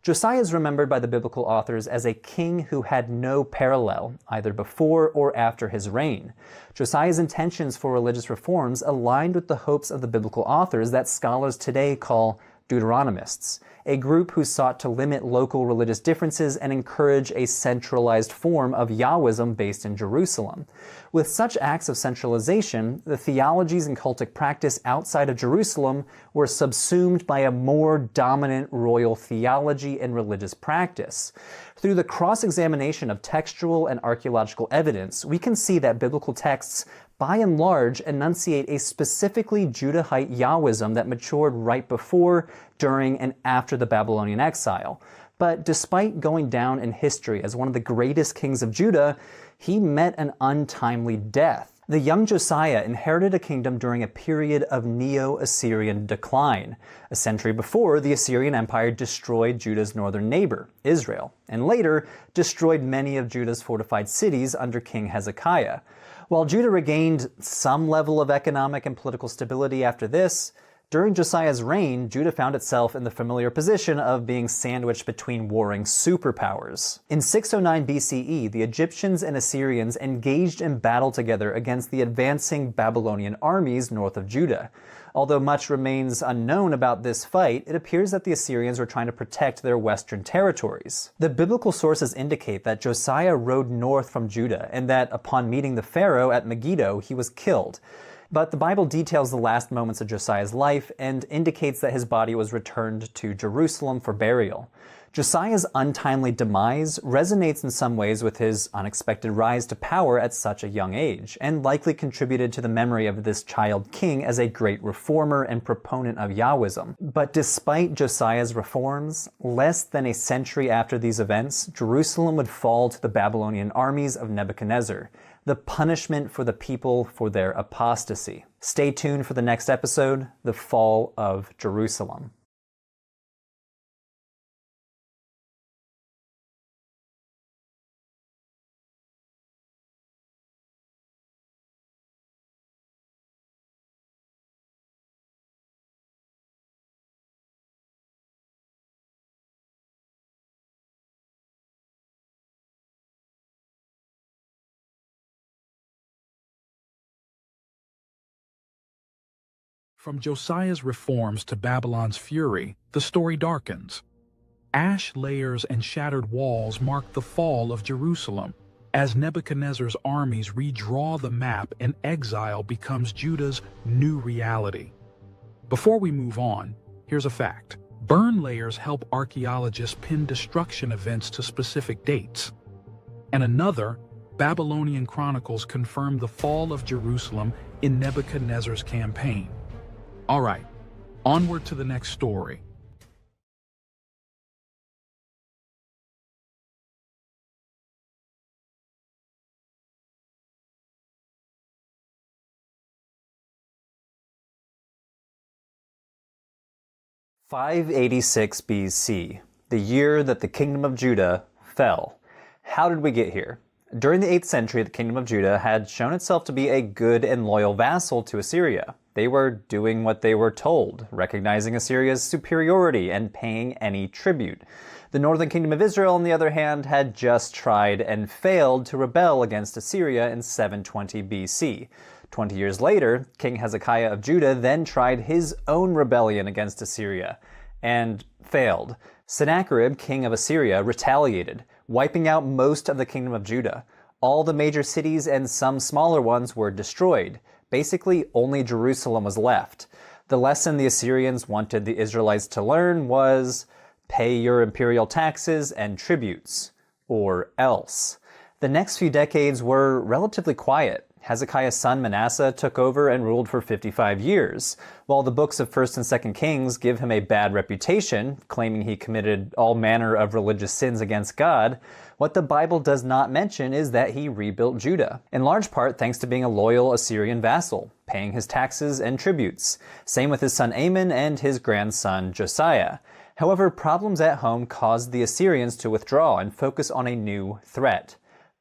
Speaker 2: Josiah is remembered by the biblical authors as a king who had no parallel, either before or after his reign. Josiah's intentions for religious reforms aligned with the hopes of the biblical authors that scholars today call Deuteronomists, a group who sought to limit local religious differences and encourage a centralized form of Yahwism based in Jerusalem. With such acts of centralization, the theologies and cultic practice outside of Jerusalem were subsumed by a more dominant royal theology and religious practice. Through the cross-examination of textual and archaeological evidence, we can see that biblical texts by and large enunciate a specifically Judahite Yahwism that matured right before, during, and after the Babylonian exile. But despite going down in history as one of the greatest kings of Judah, he met an untimely death. The young Josiah inherited a kingdom during a period of Neo-Assyrian decline. A century before, the Assyrian Empire destroyed Judah's northern neighbor, Israel, and later destroyed many of Judah's fortified cities under King Hezekiah. While Judah regained some level of economic and political stability after this, during Josiah's reign, Judah found itself in the familiar position of being sandwiched between warring superpowers. In 609 BCE, the Egyptians and Assyrians engaged in battle together against the advancing Babylonian armies north of Judah. Although much remains unknown about this fight, it appears that the Assyrians were trying to protect their western territories. The biblical sources indicate that Josiah rode north from Judah and that upon meeting the Pharaoh at Megiddo, he was killed. But the Bible details the last moments of Josiah's life and indicates that his body was returned to Jerusalem for burial. Josiah's untimely demise resonates in some ways with his unexpected rise to power at such a young age, and likely contributed to the memory of this child king as a great reformer and proponent of Yahwism. But despite Josiah's reforms, less than a century after these events, Jerusalem would fall to the Babylonian armies of Nebuchadnezzar, the punishment for the people for their apostasy. Stay tuned for the next episode, The Fall of Jerusalem.
Speaker 1: From Josiah's reforms to Babylon's fury, the story darkens. Ash layers and shattered walls mark the fall of Jerusalem, as Nebuchadnezzar's armies redraw the map and exile becomes Judah's new reality. Before we move on, here's a fact. Burn layers help archaeologists pin destruction events to specific dates. And another, Babylonian chronicles confirm the fall of Jerusalem in Nebuchadnezzar's campaign. All right, onward to the next story.
Speaker 2: "586 BC, the year that the kingdom of Judah fell." How did we get here? During the 8th century, the kingdom of Judah had shown itself to be a good and loyal vassal to Assyria. They were doing what they were told, recognizing Assyria's superiority and paying any tribute. The northern kingdom of Israel, on the other hand, had just tried and failed to rebel against Assyria in 720 BC. 20 years later, King Hezekiah of Judah then tried his own rebellion against Assyria and failed. Sennacherib, king of Assyria, retaliated, wiping out most of the kingdom of Judah. All the major cities and some smaller ones were destroyed. Basically, only Jerusalem was left. The lesson the Assyrians wanted the Israelites to learn was, pay your imperial taxes and tributes, or else. The next few decades were relatively quiet. Hezekiah's son Manasseh took over and ruled for 55 years. While the books of 1st and 2nd Kings give him a bad reputation, claiming he committed all manner of religious sins against God, what the Bible does not mention is that he rebuilt Judah, in large part thanks to being a loyal Assyrian vassal, paying his taxes and tributes. Same with his son Amon and his grandson Josiah. However, problems at home caused the Assyrians to withdraw and focus on a new threat: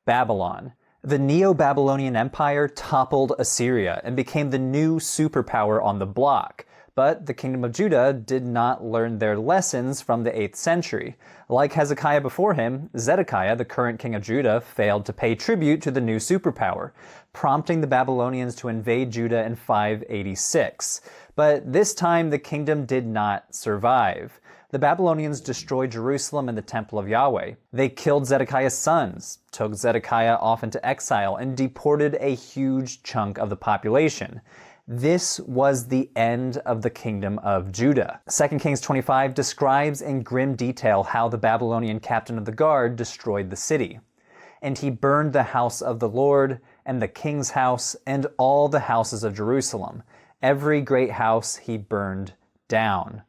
Speaker 2: Babylon. The Neo-Babylonian Empire toppled Assyria and became the new superpower on the block. But the kingdom of Judah did not learn their lessons from the 8th century. Like Hezekiah before him, Zedekiah, the current king of Judah, failed to pay tribute to the new superpower, prompting the Babylonians to invade Judah in 586. But this time the kingdom did not survive. The Babylonians destroyed Jerusalem and the temple of Yahweh. They killed Zedekiah's sons, took Zedekiah off into exile, and deported a huge chunk of the population. This was the end of the kingdom of Judah. 2 Kings 25 describes in grim detail how the Babylonian captain of the guard destroyed the city. "And he burned the house of the Lord, and the king's house, and all the houses of Jerusalem. Every great house he burned down."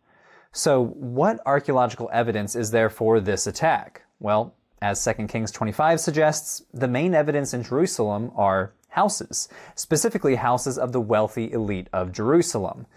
Speaker 2: So what archaeological evidence is there for this attack? Well, as 2 Kings 25 suggests, the main evidence in Jerusalem are houses, specifically houses of the wealthy elite of Jerusalem.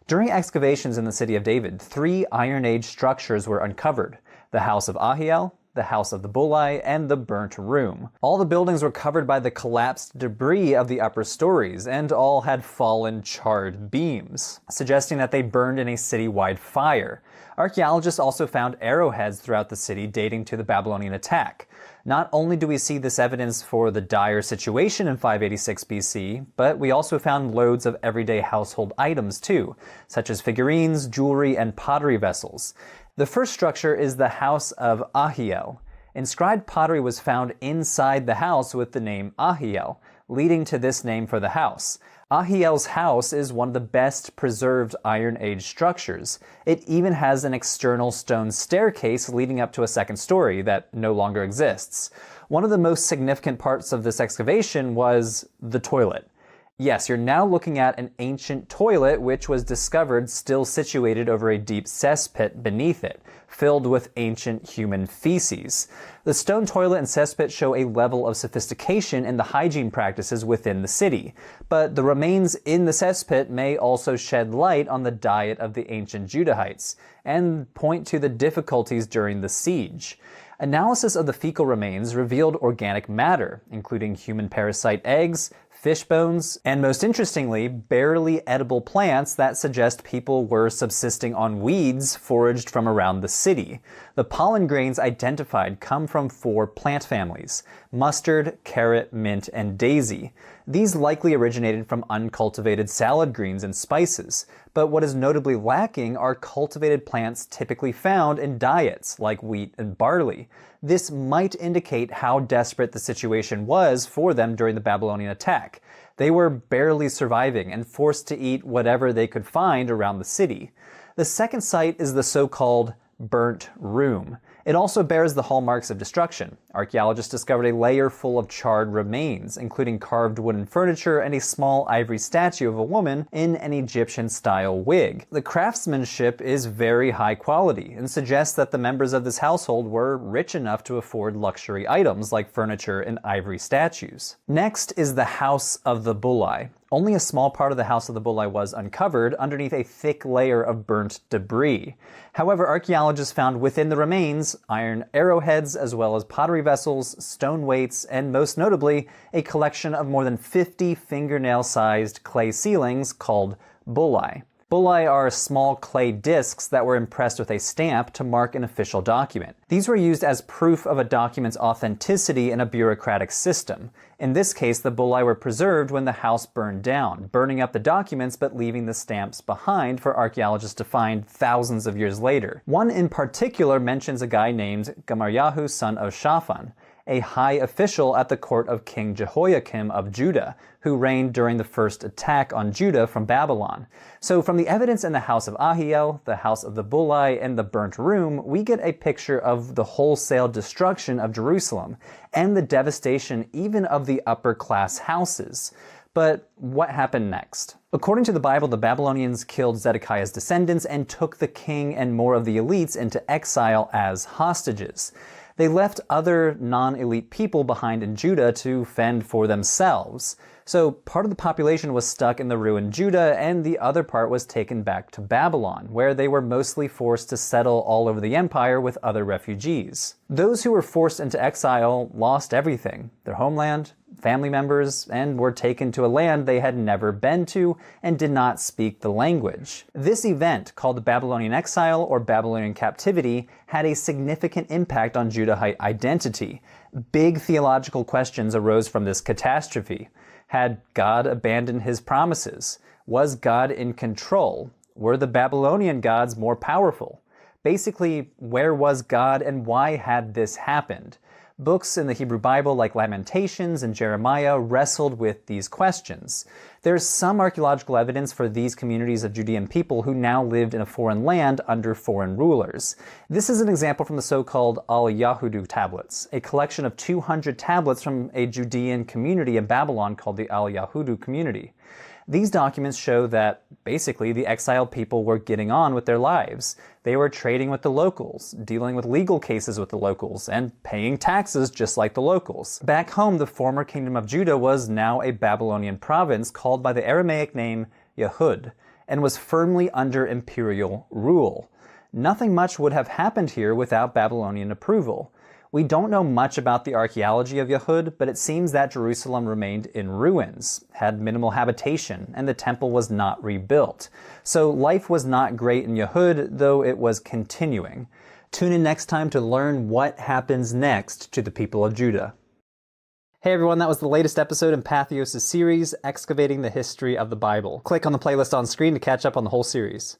Speaker 2: During excavations in the city of David, 3 Iron Age structures were uncovered: the house of Ahiel, the house of the Bulai, and the burnt room. All the buildings were covered by the collapsed debris of the upper stories, and all had fallen charred beams, suggesting that they burned in a city-wide fire. Archaeologists also found arrowheads throughout the city dating to the Babylonian attack. Not only do we see this evidence for the dire situation in 586 BC, but we also found loads of everyday household items too, such as figurines, jewelry, and pottery vessels. The first structure is the house of Ahiel. Inscribed pottery was found inside the house with the name Ahiel, leading to this name for the house. Ahiel's house is one of the best preserved Iron Age structures. It even has an external stone staircase leading up to a second story that no longer exists. One of the most significant parts of this excavation was the toilet. Yes, you're now looking at an ancient toilet which was discovered still situated over a deep cesspit beneath it, filled with ancient human feces. The stone toilet and cesspit show a level of sophistication in the hygiene practices within the city, but the remains in the cesspit may also shed light on the diet of the ancient Judahites and point to the difficulties during the siege. Analysis of the fecal remains revealed organic matter, including human parasite eggs, fish bones, and most interestingly, barely edible plants that suggest people were subsisting on weeds foraged from around the city. The pollen grains identified come from 4 plant families: mustard, carrot, mint, and daisy. These likely originated from uncultivated salad greens and spices, but what is notably lacking are cultivated plants typically found in diets like wheat and barley. This might indicate how desperate the situation was for them during the Babylonian attack. They were barely surviving and forced to eat whatever they could find around the city. The second site is the so-called burnt room. It also bears the hallmarks of destruction. Archaeologists discovered a layer full of charred remains, including carved wooden furniture and a small ivory statue of a woman in an Egyptian-style wig. The craftsmanship is very high quality and suggests that the members of this household were rich enough to afford luxury items like furniture and ivory statues. Next is the House of the Bulli. Only a small part of the House of the Bulli was uncovered underneath a thick layer of burnt debris. However, archaeologists found within the remains iron arrowheads as well as pottery vessels, stone weights, and most notably, a collection of more than 50 fingernail-sized clay ceilings called bulli. Bulli are small clay discs that were impressed with a stamp to mark an official document. These were used as proof of a document's authenticity in a bureaucratic system. In this case, the bulli were preserved when the house burned down, burning up the documents but leaving the stamps behind for archaeologists to find thousands of years later. One in particular mentions a guy named Gamaliel, son of Shaphan, a high official at the court of King Jehoiakim of Judah, who reigned during the first attack on Judah from Babylon. So from the evidence in the House of Ahiel, the House of the Bulli, and the Burnt Room, we get a picture of the wholesale destruction of Jerusalem, and the devastation even of the upper-class houses. But what happened next? According to the Bible, the Babylonians killed Zedekiah's descendants and took the king and more of the elites into exile as hostages. They left other non-elite people behind in Judah to fend for themselves. So part of the population was stuck in the ruined Judah, and the other part was taken back to Babylon, where they were mostly forced to settle all over the empire with other refugees. Those who were forced into exile lost everything: their homeland, family members, and were taken to a land they had never been to and did not speak the language. This event, called the Babylonian exile or Babylonian captivity, had a significant impact on Judahite identity. Big theological questions arose from this catastrophe. Had God abandoned his promises? Was God in control? Were the Babylonian gods more powerful? Basically, where was God and why had this happened? Books in the Hebrew Bible like Lamentations and Jeremiah wrestled with these questions. There's some archaeological evidence for these communities of Judean people who now lived in a foreign land under foreign rulers. This is an example from the so-called Al-Yahudu tablets, a collection of 200 tablets from a Judean community in Babylon called the Al-Yahudu community. These documents show that, basically, the exiled people were getting on with their lives. They were trading with the locals, dealing with legal cases with the locals, and paying taxes just like the locals. Back home, the former kingdom of Judah was now a Babylonian province called by the Aramaic name Yehud, and was firmly under imperial rule. Nothing much would have happened here without Babylonian approval. We don't know much about the archaeology of Yehud, but it seems that Jerusalem remained in ruins, had minimal habitation, and the temple was not rebuilt. So life was not great in Yehud, though it was continuing. Tune in next time to learn what happens next to the people of Judah. Hey everyone, that was the latest episode in Patheos' series, Excavating the History of the Bible. Click on the playlist on screen to catch up on the whole series.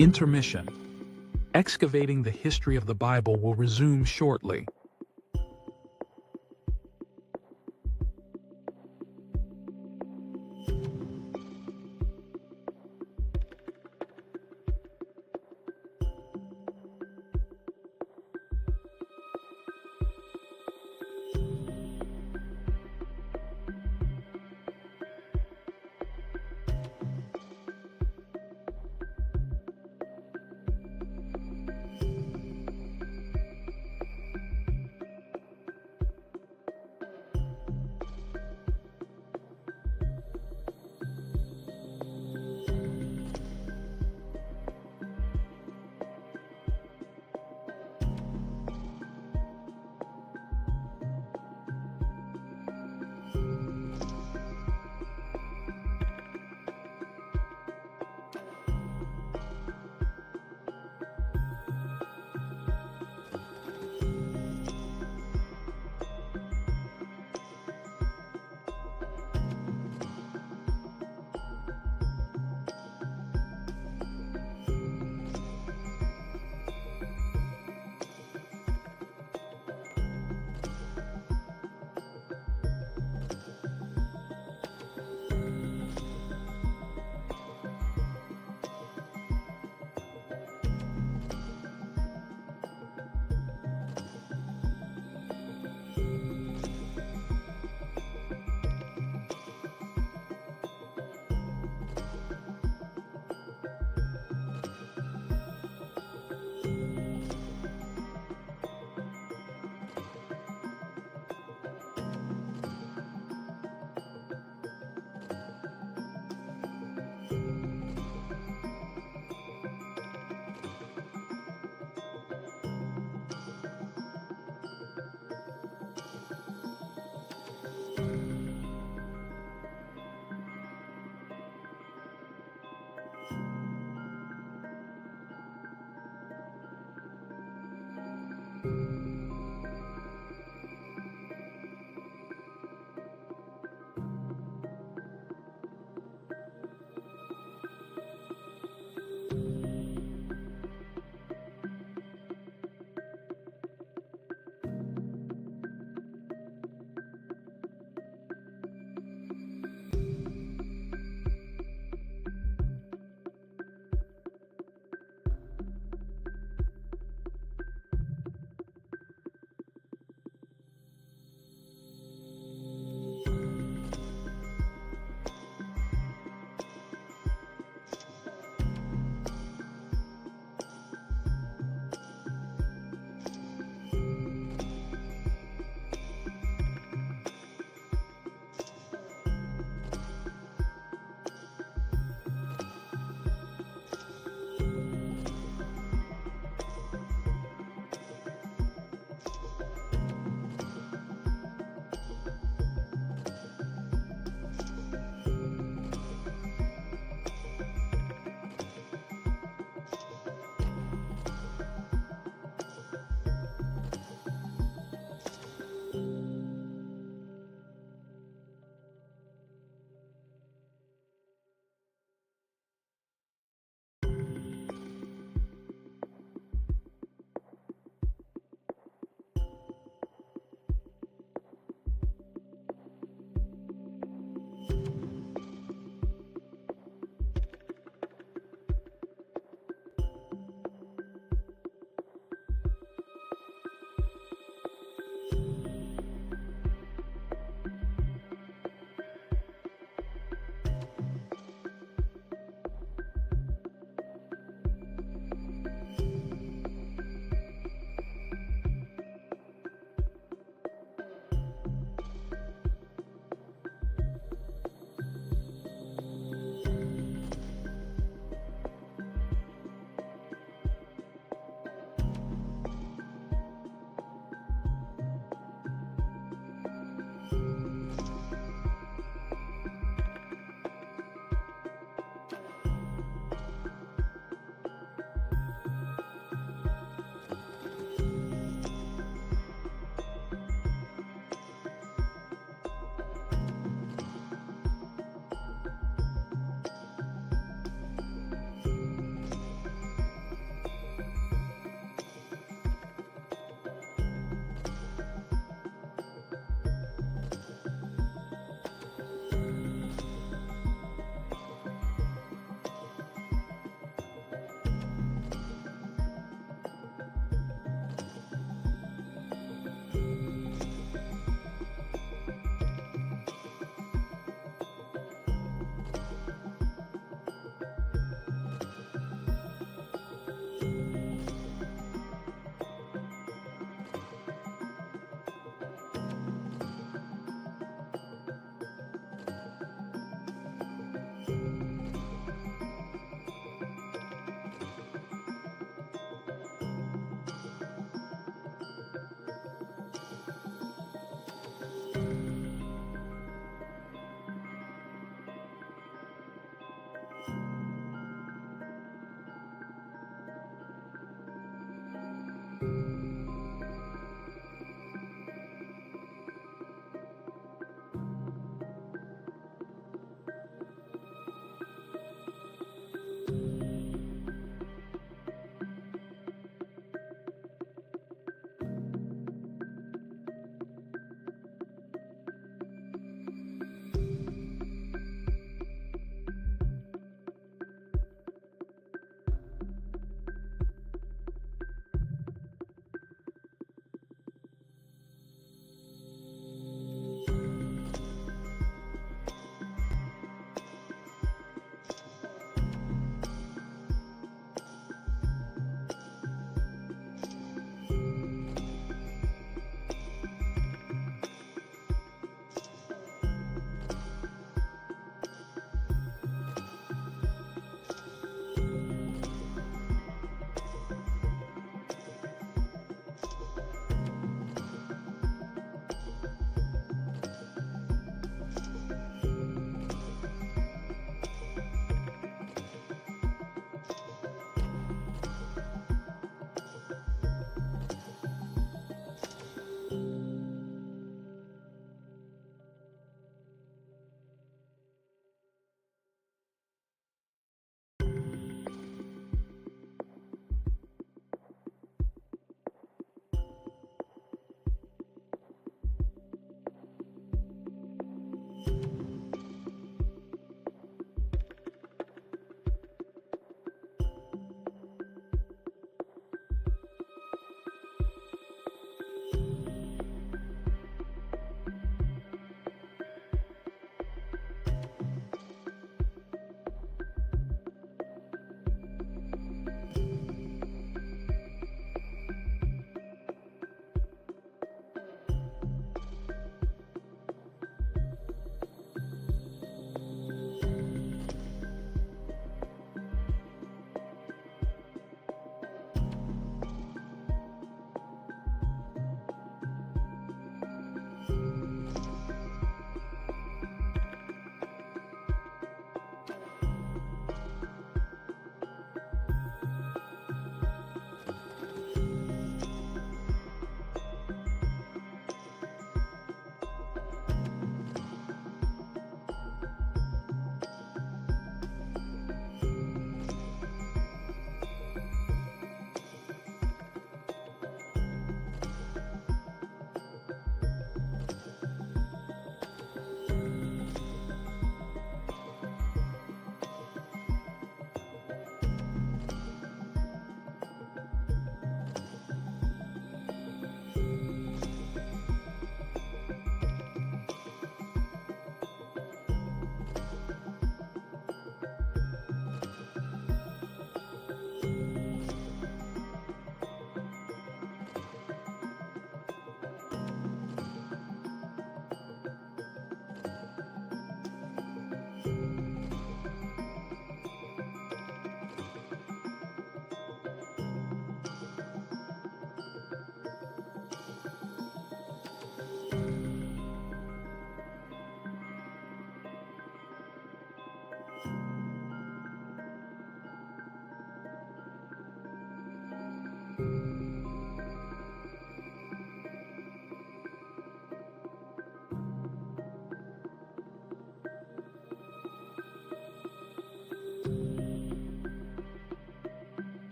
Speaker 1: Intermission. Excavating the History of the Bible will resume shortly.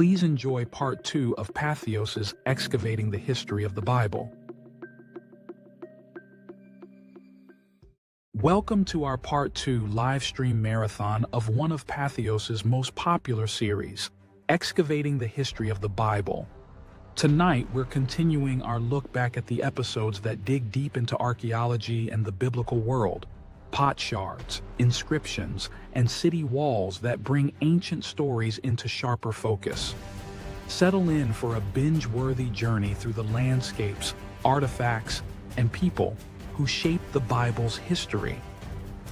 Speaker 1: Please enjoy part 2 of Patheos' Excavating the History of the Bible. Welcome to our part 2 live stream marathon of one of Patheos' most popular series, Excavating the History of the Bible. Tonight, we're continuing our look back at the episodes that dig deep into archaeology and the biblical world. Pot shards, inscriptions, and city walls that bring ancient stories into sharper focus. Settle in for a binge-worthy journey through the landscapes, artifacts, and people who shaped the Bible's history.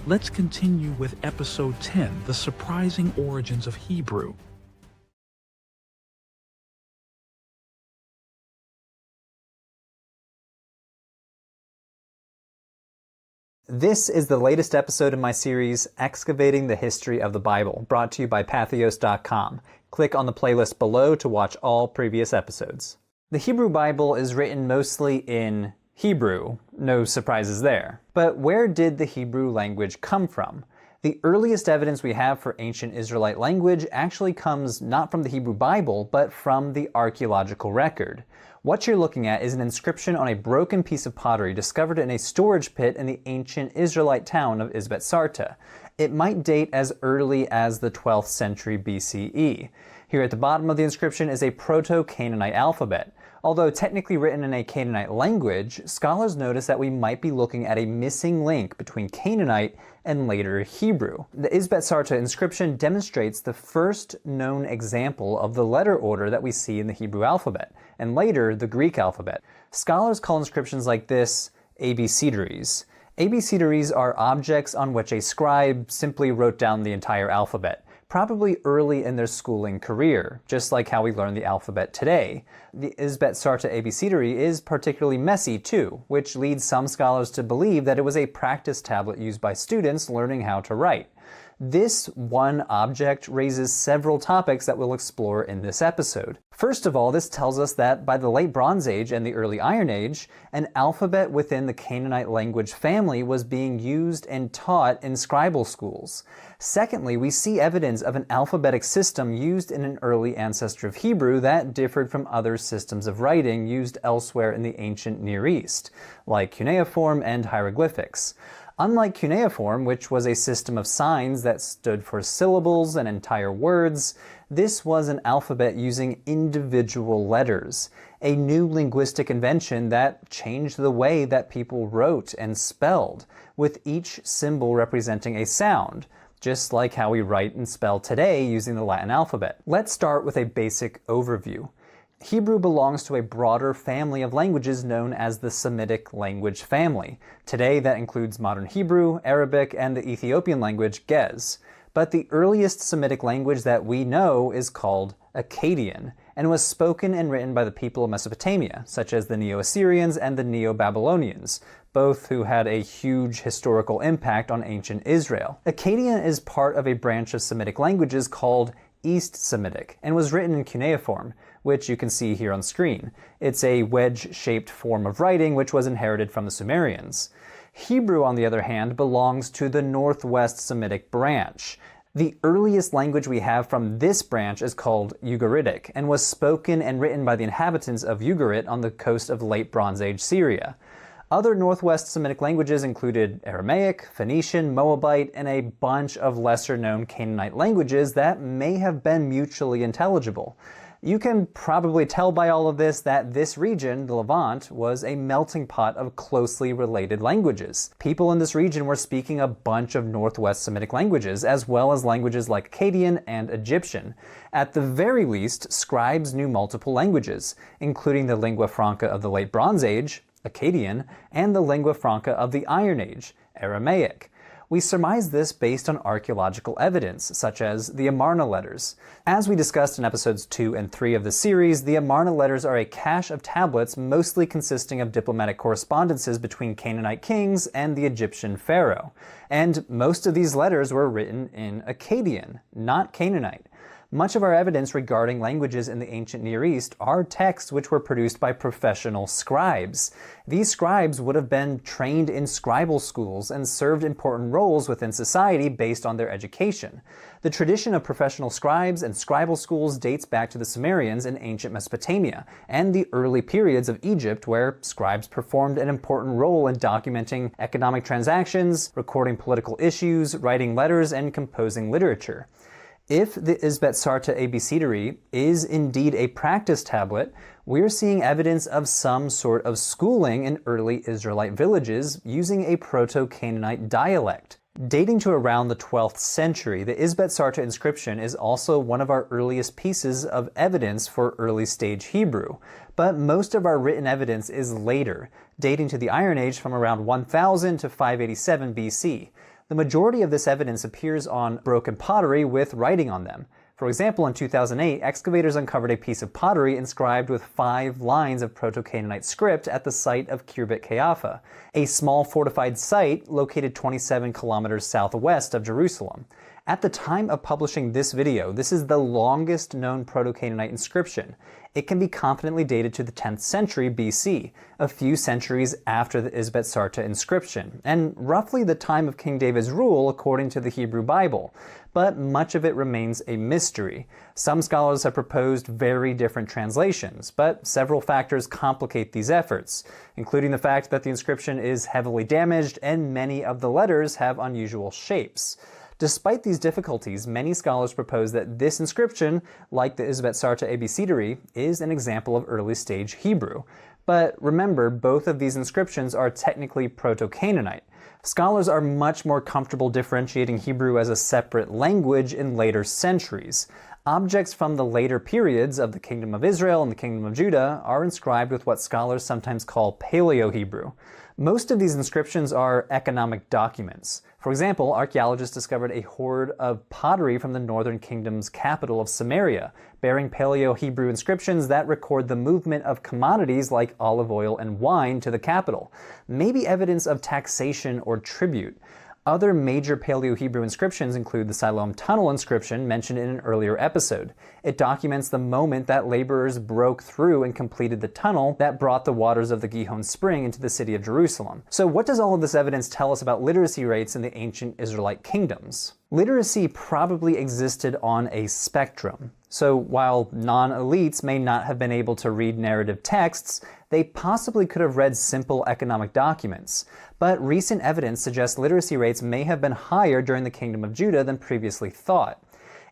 Speaker 1: Let's continue with episode 10, The Surprising Origins of Hebrew.
Speaker 2: This is the latest episode in my series, Excavating the History of the Bible, brought to you by Patheos.com. Click on the playlist below to watch all previous episodes. The Hebrew Bible is written mostly in Hebrew, no surprises there. But where did the Hebrew language come from? The earliest evidence we have for ancient Israelite language actually comes not from the Hebrew Bible, but from the archaeological record. What you're looking at is an inscription on a broken piece of pottery discovered in a storage pit in the ancient Israelite town of Isbet-Sarta. It might date as early as the 12th century BCE. Here at the bottom of the inscription is a Proto-Canaanite alphabet. Although technically written in a Canaanite language, scholars notice that we might be looking at a missing link between Canaanite and later Hebrew. The Isbet-Sarta inscription demonstrates the first known example of the letter order that we see in the Hebrew alphabet, and later the Greek alphabet. Scholars call inscriptions like this abecedaries. Abecedaries are objects on which a scribe simply wrote down the entire alphabet, probably early in their schooling career, just like how we learn the alphabet today. The Isbet-Sarta abecedary is particularly messy too, which leads some scholars to believe that it was a practice tablet used by students learning how to write. This one object raises several topics that we'll explore in this episode. First of all, this tells us that by the late Bronze Age and the early Iron Age, an alphabet within the Canaanite language family was being used and taught in scribal schools. Secondly, we see evidence of an alphabetic system used in an early ancestor of Hebrew that differed from other systems of writing used elsewhere in the ancient Near East, like cuneiform and hieroglyphics. Unlike cuneiform, which was a system of signs that stood for syllables and entire words, this was an alphabet using individual letters, a new linguistic invention that changed the way that people wrote and spelled, with each symbol representing a sound, just like how we write and spell today using the Latin alphabet. Let's start with a basic overview. Hebrew belongs to a broader family of languages known as the Semitic language family. Today that includes modern Hebrew, Arabic, and the Ethiopian language Ge'ez. But the earliest Semitic language that we know is called Akkadian, and was spoken and written by the people of Mesopotamia, such as the Neo-Assyrians and the Neo-Babylonians, both who had a huge historical impact on ancient Israel. Akkadian is part of a branch of Semitic languages called East Semitic, and was written in cuneiform, which you can see here on screen. It's a wedge-shaped form of writing which was inherited from the Sumerians. Hebrew, on the other hand, belongs to the Northwest Semitic branch. The earliest language we have from this branch is called Ugaritic, and was spoken and written by the inhabitants of Ugarit on the coast of late Bronze Age Syria. Other Northwest Semitic languages included Aramaic, Phoenician, Moabite, and a bunch of lesser-known Canaanite languages that may have been mutually intelligible. You can probably tell by all of this that this region, the Levant, was a melting pot of closely related languages. People in this region were speaking a bunch of Northwest Semitic languages, as well as languages like Akkadian and Egyptian. At the very least, scribes knew multiple languages, including the lingua franca of the late Bronze Age, Akkadian, and the lingua franca of the Iron Age, Aramaic. We surmise this based on archaeological evidence, such as the Amarna letters. As we discussed in episodes 2 and 3 of the series, the Amarna letters are a cache of tablets mostly consisting of diplomatic correspondences between Canaanite kings and the Egyptian pharaoh. And most of these letters were written in Akkadian, not Canaanite. Much of our evidence regarding languages in the ancient Near East are texts which were produced by professional scribes. These scribes would have been trained in scribal schools and served important roles within society based on their education. The tradition of professional scribes and scribal schools dates back to the Sumerians in ancient Mesopotamia and the early periods of Egypt, where scribes performed an important role in documenting economic transactions, recording political issues, writing letters, and composing literature. If the Isbet-Sarta Abecedary is indeed a practice tablet, we're seeing evidence of some sort of schooling in early Israelite villages using a Proto-Canaanite dialect. Dating to around the 12th century, the Isbet-Sarta inscription is also one of our earliest pieces of evidence for early stage Hebrew, but most of our written evidence is later, dating to the Iron Age from around 1000 to 587 BC. The majority of this evidence appears on broken pottery with writing on them. For example, in 2008, excavators uncovered a piece of pottery inscribed with 5 lines of Proto-Canaanite script at the site of Khirbet Qeiyafa, a small fortified site located 27 kilometers southwest of Jerusalem. At the time of publishing this video, this is the longest known Proto-Canaanite inscription. It can be confidently dated to the 10th century BC, a few centuries after the Isbet-Sarta inscription, and roughly the time of King David's rule according to the Hebrew Bible. But much of it remains a mystery. Some scholars have proposed very different translations, but several factors complicate these efforts, including the fact that the inscription is heavily damaged and many of the letters have unusual shapes. Despite these difficulties, many scholars propose that this inscription, like the Isbet-Sarta Abecedary, is an example of early stage Hebrew. But remember, both of these inscriptions are technically Proto-Canaanite. Scholars are much more comfortable differentiating Hebrew as a separate language in later centuries. Objects from the later periods of the Kingdom of Israel and the Kingdom of Judah are inscribed with what scholars sometimes call Paleo-Hebrew. Most of these inscriptions are economic documents. For example, archaeologists discovered a hoard of pottery from the northern kingdom's capital of Samaria, bearing Paleo-Hebrew inscriptions that record the movement of commodities like olive oil and wine to the capital, maybe evidence of taxation or tribute. Other major Paleo-Hebrew inscriptions include the Siloam Tunnel inscription mentioned in an earlier episode. It documents the moment that laborers broke through and completed the tunnel that brought the waters of the Gihon Spring into the city of Jerusalem. So what does all of this evidence tell us about literacy rates in the ancient Israelite kingdoms? Literacy probably existed on a spectrum. So while non-elites may not have been able to read narrative texts, they possibly could have read simple economic documents. But recent evidence suggests literacy rates may have been higher during the Kingdom of Judah than previously thought.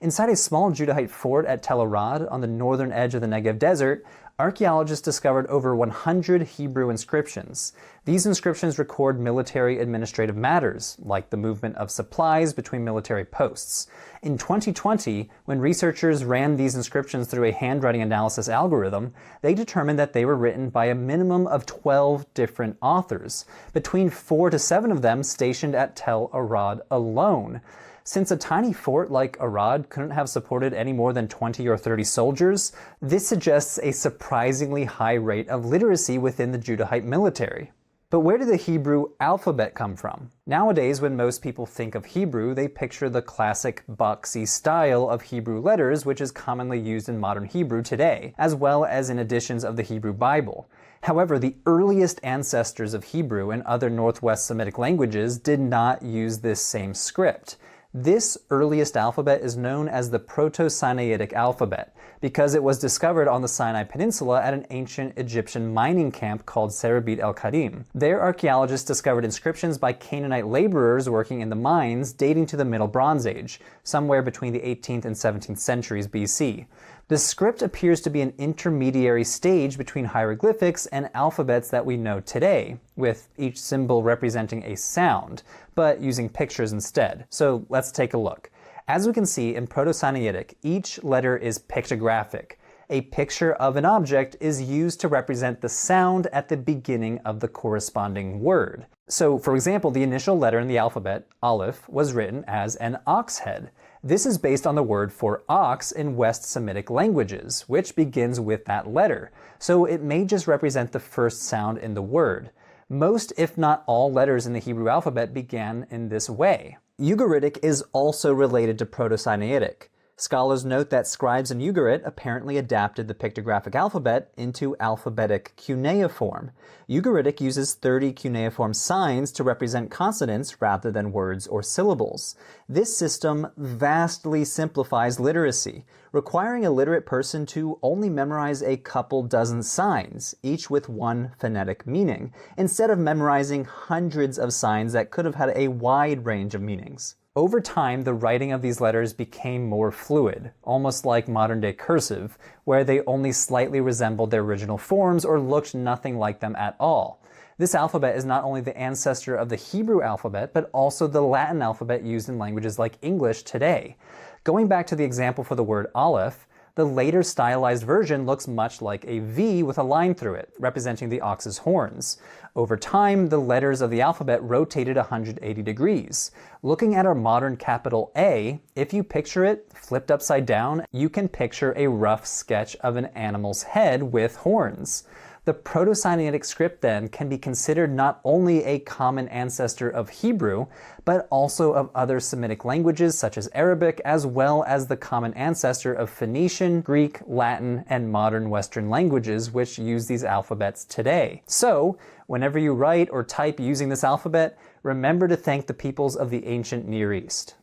Speaker 2: Inside a small Judahite fort at Tel Arad on the northern edge of the Negev desert, archaeologists discovered over 100 Hebrew inscriptions. These inscriptions record military administrative matters, like the movement of supplies between military posts. In 2020, when researchers ran these inscriptions through a handwriting analysis algorithm, they determined that they were written by a minimum of 12 different authors, between 4 to 7 of them stationed at Tel Arad alone. Since a tiny fort like Arad couldn't have supported any more than 20 or 30 soldiers, this suggests a surprisingly high rate of literacy within the Judahite military. But where did the Hebrew alphabet come from? Nowadays, when most people think of Hebrew, they picture the classic boxy style of Hebrew letters, which is commonly used in modern Hebrew today, as well as in editions of the Hebrew Bible. However, the earliest ancestors of Hebrew and other Northwest Semitic languages did not use this same script. This earliest alphabet is known as the Proto-Sinaitic alphabet because it was discovered on the Sinai Peninsula at an ancient Egyptian mining camp called Serebit el-Kadim. There, archaeologists discovered inscriptions by Canaanite laborers working in the mines dating to the Middle Bronze Age, somewhere between the 18th and 17th centuries BC. The script appears to be an intermediary stage between hieroglyphics and alphabets that we know today, with each symbol representing a sound, but using pictures instead. So let's take a look. As we can see in Proto-Sinaitic, each letter is pictographic. A picture of an object is used to represent the sound at the beginning of the corresponding word. So, for example, the initial letter in the alphabet, Aleph, was written as an ox head. This is based on the word for ox in West Semitic languages, which begins with that letter, so it may just represent the first sound in the word. Most, if not all, letters in the Hebrew alphabet began in this way. Ugaritic is also related to Proto-Sinaitic. Scholars note that scribes in Ugarit apparently adapted the pictographic alphabet into alphabetic cuneiform. Ugaritic uses 30 cuneiform signs to represent consonants rather than words or syllables. This system vastly simplifies literacy, requiring a literate person to only memorize a couple dozen signs, each with one phonetic meaning, instead of memorizing hundreds of signs that could have had a wide range of meanings. Over time, the writing of these letters became more fluid, almost like modern-day cursive, where they only slightly resembled their original forms or looked nothing like them at all. This alphabet is not only the ancestor of the Hebrew alphabet, but also the Latin alphabet used in languages like English today. Going back to the example for the word aleph, the later stylized version looks much like a V with a line through it, representing the ox's horns. Over time, the letters of the alphabet rotated 180 degrees. Looking at our modern capital A, if you picture it flipped upside down, you can picture a rough sketch of an animal's head with horns. The Proto-Sinaitic script then can be considered not only a common ancestor of Hebrew, but also of other Semitic languages such as Arabic, as well as the common ancestor of Phoenician, Greek, Latin, and modern Western languages which use these alphabets today. So, whenever you write or type using this alphabet, remember to thank the peoples of the ancient Near East.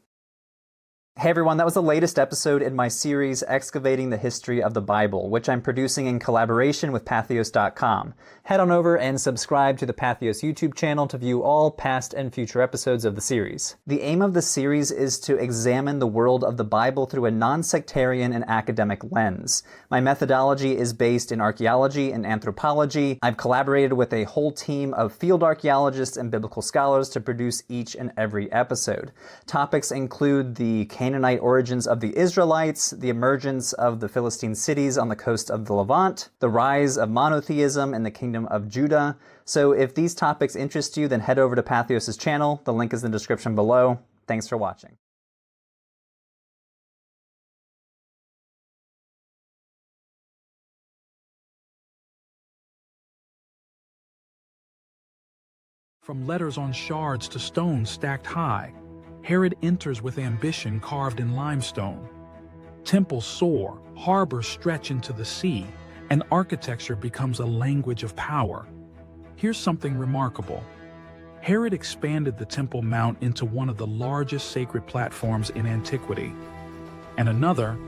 Speaker 2: Hey everyone, that was the latest episode in my series Excavating the History of the Bible, which I'm producing in collaboration with Patheos.com. Head on over and subscribe to the Patheos YouTube channel to view all past and future episodes of the series. The aim of the series is to examine the world of the Bible through a non-sectarian and academic lens. My methodology is based in archaeology and anthropology. I've collaborated with a whole team of field archaeologists and biblical scholars to produce each and every episode. Topics include the Canaanite origins of the Israelites, the emergence of the Philistine cities on the coast of the Levant, the rise of monotheism in the kingdom of Judah. So if these topics interest you, then head over to Patheos' channel. The link is in the description below. Thanks for watching.
Speaker 1: From letters on shards to stones stacked high, Herod enters with ambition carved in limestone. Temples soar, harbors stretch into the sea, and architecture becomes a language of power. Here's something remarkable. Herod expanded the Temple Mount into one of the largest sacred platforms in antiquity. And another,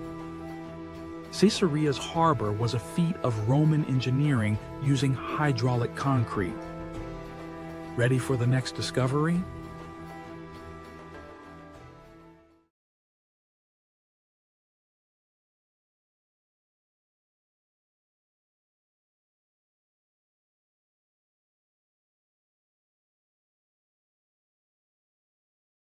Speaker 1: Caesarea's harbor was a feat of Roman engineering using hydraulic concrete. Ready for the next discovery?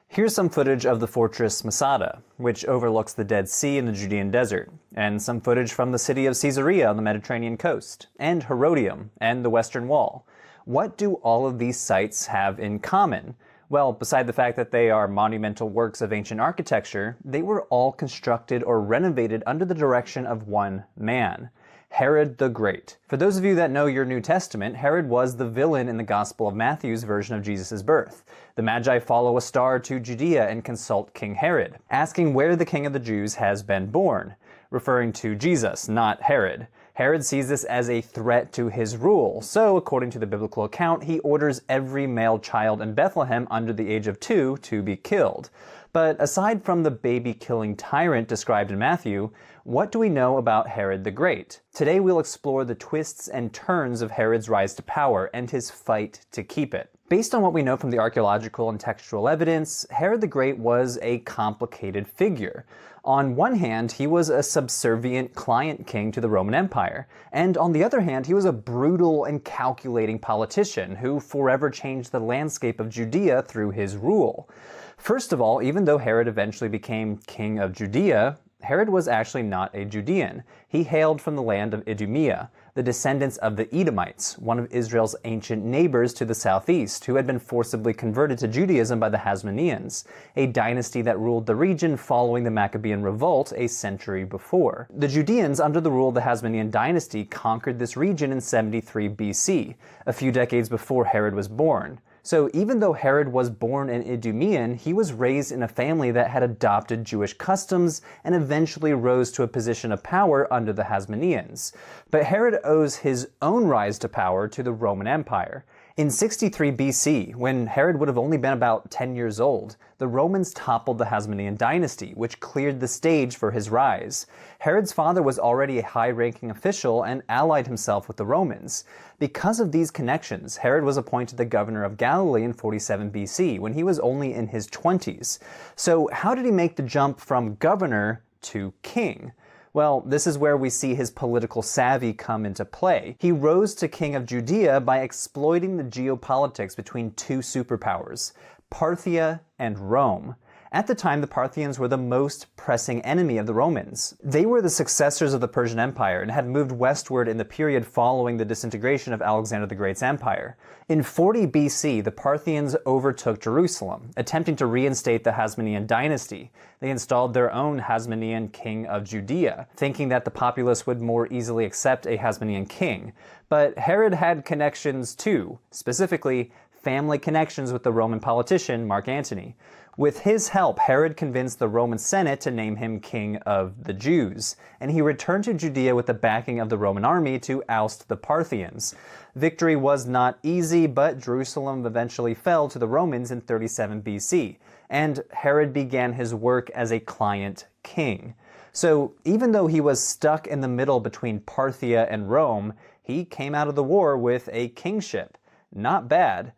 Speaker 2: Here's some footage of the fortress Masada, which overlooks the Dead Sea and the Judean desert, and some footage from the city of Caesarea on the Mediterranean coast, and Herodium, and the Western Wall. What do all of these sites have in common? Well, beside the fact that they are monumental works of ancient architecture, they were all constructed or renovated under the direction of one man, Herod the Great. For those of you that know your New Testament, Herod was the villain in the Gospel of Matthew's version of Jesus' birth. The Magi follow a star to Judea and consult King Herod, asking where the King of the Jews has been born, referring to Jesus, not Herod. Herod sees this as a threat to his rule, so according to the biblical account, he orders every male child in Bethlehem under the age of 2 to be killed. But aside from the baby-killing tyrant described in Matthew, what do we know about Herod the Great? Today we'll explore the twists and turns of Herod's rise to power and his fight to keep it. Based on what we know from the archaeological and textual evidence, Herod the Great was a complicated figure. On one hand, he was a subservient client king to the Roman Empire, and on the other hand, he was a brutal and calculating politician who forever changed the landscape of Judea through his rule. First of all, even though Herod eventually became king of Judea, Herod was actually not a Judean. He hailed from the land of Idumea, the descendants of the Edomites, one of Israel's ancient neighbors to the southeast, who had been forcibly converted to Judaism by the Hasmoneans, a dynasty that ruled the region following the Maccabean revolt a century before. The Judeans, under the rule of the Hasmonean dynasty, conquered this region in 73 BC, a few decades before Herod was born. So even though Herod was born an Idumean, he was raised in a family that had adopted Jewish customs and eventually rose to a position of power under the Hasmoneans. But Herod owes his own rise to power to the Roman Empire. In 63 BC, when Herod would have only been about 10 years old, the Romans toppled the Hasmonean dynasty, which cleared the stage for his rise. Herod's father was already a high-ranking official and allied himself with the Romans. Because of these connections, Herod was appointed the governor of Galilee in 47 BC, when he was only in his 20s. So how did he make the jump from governor to king? Well, this is where we see his political savvy come into play. He rose to king of Judea by exploiting the geopolitics between two superpowers, Parthia and Rome. At the time, the Parthians were the most pressing enemy of the Romans. They were the successors of the Persian Empire and had moved westward in the period following the disintegration of Alexander the Great's empire. In 40 BC, the Parthians overtook Jerusalem, attempting to reinstate the Hasmonean dynasty. They installed their own Hasmonean king of Judea, thinking that the populace would more easily accept a Hasmonean king. But Herod had connections too, specifically family connections with the Roman politician Mark Antony. With his help, Herod convinced the Roman Senate to name him king of the Jews, and he returned to Judea with the backing of the Roman army to oust the Parthians. Victory was not easy, but Jerusalem eventually fell to the Romans in 37 BC, and Herod began his work as a client king. So even though he was stuck in the middle between Parthia and Rome, he came out of the war with a kingship. Not bad.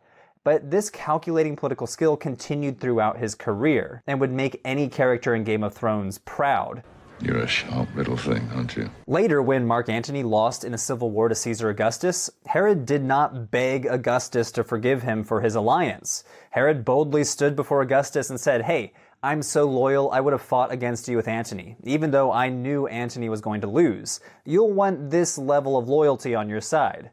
Speaker 2: But this calculating political skill continued throughout his career and would make any character in Game of Thrones proud.
Speaker 3: You're a sharp little thing, aren't you?
Speaker 2: Later, when Mark Antony lost in a civil war to Caesar Augustus, Herod did not beg Augustus to forgive him for his alliance. Herod boldly stood before Augustus and said, "Hey, I'm so loyal I would have fought against you with Antony, even though I knew Antony was going to lose. You'll want this level of loyalty on your side."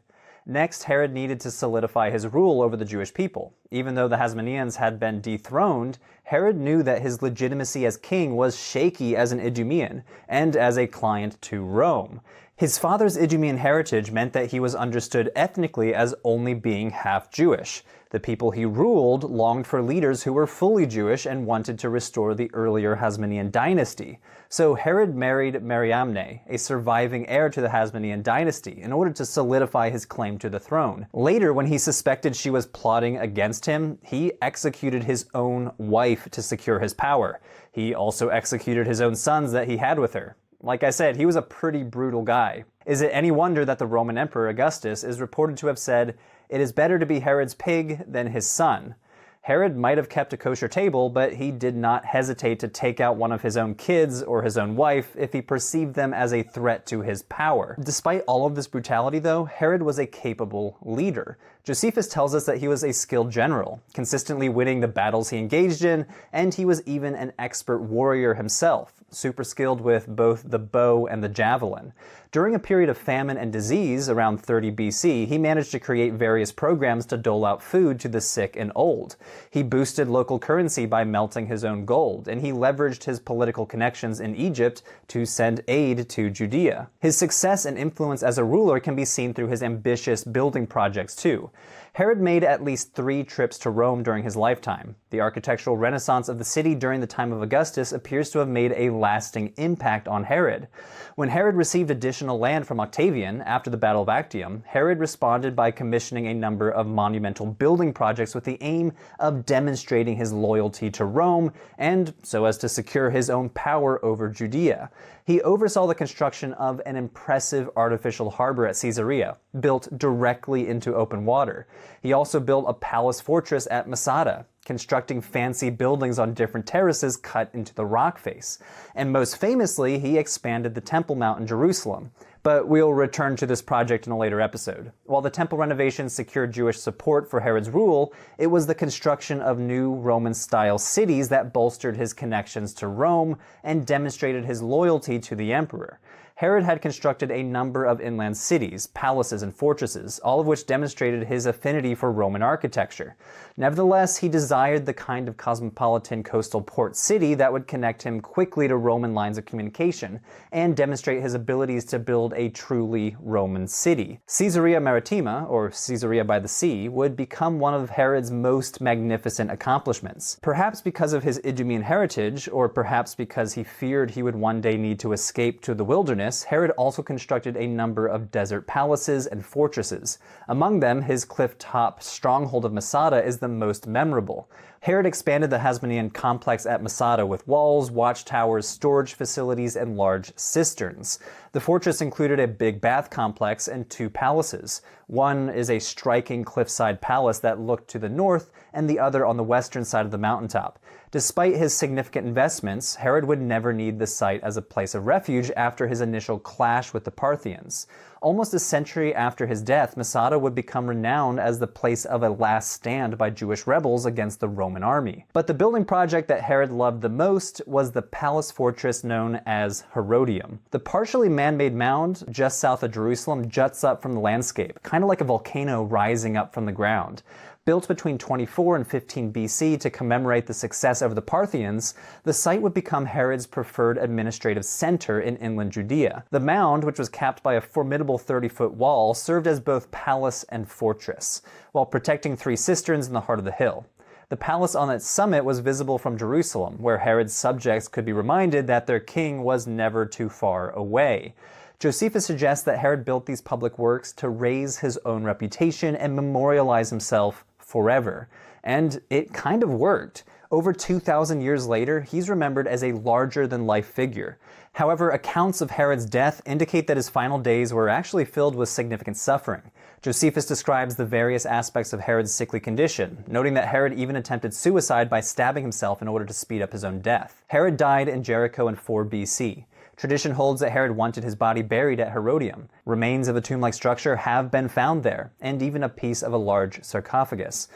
Speaker 2: Next, Herod needed to solidify his rule over the Jewish people. Even though the Hasmoneans had been dethroned, Herod knew that his legitimacy as king was shaky as an Idumean, and as a client to Rome. His father's Idumean heritage meant that he was understood ethnically as only being half Jewish. The people he ruled longed for leaders who were fully Jewish and wanted to restore the earlier Hasmonean dynasty. So Herod married Mariamne, a surviving heir to the Hasmonean dynasty, in order to solidify his claim to the throne. Later, when he suspected she was plotting against him, he executed his own wife to secure his power. He also executed his own sons that he had with her. Like I said, he was a pretty brutal guy. Is it any wonder that the Roman Emperor Augustus is reported to have said, "It is better to be Herod's pig than his son"? Herod might have kept a kosher table, but he did not hesitate to take out one of his own kids or his own wife if he perceived them as a threat to his power. Despite all of this brutality, though, Herod was a capable leader. Josephus tells us that he was a skilled general, consistently winning the battles he engaged in, and he was even an expert warrior himself, super skilled with both the bow and the javelin. During a period of famine and disease around 30 BC, he managed to create various programs to dole out food to the sick and old. He boosted local currency by melting his own gold, and he leveraged his political connections in Egypt to send aid to Judea. His success and influence as a ruler can be seen through his ambitious building projects too. Herod made at least 3 trips to Rome during his lifetime. The architectural renaissance of the city during the time of Augustus appears to have made a lasting impact on Herod. When Herod received additional land from Octavian after the Battle of Actium, Herod responded by commissioning a number of monumental building projects with the aim of demonstrating his loyalty to Rome and so as to secure his own power over Judea. He oversaw the construction of an impressive artificial harbor at Caesarea, built directly into open water. He also built a palace fortress at Masada, constructing fancy buildings on different terraces cut into the rock face. And most famously, he expanded the Temple Mount in Jerusalem. But we'll return to this project in a later episode. While the temple renovations secured Jewish support for Herod's rule, it was the construction of new Roman-style cities that bolstered his connections to Rome and demonstrated his loyalty to the emperor. Herod had constructed a number of inland cities, palaces, and fortresses, all of which demonstrated his affinity for Roman architecture. Nevertheless, he desired the kind of cosmopolitan coastal port city that would connect him quickly to Roman lines of communication and demonstrate his abilities to build a truly Roman city. Caesarea Maritima, or Caesarea by the Sea, would become one of Herod's most magnificent accomplishments. Perhaps because of his Idumean heritage, or perhaps because he feared he would one day need to escape to the wilderness, Herod also constructed a number of desert palaces and fortresses. Among them, his cliff-top stronghold of Masada is the most memorable. Herod expanded the Hasmonean complex at Masada with walls, watchtowers, storage facilities, and large cisterns. The fortress included a big bath complex and 2 palaces. One is a striking cliffside palace that looked to the north, and the other on the western side of the mountaintop. Despite his significant investments, Herod would never need the site as a place of refuge after his initial clash with the Parthians. Almost a century after his death, Masada would become renowned as the place of a last stand by Jewish rebels against the Roman army. But the building project that Herod loved the most was the palace fortress known as Herodium. The partially man-made mound just south of Jerusalem juts up from the landscape, kind of like a volcano rising up from the ground. Built between 24 and 15 BC to commemorate the success over the Parthians, the site would become Herod's preferred administrative center in inland Judea. The mound, which was capped by a formidable 30-foot wall, served as both palace and fortress, while protecting 3 cisterns in the heart of the hill. The palace on its summit was visible from Jerusalem, where Herod's subjects could be reminded that their king was never too far away. Josephus suggests that Herod built these public works to raise his own reputation and memorialize himself forever. And it kind of worked. Over 2,000 years later, he's remembered as a larger-than-life figure. However, accounts of Herod's death indicate that his final days were actually filled with significant suffering. Josephus describes the various aspects of Herod's sickly condition, noting that Herod even attempted suicide by stabbing himself in order to speed up his own death. Herod died in Jericho in 4 BC. Tradition holds that Herod wanted his body buried at Herodium. Remains of a tomb-like structure have been found there, and even a piece of a large sarcophagus.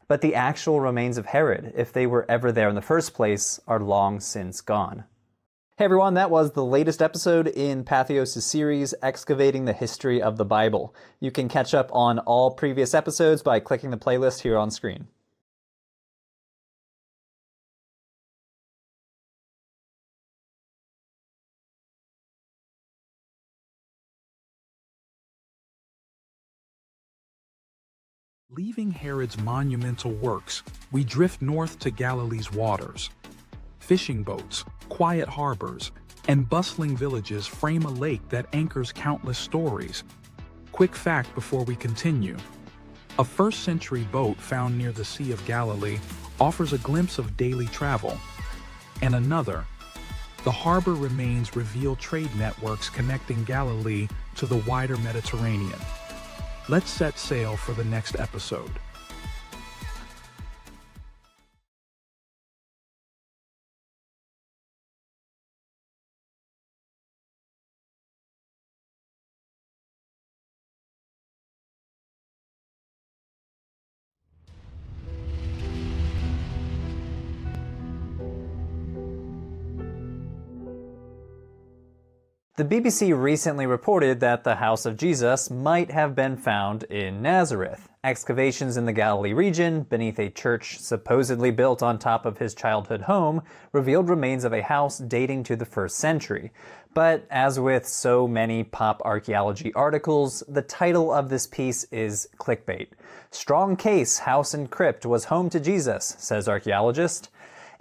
Speaker 2: But the actual remains of Herod, if they were ever there in the first place, are long since gone. Hey everyone, that was the latest episode in Patheos' series, Excavating the History of the Bible. You can catch up on all previous episodes by clicking the playlist here on screen.
Speaker 1: Leaving Herod's monumental works, we drift north to Galilee's waters. Fishing boats, quiet harbors, and bustling villages frame a lake that anchors countless stories. Quick fact before we continue. A first-century boat found near the Sea of Galilee offers a glimpse of daily travel. And another, the harbor remains reveal trade networks connecting Galilee to the wider Mediterranean. Let's set sail for the next episode.
Speaker 2: The BBC recently reported that the house of Jesus might have been found in Nazareth. Excavations in the Galilee region, beneath a church supposedly built on top of his childhood home, revealed remains of a house dating to the 1st century. But as with so many pop archaeology articles, the title of this piece is clickbait. Strong case house and crypt was home to Jesus, says archaeologist.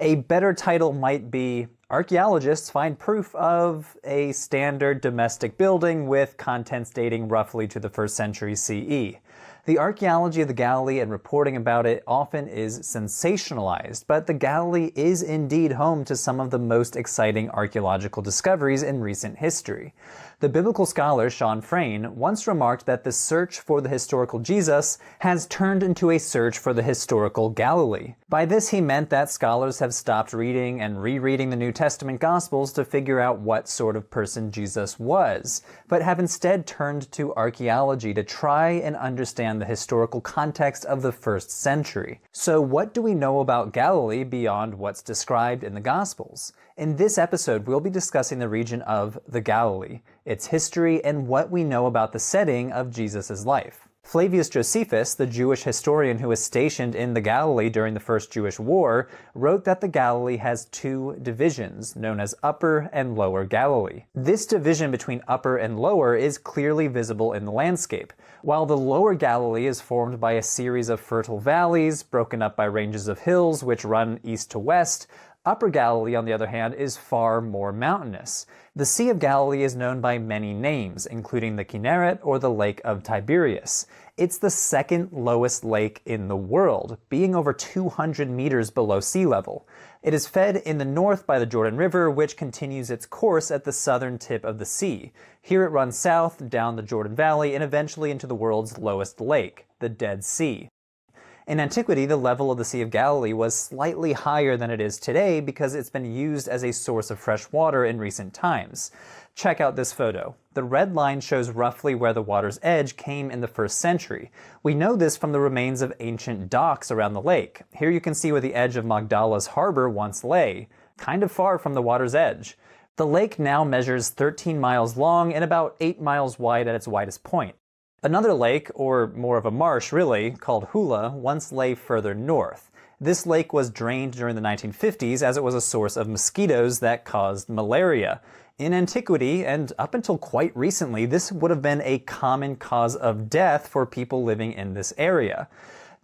Speaker 2: A better title might be, archaeologists find proof of a standard domestic building with contents dating roughly to the 1st century CE. The archaeology of the Galilee and reporting about it often is sensationalized, but the Galilee is indeed home to some of the most exciting archaeological discoveries in recent history. The biblical scholar Sean Frayne once remarked that the search for the historical Jesus has turned into a search for the historical Galilee. By this he meant that scholars have stopped reading and rereading the New Testament Gospels to figure out what sort of person Jesus was, but have instead turned to archaeology to try and understand the historical context of the 1st century. So what do we know about Galilee beyond what's described in the Gospels? In this episode, we'll be discussing the region of the Galilee, its history, and what we know about the setting of Jesus' life. Flavius Josephus, the Jewish historian who was stationed in the Galilee during the First Jewish War, wrote that the Galilee has two divisions, known as Upper and Lower Galilee. This division between Upper and Lower is clearly visible in the landscape. While the Lower Galilee is formed by a series of fertile valleys, broken up by ranges of hills which run east to west, Upper Galilee, on the other hand, is far more mountainous. The Sea of Galilee is known by many names, including the Kinneret or the Lake of Tiberias. It's the second lowest lake in the world, being over 200 meters below sea level. It is fed in the north by the Jordan River, which continues its course at the southern tip of the sea. Here it runs south, down the Jordan Valley, and eventually into the world's lowest lake, the Dead Sea. In antiquity, the level of the Sea of Galilee was slightly higher than it is today because it's been used as a source of fresh water in recent times. Check out this photo. The red line shows roughly where the water's edge came in the 1st century. We know this from the remains of ancient docks around the lake. Here you can see where the edge of Magdala's harbor once lay, kind of far from the water's edge. The lake now measures 13 miles long and about 8 miles wide at its widest point. Another lake, or more of a marsh really, called Hula, once lay further north. This lake was drained during the 1950s as it was a source of mosquitoes that caused malaria. In antiquity, and up until quite recently, this would have been a common cause of death for people living in this area.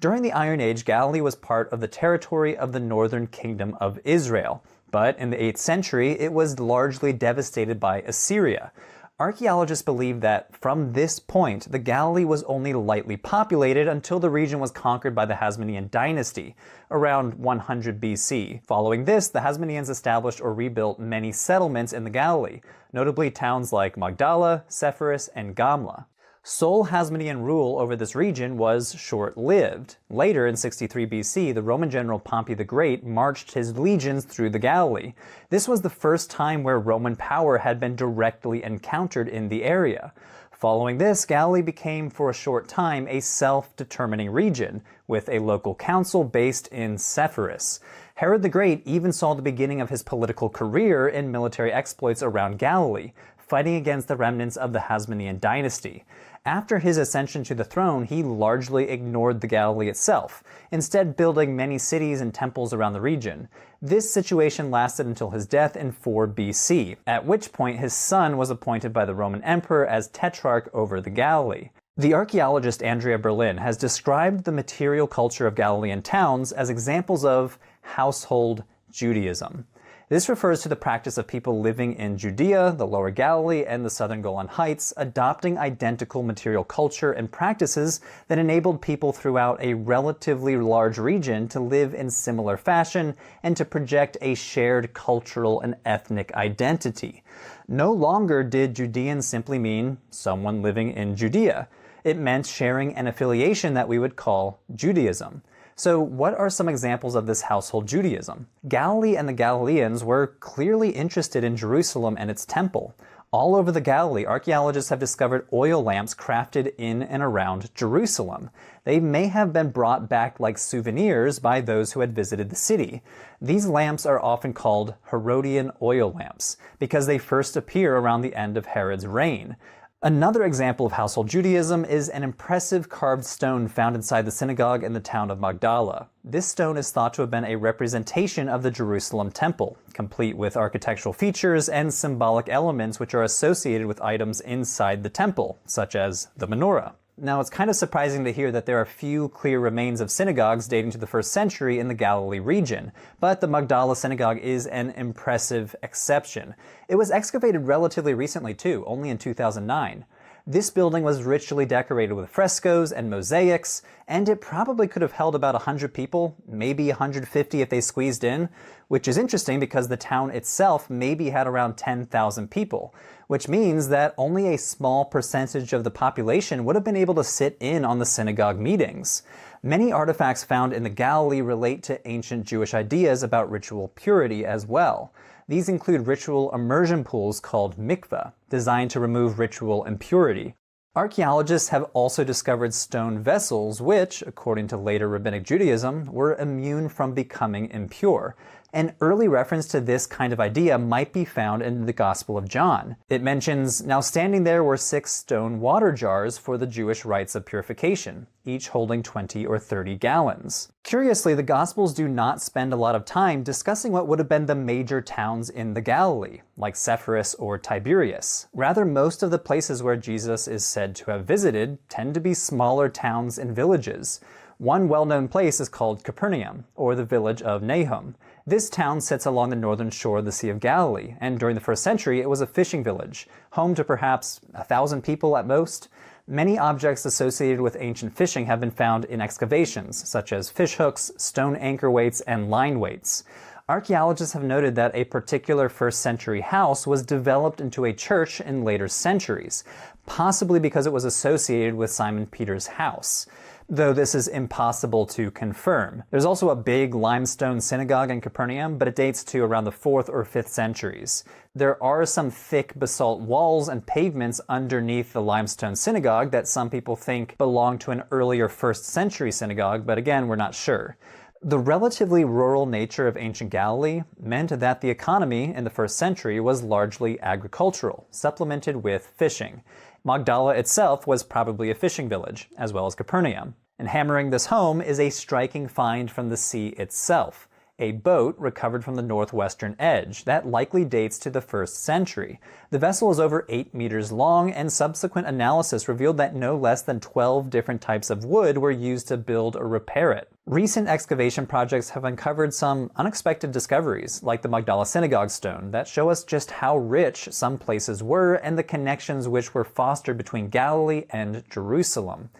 Speaker 2: During the Iron Age, Galilee was part of the territory of the northern kingdom of Israel. But in the 8th century, it was largely devastated by Assyria. Archaeologists believe that from this point, the Galilee was only lightly populated until the region was conquered by the Hasmonean dynasty, around 100 BC. Following this, the Hasmoneans established or rebuilt many settlements in the Galilee, notably towns like Magdala, Sepphoris, and Gamla. Sole Hasmonean rule over this region was short-lived. Later, in 63 BC, the Roman general Pompey the Great marched his legions through the Galilee. This was the first time where Roman power had been directly encountered in the area. Following this, Galilee became, for a short time, a self-determining region, with a local council based in Sepphoris. Herod the Great even saw the beginning of his political career in military exploits around Galilee, fighting against the remnants of the Hasmonean dynasty. After his ascension to the throne, he largely ignored the Galilee itself, instead building many cities and temples around the region. This situation lasted until his death in 4 BC, at which point his son was appointed by the Roman emperor as tetrarch over the Galilee. The archaeologist Andrea Berlin has described the material culture of Galilean towns as examples of household Judaism. This refers to the practice of people living in Judea, the Lower Galilee, and the southern Golan Heights, adopting identical material culture and practices that enabled people throughout a relatively large region to live in similar fashion and to project a shared cultural and ethnic identity. No longer did Judean simply mean someone living in Judea. It meant sharing an affiliation that we would call Judaism. So what are some examples of this household Judaism? Galilee and the Galileans were clearly interested in Jerusalem and its temple. All over the Galilee, archaeologists have discovered oil lamps crafted in and around Jerusalem. They may have been brought back like souvenirs by those who had visited the city. These lamps are often called Herodian oil lamps because they first appear around the end of Herod's reign. Another example of household Judaism is an impressive carved stone found inside the synagogue in the town of Magdala. This stone is thought to have been a representation of the Jerusalem temple, complete with architectural features and symbolic elements which are associated with items inside the temple, such as the menorah. Now, it's kind of surprising to hear that there are few clear remains of synagogues dating to the 1st century in the Galilee region, but the Magdala synagogue is an impressive exception. It was excavated relatively recently too, only in 2009. This building was richly decorated with frescoes and mosaics, and it probably could have held about 100 people, maybe 150 if they squeezed in, which is interesting because the town itself maybe had around 10,000 people, which means that only a small percentage of the population would have been able to sit in on the synagogue meetings. Many artifacts found in the Galilee relate to ancient Jewish ideas about ritual purity as well. These include ritual immersion pools called mikveh, designed to remove ritual impurity. Archaeologists have also discovered stone vessels which, according to later rabbinic Judaism, were immune from becoming impure. An early reference to this kind of idea might be found in the Gospel of John. It mentions, "Now standing there were 6 stone water jars for the Jewish rites of purification, each holding 20 or 30 gallons. Curiously, the Gospels do not spend a lot of time discussing what would have been the major towns in the Galilee, like Sepphoris or Tiberias. Rather, most of the places where Jesus is said to have visited tend to be smaller towns and villages. One well-known place is called Capernaum, or the village of Nahum. This town sits along the northern shore of the Sea of Galilee, and during the first century it was a fishing village, home to perhaps 1,000 people at most. Many objects associated with ancient fishing have been found in excavations, such as fish hooks, stone anchor weights, and line weights. Archaeologists have noted that a particular first-century house was developed into a church in later centuries, possibly because it was associated with Simon Peter's house, though this is impossible to confirm. There's also a big limestone synagogue in Capernaum, but it dates to around the 4th or 5th centuries. There are some thick basalt walls and pavements underneath the limestone synagogue that some people think belong to an earlier 1st century synagogue, but again, we're not sure. The relatively rural nature of ancient Galilee meant that the economy in the 1st century was largely agricultural, supplemented with fishing. Magdala itself was probably a fishing village, as well as Capernaum. And hammering this home is a striking find from the sea itself, a boat recovered from the northwestern edge that likely dates to the 1st century. The vessel is over 8 meters long, and subsequent analysis revealed that no less than 12 different types of wood were used to build or repair it. Recent excavation projects have uncovered some unexpected discoveries, like the Magdala Synagogue stone, that show us just how rich some places were and the connections which were fostered between Galilee and Jerusalem.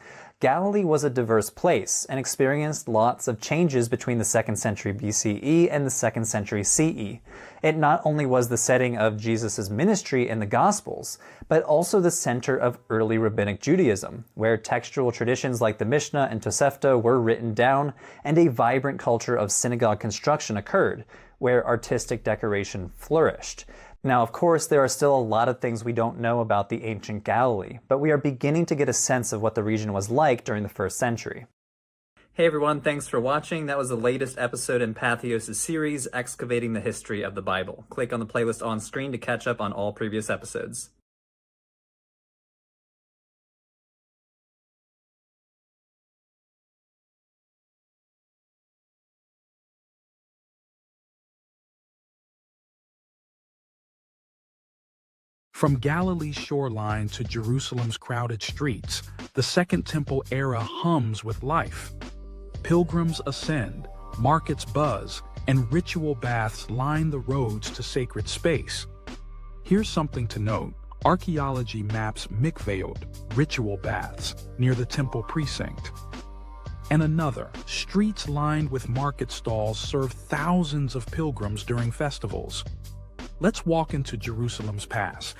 Speaker 2: Galilee was a diverse place and experienced lots of changes between the 2nd century BCE and the 2nd century CE. It not only was the setting of Jesus' ministry in the Gospels, but also the center of early rabbinic Judaism, where textual traditions like the Mishnah and Tosefta were written down, and a vibrant culture of synagogue construction occurred, where artistic decoration flourished. Now, of course, there are still a lot of things we don't know about the ancient Galilee, but we are beginning to get a sense of what the region was like during the 1st century. Hey everyone, thanks for watching. That was the latest episode in Patheos' series, Excavating the History of the Bible. Click on the playlist on screen to catch up on all previous episodes.
Speaker 1: From Galilee's shoreline to Jerusalem's crowded streets, the Second Temple era hums with life. Pilgrims ascend, markets buzz, and ritual baths line the roads to sacred space. Here's something to note. Archaeology maps mikvaot, ritual baths, near the temple precinct. And another, streets lined with market stalls serve thousands of pilgrims during festivals. Let's walk into Jerusalem's past.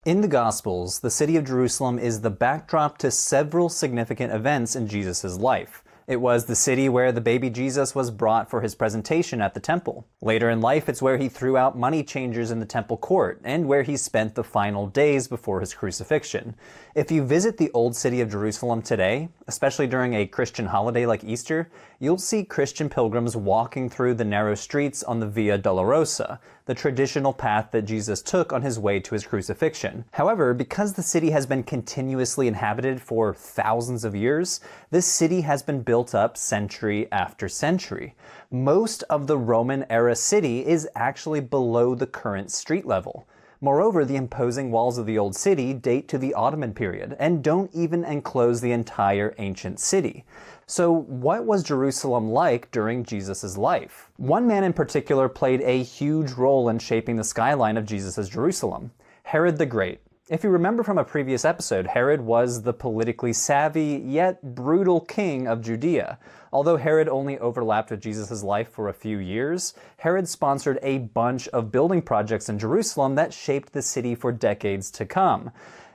Speaker 2: In the Gospels, the city of Jerusalem is the backdrop to several significant events in Jesus' life. It was the city where the baby Jesus was brought for his presentation at the temple. Later in life, it's where he threw out money changers in the temple court, and where he spent the final days before his crucifixion. If you visit the old city of Jerusalem today, especially during a Christian holiday like Easter, you'll see Christian pilgrims walking through the narrow streets on the Via Dolorosa, the traditional path that Jesus took on his way to his crucifixion. However, because the city has been continuously inhabited for thousands of years, this city has been built up century after century. Most of the Roman-era city is actually below the current street level. Moreover, the imposing walls of the old city date to the Ottoman period and don't even enclose the entire ancient city. So what was Jerusalem like during Jesus' life? One man in particular played a huge role in shaping the skyline of Jesus' Jerusalem: Herod the Great. If you remember from a previous episode, Herod was the politically savvy yet brutal king of Judea. Although Herod only overlapped with Jesus' life for a few years, Herod sponsored a bunch of building projects in Jerusalem that shaped the city for decades to come.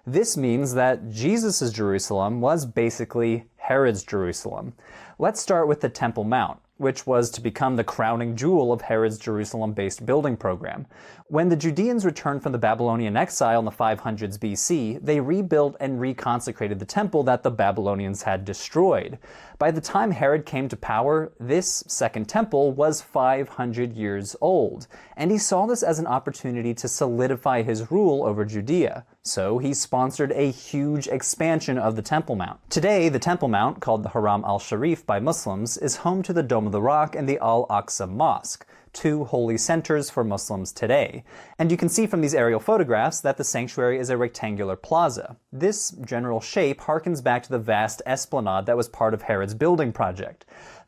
Speaker 2: This means that Jesus' Jerusalem was basically Herod's Jerusalem. Let's start with the Temple Mount, which was to become the crowning jewel of Herod's Jerusalem-based building program. When the Judeans returned from the Babylonian exile in the 500s BC, they rebuilt and reconsecrated the temple that the Babylonians had destroyed. By the time Herod came to power, this second temple was 500 years old, and he saw this as an opportunity to solidify his rule over Judea. So he sponsored a huge expansion of the Temple Mount. Today, the Temple Mount, called the Haram al-Sharif by Muslims, is home to the Dome of the Rock and the Al-Aqsa Mosque, two holy centers for Muslims today. And you can see from these aerial photographs that the sanctuary is a rectangular plaza. This general shape harkens back to the vast esplanade that was part of Herod's building project.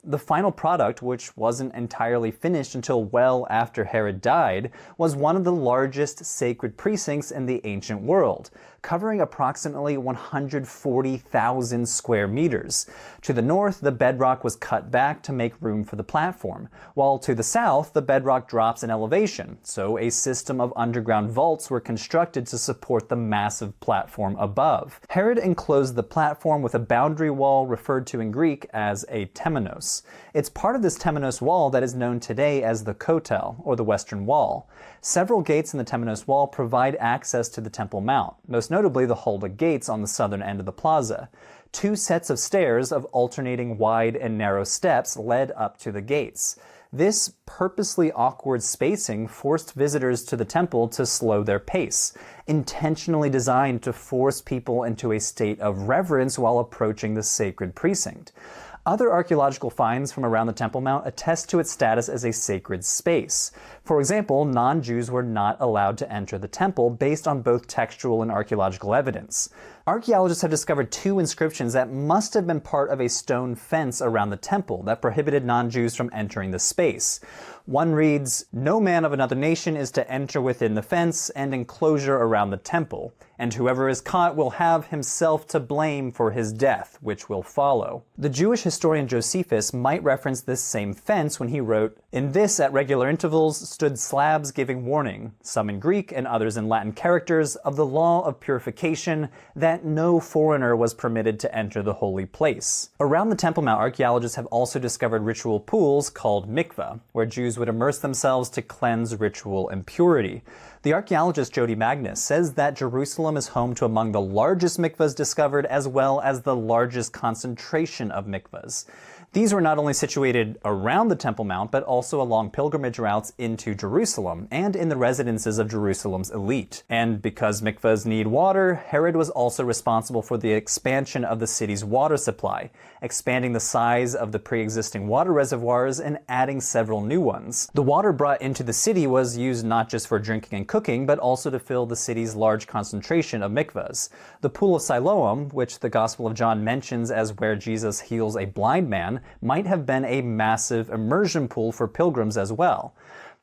Speaker 2: The final product, which wasn't entirely finished until well after Herod died, was one of the largest sacred precincts in the ancient world, covering approximately 140,000 square meters. To the north, the bedrock was cut back to make room for the platform, while to the south, the bedrock drops in elevation, so a system of underground vaults were constructed to support the massive platform above. Herod enclosed the platform with a boundary wall referred to in Greek as a temenos. It's part of this temenos wall that is known today as the Kotel, or the Western Wall. Several gates in the temenos wall provide access to the Temple Mount, most notably the Hulda gates on the southern end of the plaza. Two sets of stairs of alternating wide and narrow steps led up to the gates. This purposely awkward spacing forced visitors to the temple to slow their pace, intentionally designed to force people into a state of reverence while approaching the sacred precinct. Other archaeological finds from around the Temple Mount attest to its status as a sacred space. For example, non-Jews were not allowed to enter the temple based on both textual and archaeological evidence. Archaeologists have discovered two inscriptions that must have been part of a stone fence around the temple that prohibited non-Jews from entering the space. One reads, "No man of another nation is to enter within the fence and enclosure around the temple, and whoever is caught will have himself to blame for his death, which will follow." The Jewish historian Josephus might reference this same fence when he wrote, "In this at regular intervals stood slabs giving warning, some in Greek and others in Latin characters, of the law of purification, that no foreigner was permitted to enter the holy place." Around the Temple Mount, archaeologists have also discovered ritual pools called mikveh, where Jews would immerse themselves to cleanse ritual impurity. The archaeologist Jody Magnus says that Jerusalem is home to among the largest mikvahs discovered, as well as the largest concentration of mikvahs. These were not only situated around the Temple Mount, but also along pilgrimage routes into Jerusalem and in the residences of Jerusalem's elite. And because mikvahs need water, Herod was also responsible for the expansion of the city's water supply, expanding the size of the pre-existing water reservoirs and adding several new ones. The water brought into the city was used not just for drinking and cooking, but also to fill the city's large concentration of mikvahs. The Pool of Siloam, which the Gospel of John mentions as where Jesus heals a blind man, might have been a massive immersion pool for pilgrims as well.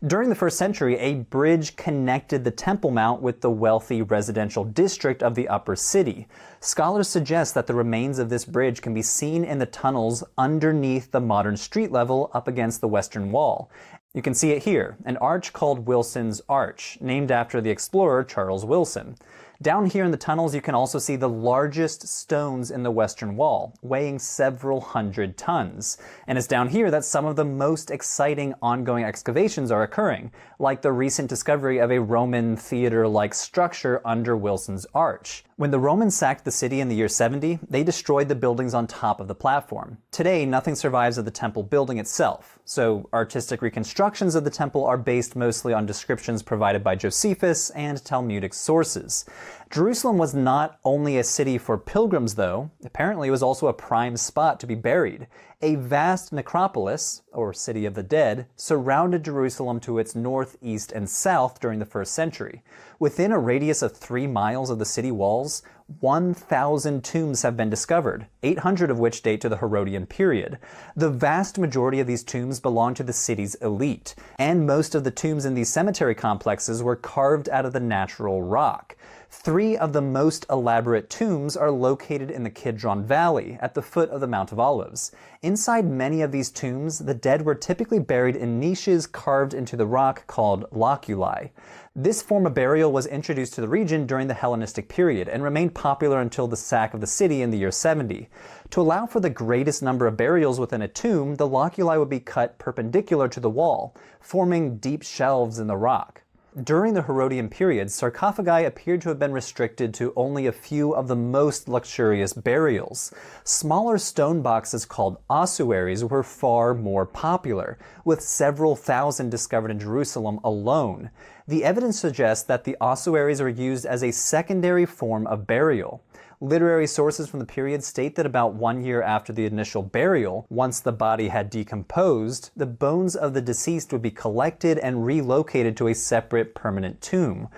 Speaker 2: During the 1st century, a bridge connected the Temple Mount with the wealthy residential district of the upper city. Scholars suggest that the remains of this bridge can be seen in the tunnels underneath the modern street level up against the Western Wall. You can see it here, an arch called Wilson's Arch, named after the explorer Charles Wilson. Down here in the tunnels, you can also see the largest stones in the Western Wall, weighing several hundred tons. And it's down here that some of the most exciting ongoing excavations are occurring, like the recent discovery of a Roman theater-like structure under Wilson's Arch. When the Romans sacked the city in the year 70, they destroyed the buildings on top of the platform. Today, nothing survives of the temple building itself, so artistic reconstructions of the temple are based mostly on descriptions provided by Josephus and Talmudic sources. Jerusalem was not only a city for pilgrims, though. Apparently, it was also a prime spot to be buried. A vast necropolis, or city of the dead, surrounded Jerusalem to its north, east, and south during the 1st century. Within a radius of 3 miles of the city walls, 1,000 tombs have been discovered, 800 of which date to the Herodian period. The vast majority of these tombs belong to the city's elite, and most of the tombs in these cemetery complexes were carved out of the natural rock. 3 of the most elaborate tombs are located in the Kidron Valley, at the foot of the Mount of Olives. Inside many of these tombs, the dead were typically buried in niches carved into the rock called loculi. This form of burial was introduced to the region during the Hellenistic period and remained popular until the sack of the city in the year 70. To allow for the greatest number of burials within a tomb, the loculi would be cut perpendicular to the wall, forming deep shelves in the rock. During the Herodian period, sarcophagi appeared to have been restricted to only a few of the most luxurious burials. Smaller stone boxes called ossuaries were far more popular, with several thousand discovered in Jerusalem alone. The evidence suggests that the ossuaries were used as a secondary form of burial. Literary sources from the period state that about 1 year after the initial burial, once the body had decomposed, the bones of the deceased would be collected and relocated to a separate permanent tomb.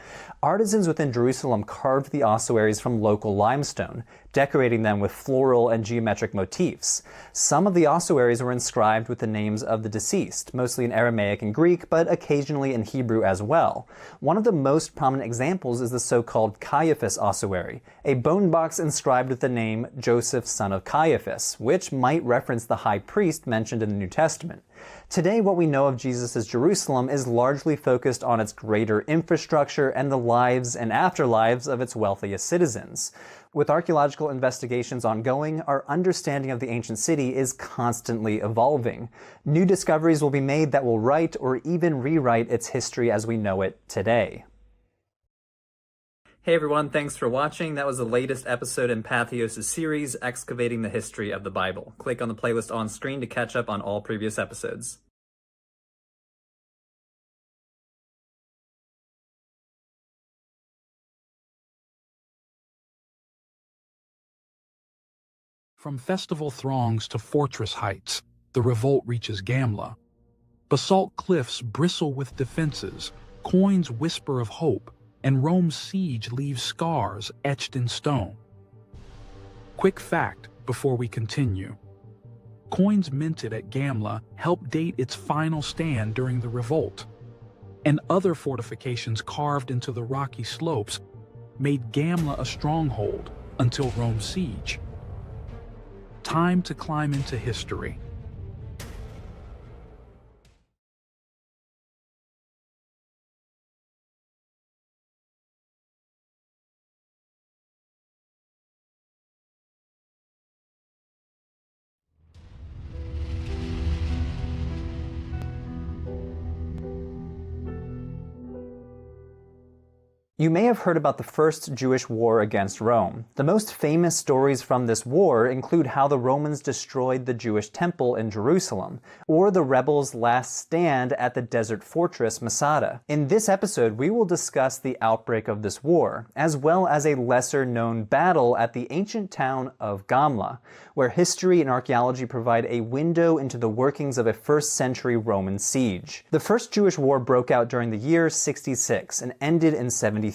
Speaker 2: Artisans within Jerusalem carved the ossuaries from local limestone, decorating them with floral and geometric motifs. Some of the ossuaries were inscribed with the names of the deceased, mostly in Aramaic and Greek, but occasionally in Hebrew as well. One of the most prominent examples is the so-called Caiaphas ossuary, a bone box inscribed with the name Joseph, son of Caiaphas, which might reference the high priest mentioned in the New Testament. Today, what we know of Jesus' Jerusalem is largely focused on its greater infrastructure and the lives and afterlives of its wealthiest citizens. With archaeological investigations ongoing, our understanding of the ancient city is constantly evolving. New discoveries will be made that will write or even rewrite its history as we know it today. Hey everyone, thanks for watching. That was the latest episode in Patheos' series, Excavating the History of the Bible. Click on the playlist on screen to catch up on all previous episodes.
Speaker 1: From festival throngs to fortress heights, the revolt reaches Gamla. Basalt cliffs bristle with defenses, coins whisper of hope, and Rome's siege leaves scars etched in stone. Quick fact before we continue. Coins minted at Gamla help date its final stand during the revolt, and other fortifications carved into the rocky slopes made Gamla a stronghold until Rome's siege. Time to climb into history.
Speaker 2: You may have heard about the First Jewish War against Rome. The most famous stories from this war include how the Romans destroyed the Jewish temple in Jerusalem, or the rebels' last stand at the desert fortress Masada. In this episode, we will discuss the outbreak of this war, as well as a lesser-known battle at the ancient town of Gamla, where history and archaeology provide a window into the workings of a first-century Roman siege. The First Jewish War broke out during the year 66 and ended in 73.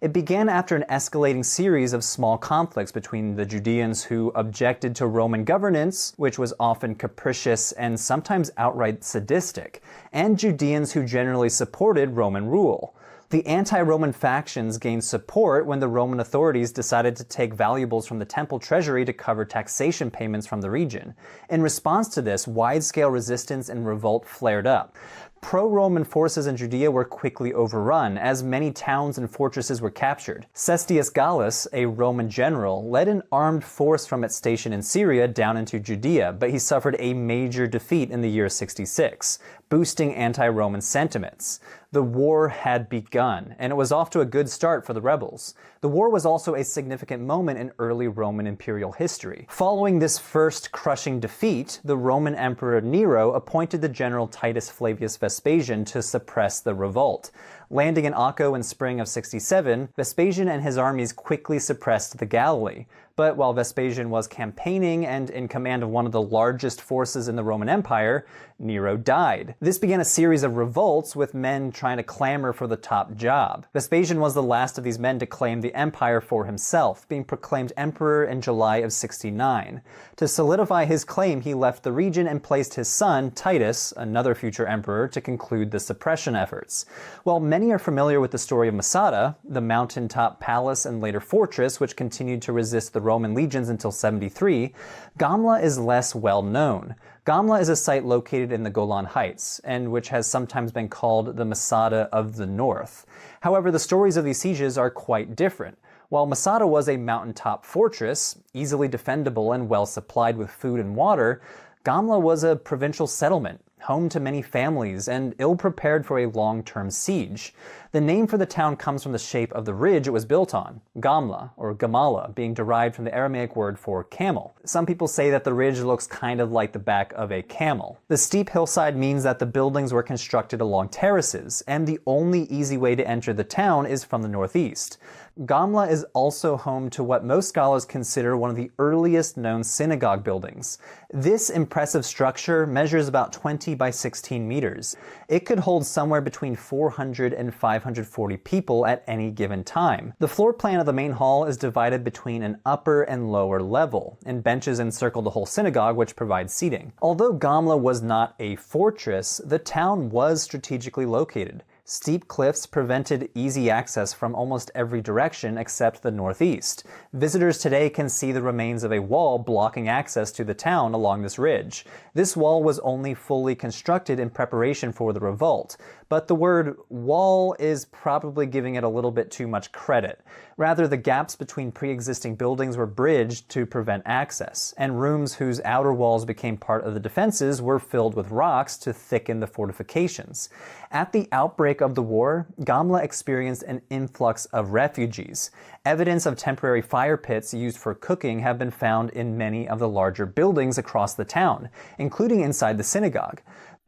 Speaker 2: It began after an escalating series of small conflicts between the Judeans who objected to Roman governance, which was often capricious and sometimes outright sadistic, and Judeans who generally supported Roman rule. The anti-Roman factions gained support when the Roman authorities decided to take valuables from the temple treasury to cover taxation payments from the region. In response to this, wide-scale resistance and revolt flared up. Pro-Roman forces in Judea were quickly overrun, as many towns and fortresses were captured. Cestius Gallus, a Roman general, led an armed force from its station in Syria down into Judea, but he suffered a major defeat in the year 66, boosting anti-Roman sentiments. The war had begun, and it was off to a good start for the rebels. The war was also a significant moment in early Roman imperial history. Following this first crushing defeat, the Roman Emperor Nero appointed the general Titus Flavius Vespasian to suppress the revolt. Landing in Acco in spring of 67, Vespasian and his armies quickly suppressed the Galilee. But while Vespasian was campaigning and in command of one of the largest forces in the Roman Empire, Nero died. This began a series of revolts with men trying to clamor for the top job. Vespasian was the last of these men to claim the empire for himself, being proclaimed emperor in July of 69. To solidify his claim, he left the region and placed his son, Titus, another future emperor, to conclude the suppression efforts. While many are familiar with the story of Masada, the mountaintop palace and later fortress which continued to resist the Roman legions until 73, Gamla is less well known. Gamla is a site located in the Golan Heights, and which has sometimes been called the Masada of the North. However, the stories of these sieges are quite different. While Masada was a mountaintop fortress, easily defendable and well supplied with food and water, Gamla was a provincial settlement, home to many families and ill-prepared for a long-term siege. The name for the town comes from the shape of the ridge it was built on, Gamla, or Gamala, being derived from the Aramaic word for camel. Some people say that the ridge looks kind of like the back of a camel. The steep hillside means that the buildings were constructed along terraces, and the only easy way to enter the town is from the northeast. Gamla is also home to what most scholars consider one of the earliest known synagogue buildings. This impressive structure measures about 20 by 16 meters. It could hold somewhere between 400 and 540 people at any given time. The floor plan of the main hall is divided between an upper and lower level, and benches encircle the whole synagogue, which provides seating. Although Gamla was not a fortress, the town was strategically located. Steep cliffs prevented easy access from almost every direction except the northeast. Visitors today can see the remains of a wall blocking access to the town along this ridge. This wall was only fully constructed in preparation for the revolt, but the word wall is probably giving it a little bit too much credit. Rather, the gaps between pre-existing buildings were bridged to prevent access, and rooms whose outer walls became part of the defenses were filled with rocks to thicken the fortifications. At the outbreak of the war, Gamla experienced an influx of refugees. Evidence of temporary fire pits used for cooking have been found in many of the larger buildings across the town, including inside the synagogue.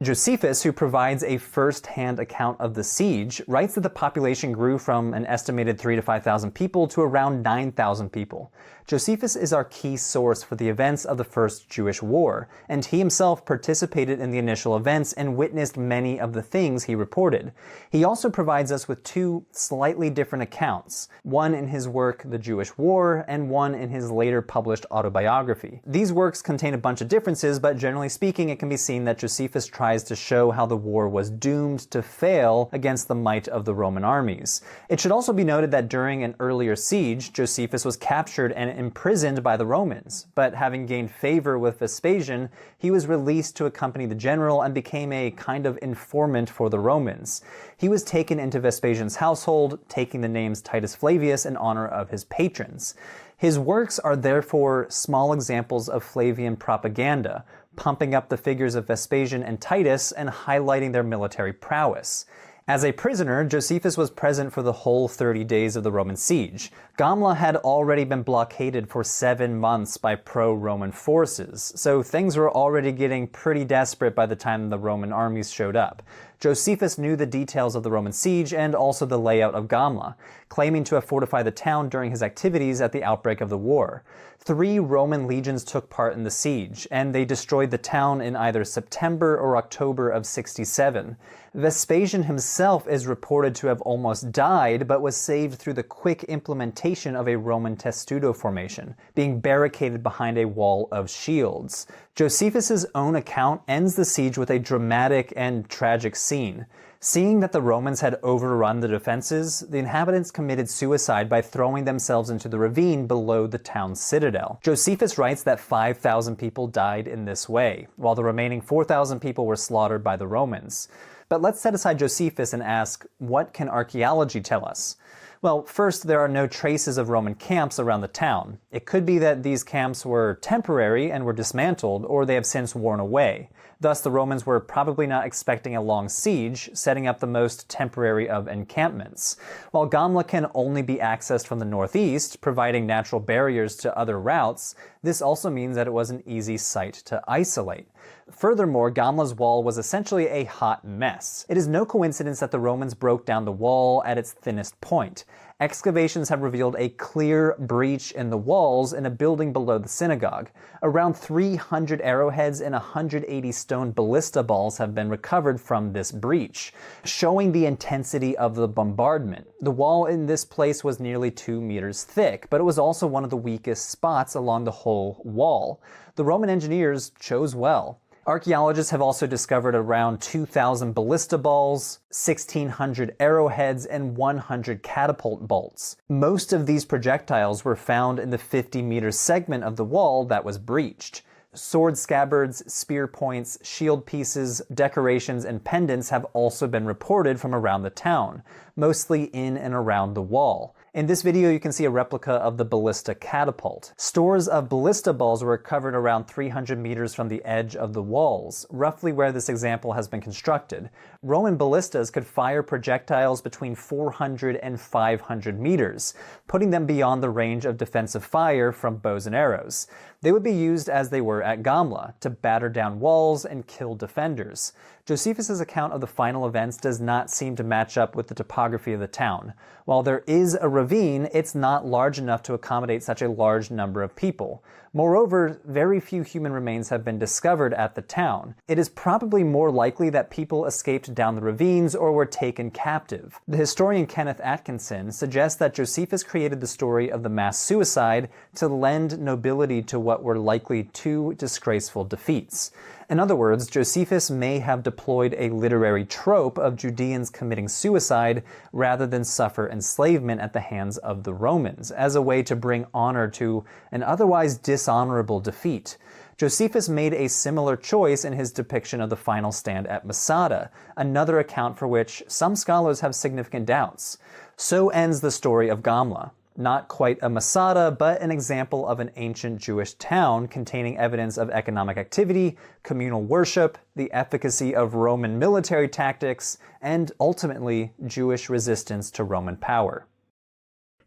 Speaker 2: Josephus, who provides a first-hand account of the siege, writes that the population grew from an estimated 3,000 to 5,000 people to around 9,000 people. Josephus is our key source for the events of the First Jewish War, and he himself participated in the initial events and witnessed many of the things he reported. He also provides us with two slightly different accounts, one in his work The Jewish War and one in his later published autobiography. These works contain a bunch of differences, but generally speaking, it can be seen that Josephus tries to show how the war was doomed to fail against the might of the Roman armies. It should also be noted that during an earlier siege, Josephus was captured and imprisoned by the Romans, but having gained favor with Vespasian, he was released to accompany the general and became a kind of informant for the Romans. He was taken into Vespasian's household, taking the names Titus Flavius in honor of his patrons. His works are therefore small examples of Flavian propaganda, pumping up the figures of Vespasian and Titus and highlighting their military prowess. As a prisoner, Josephus was present for the whole 30 days of the Roman siege. Gamla had already been blockaded for 7 months by pro-Roman forces, so things were already getting pretty desperate by the time the Roman armies showed up. Josephus knew the details of the Roman siege and also the layout of Gamla, claiming to have fortified the town during his activities at the outbreak of the war. 3 Roman legions took part in the siege, and they destroyed the town in either September or October of 67. Vespasian himself is reported to have almost died, but was saved through the quick implementation of a Roman testudo formation, being barricaded behind a wall of shields. Josephus's own account ends the siege with a dramatic and tragic scene. Seeing that the Romans had overrun the defenses, the inhabitants committed suicide by throwing themselves into the ravine below the town's citadel. Josephus writes that 5,000 people died in this way, while the remaining 4,000 people were slaughtered by the Romans. But let's set aside Josephus and ask, what can archaeology tell us? Well, first, there are no traces of Roman camps around the town. It could be that these camps were temporary and were dismantled, or they have since worn away. Thus, the Romans were probably not expecting a long siege, setting up the most temporary of encampments. While Gamla can only be accessed from the northeast, providing natural barriers to other routes, this also means that it was an easy site to isolate. Furthermore, Gamla's wall was essentially a hot mess. It is no coincidence that the Romans broke down the wall at its thinnest point. Excavations have revealed a clear breach in the walls in a building below the synagogue. Around 300 arrowheads and 180 stone ballista balls have been recovered from this breach, showing the intensity of the bombardment. The wall in this place was nearly 2 meters thick, but it was also one of the weakest spots along the whole wall. The Roman engineers chose well. Archaeologists have also discovered around 2,000 ballista balls, 1,600 arrowheads, and 100 catapult bolts. Most of these projectiles were found in the 50-meter segment of the wall that was breached. Sword scabbards, spear points, shield pieces, decorations, and pendants have also been reported from around the town, mostly in and around the wall. In this video, you can see a replica of the ballista catapult. Stores of ballista balls were recovered around 300 meters from the edge of the walls, roughly where this example has been constructed. Roman ballistas could fire projectiles between 400 and 500 meters, putting them beyond the range of defensive fire from bows and arrows. They would be used as they were at Gamla, to batter down walls and kill defenders. Josephus' account of the final events does not seem to match up with the topography of the town. While there is a ravine, it's not large enough to accommodate such a large number of people. Moreover, very few human remains have been discovered at the town. It is probably more likely that people escaped down the ravines or were taken captive. The historian Kenneth Atkinson suggests that Josephus created the story of the mass suicide to lend nobility to what were likely two disgraceful defeats. In other words, Josephus may have deployed a literary trope of Judeans committing suicide rather than suffer enslavement at the hands of the Romans, as a way to bring honor to an otherwise dishonorable defeat. Josephus made a similar choice in his depiction of the final stand at Masada, another account for which some scholars have significant doubts. So ends the story of Gamla. Not quite a Masada, but an example of an ancient Jewish town containing evidence of economic activity, communal worship, the efficacy of Roman military tactics, and ultimately, Jewish resistance to Roman power.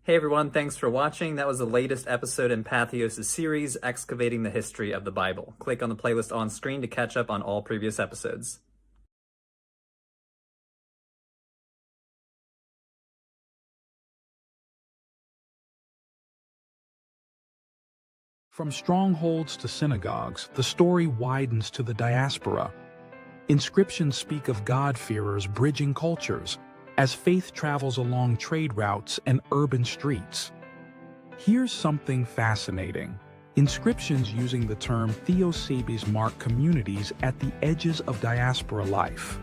Speaker 2: Hey everyone, thanks for watching. That was the latest episode in Patheos' series, Excavating the History of the Bible. Click on the playlist on screen to catch up on all previous episodes.
Speaker 1: From strongholds to synagogues, the story widens to the diaspora. Inscriptions speak of God-fearers bridging cultures as faith travels along trade routes and urban streets. Here's something fascinating. Inscriptions using the term Theosebes mark communities at the edges of diaspora life.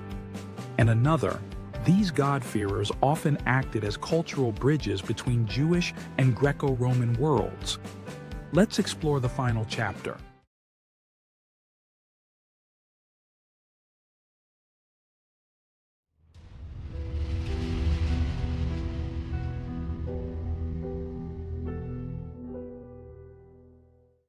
Speaker 1: And another, these God-fearers often acted as cultural bridges between Jewish and Greco-Roman worlds. Let's explore the final chapter.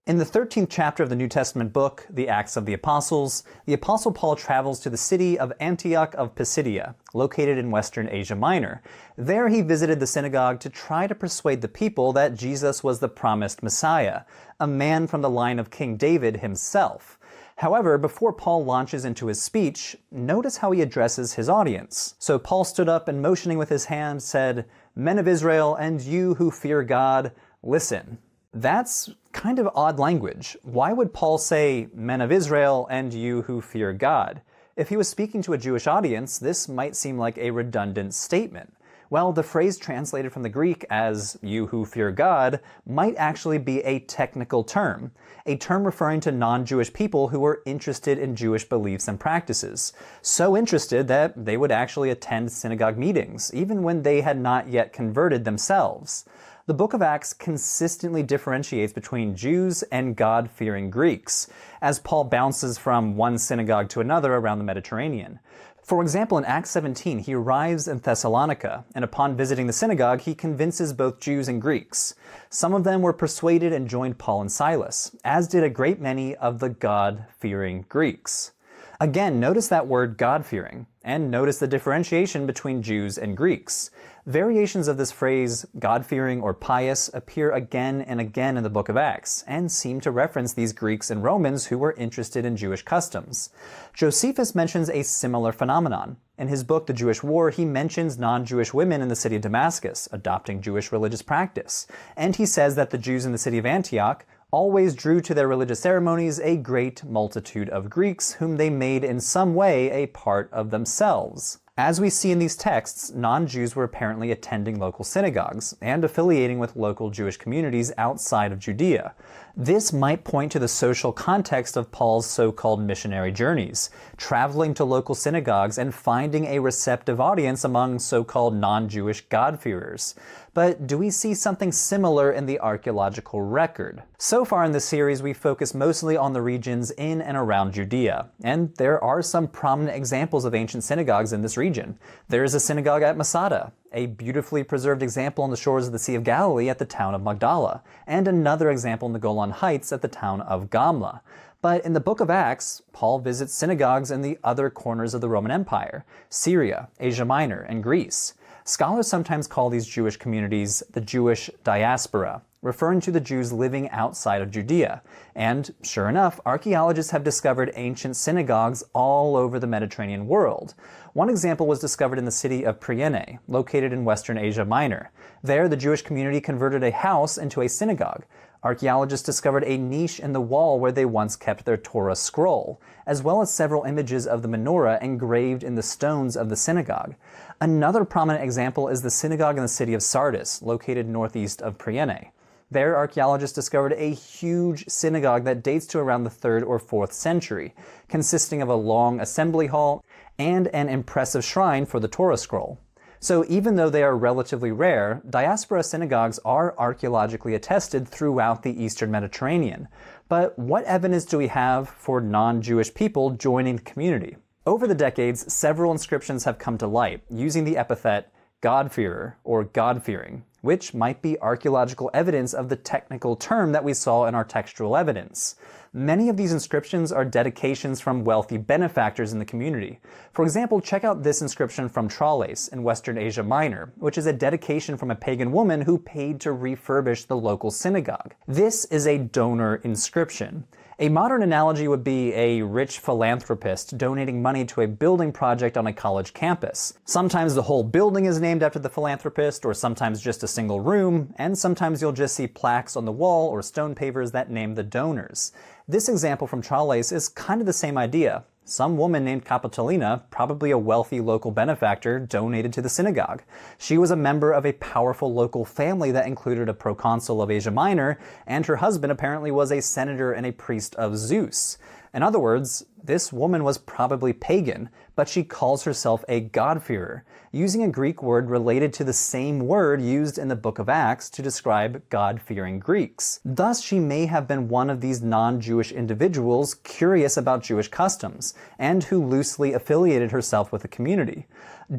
Speaker 2: In the 13th chapter of the New Testament book, the Acts of the Apostles, the Apostle Paul travels to the city of Antioch of Pisidia, located in Western Asia Minor. There he visited the synagogue to try to persuade the people that Jesus was the promised Messiah, a man from the line of King David himself. However, before Paul launches into his speech, notice how he addresses his audience. So Paul stood up and motioning with his hand said, "Men of Israel, and you who fear God, listen." That's kind of odd language. Why would Paul say, "Men of Israel, and you who fear God"? If he was speaking to a Jewish audience, this might seem like a redundant statement. Well, the phrase translated from the Greek as "you who fear God" might actually be a technical term, a term referring to non-Jewish people who were interested in Jewish beliefs and practices. So interested that they would actually attend synagogue meetings, even when they had not yet converted themselves. The book of Acts consistently differentiates between Jews and God-fearing Greeks, as Paul bounces from one synagogue to another around the Mediterranean. For example, in Acts 17, he arrives in Thessalonica, and upon visiting the synagogue, he convinces both Jews and Greeks. Some of them were persuaded and joined Paul and Silas, as did a great many of the God-fearing Greeks. Again, notice that word God-fearing, and notice the differentiation between Jews and Greeks. Variations of this phrase, God-fearing or pious, appear again and again in the book of Acts, and seem to reference these Greeks and Romans who were interested in Jewish customs. Josephus mentions a similar phenomenon. In his book, The Jewish War, he mentions non-Jewish women in the city of Damascus adopting Jewish religious practice. And he says that the Jews in the city of Antioch always drew to their religious ceremonies a great multitude of Greeks whom they made in some way a part of themselves. As we see in these texts, non-Jews were apparently attending local synagogues and affiliating with local Jewish communities outside of Judea. This might point to the social context of Paul's so-called missionary journeys, traveling to local synagogues and finding a receptive audience among so-called non-Jewish God-fearers. But do we see something similar in the archaeological record? So far in this series, we focus mostly on the regions in and around Judea, and there are some prominent examples of ancient synagogues in this region. There is a synagogue at Masada, a beautifully preserved example on the shores of the Sea of Galilee at the town of Magdala, and another example in the Golan Heights at the town of Gamla. But in the book of Acts, Paul visits synagogues in the other corners of the Roman Empire, Syria, Asia Minor, and Greece. Scholars sometimes call these Jewish communities the Jewish diaspora, referring to the Jews living outside of Judea. And sure enough, archaeologists have discovered ancient synagogues all over the Mediterranean world. One example was discovered in the city of Priene, located in western Asia Minor. There, the Jewish community converted a house into a synagogue. Archaeologists discovered a niche in the wall where they once kept their Torah scroll, as well as several images of the menorah engraved in the stones of the synagogue. Another prominent example is the synagogue in the city of Sardis, located northeast of Priene. There, archaeologists discovered a huge synagogue that dates to around the 3rd or 4th century, consisting of a long assembly hall and an impressive shrine for the Torah scroll. So even though they are relatively rare, diaspora synagogues are archaeologically attested throughout the Eastern Mediterranean. But what evidence do we have for non-Jewish people joining the community? Over the decades, several inscriptions have come to light using the epithet God-fearer or God-fearing, which might be archaeological evidence of the technical term that we saw in our textual evidence. Many of these inscriptions are dedications from wealthy benefactors in the community. For example, check out this inscription from Tralles in Western Asia Minor, which is a dedication from a pagan woman who paid to refurbish the local synagogue. This is a donor inscription. A modern analogy would be a rich philanthropist donating money to a building project on a college campus. Sometimes the whole building is named after the philanthropist, or sometimes just a single room, and sometimes you'll just see plaques on the wall or stone pavers that name the donors. This example from Tralles is kind of the same idea. Some woman named Capitolina, probably a wealthy local benefactor, donated to the synagogue. She was a member of a powerful local family that included a proconsul of Asia Minor, and her husband apparently was a senator and a priest of Zeus. In other words, this woman was probably pagan, but she calls herself a God-fearer, using a Greek word related to the same word used in the book of Acts to describe God-fearing Greeks. Thus, she may have been one of these non-Jewish individuals curious about Jewish customs, and who loosely affiliated herself with the community.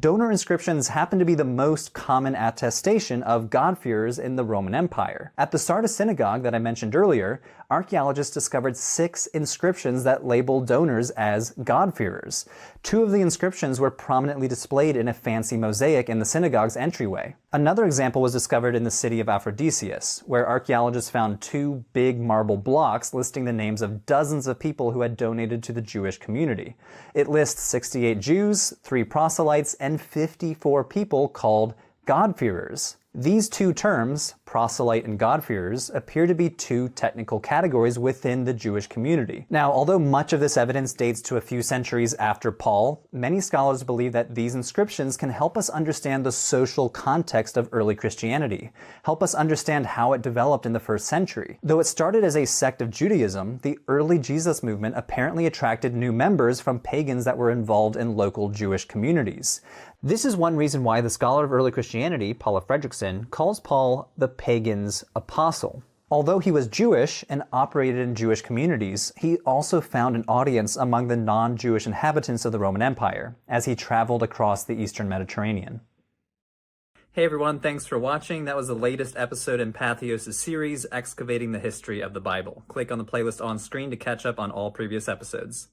Speaker 2: Donor inscriptions happen to be the most common attestation of God-fearers in the Roman Empire. At the Sardis synagogue that I mentioned earlier, archaeologists discovered 6 inscriptions that labeled donors as God-fearers. 2 of the inscriptions were prominently displayed in a fancy mosaic in the synagogue's entryway. Another example was discovered in the city of Aphrodisias, where archaeologists found 2 big marble blocks listing the names of dozens of people who had donated to the Jewish community. It lists 68 Jews, 3 proselytes, and 54 people called God-fearers. These 2 terms, proselyte and God-fearers, appear to be 2 technical categories within the Jewish community. Now, although much of this evidence dates to a few centuries after Paul, many scholars believe that these inscriptions can help us understand the social context of early Christianity, help us understand how it developed in the 1st century. Though it started as a sect of Judaism, the early Jesus movement apparently attracted new members from pagans that were involved in local Jewish communities. This is one reason why the scholar of early Christianity, Paula Fredrickson, calls Paul the pagan's apostle. Although he was Jewish and operated in Jewish communities, he also found an audience among the non-Jewish inhabitants of the Roman Empire as he traveled across the Eastern Mediterranean. Hey everyone, thanks for watching. That was the latest episode in Patheos' series, Excavating the History of the Bible. Click on the playlist on screen to catch up on all previous episodes.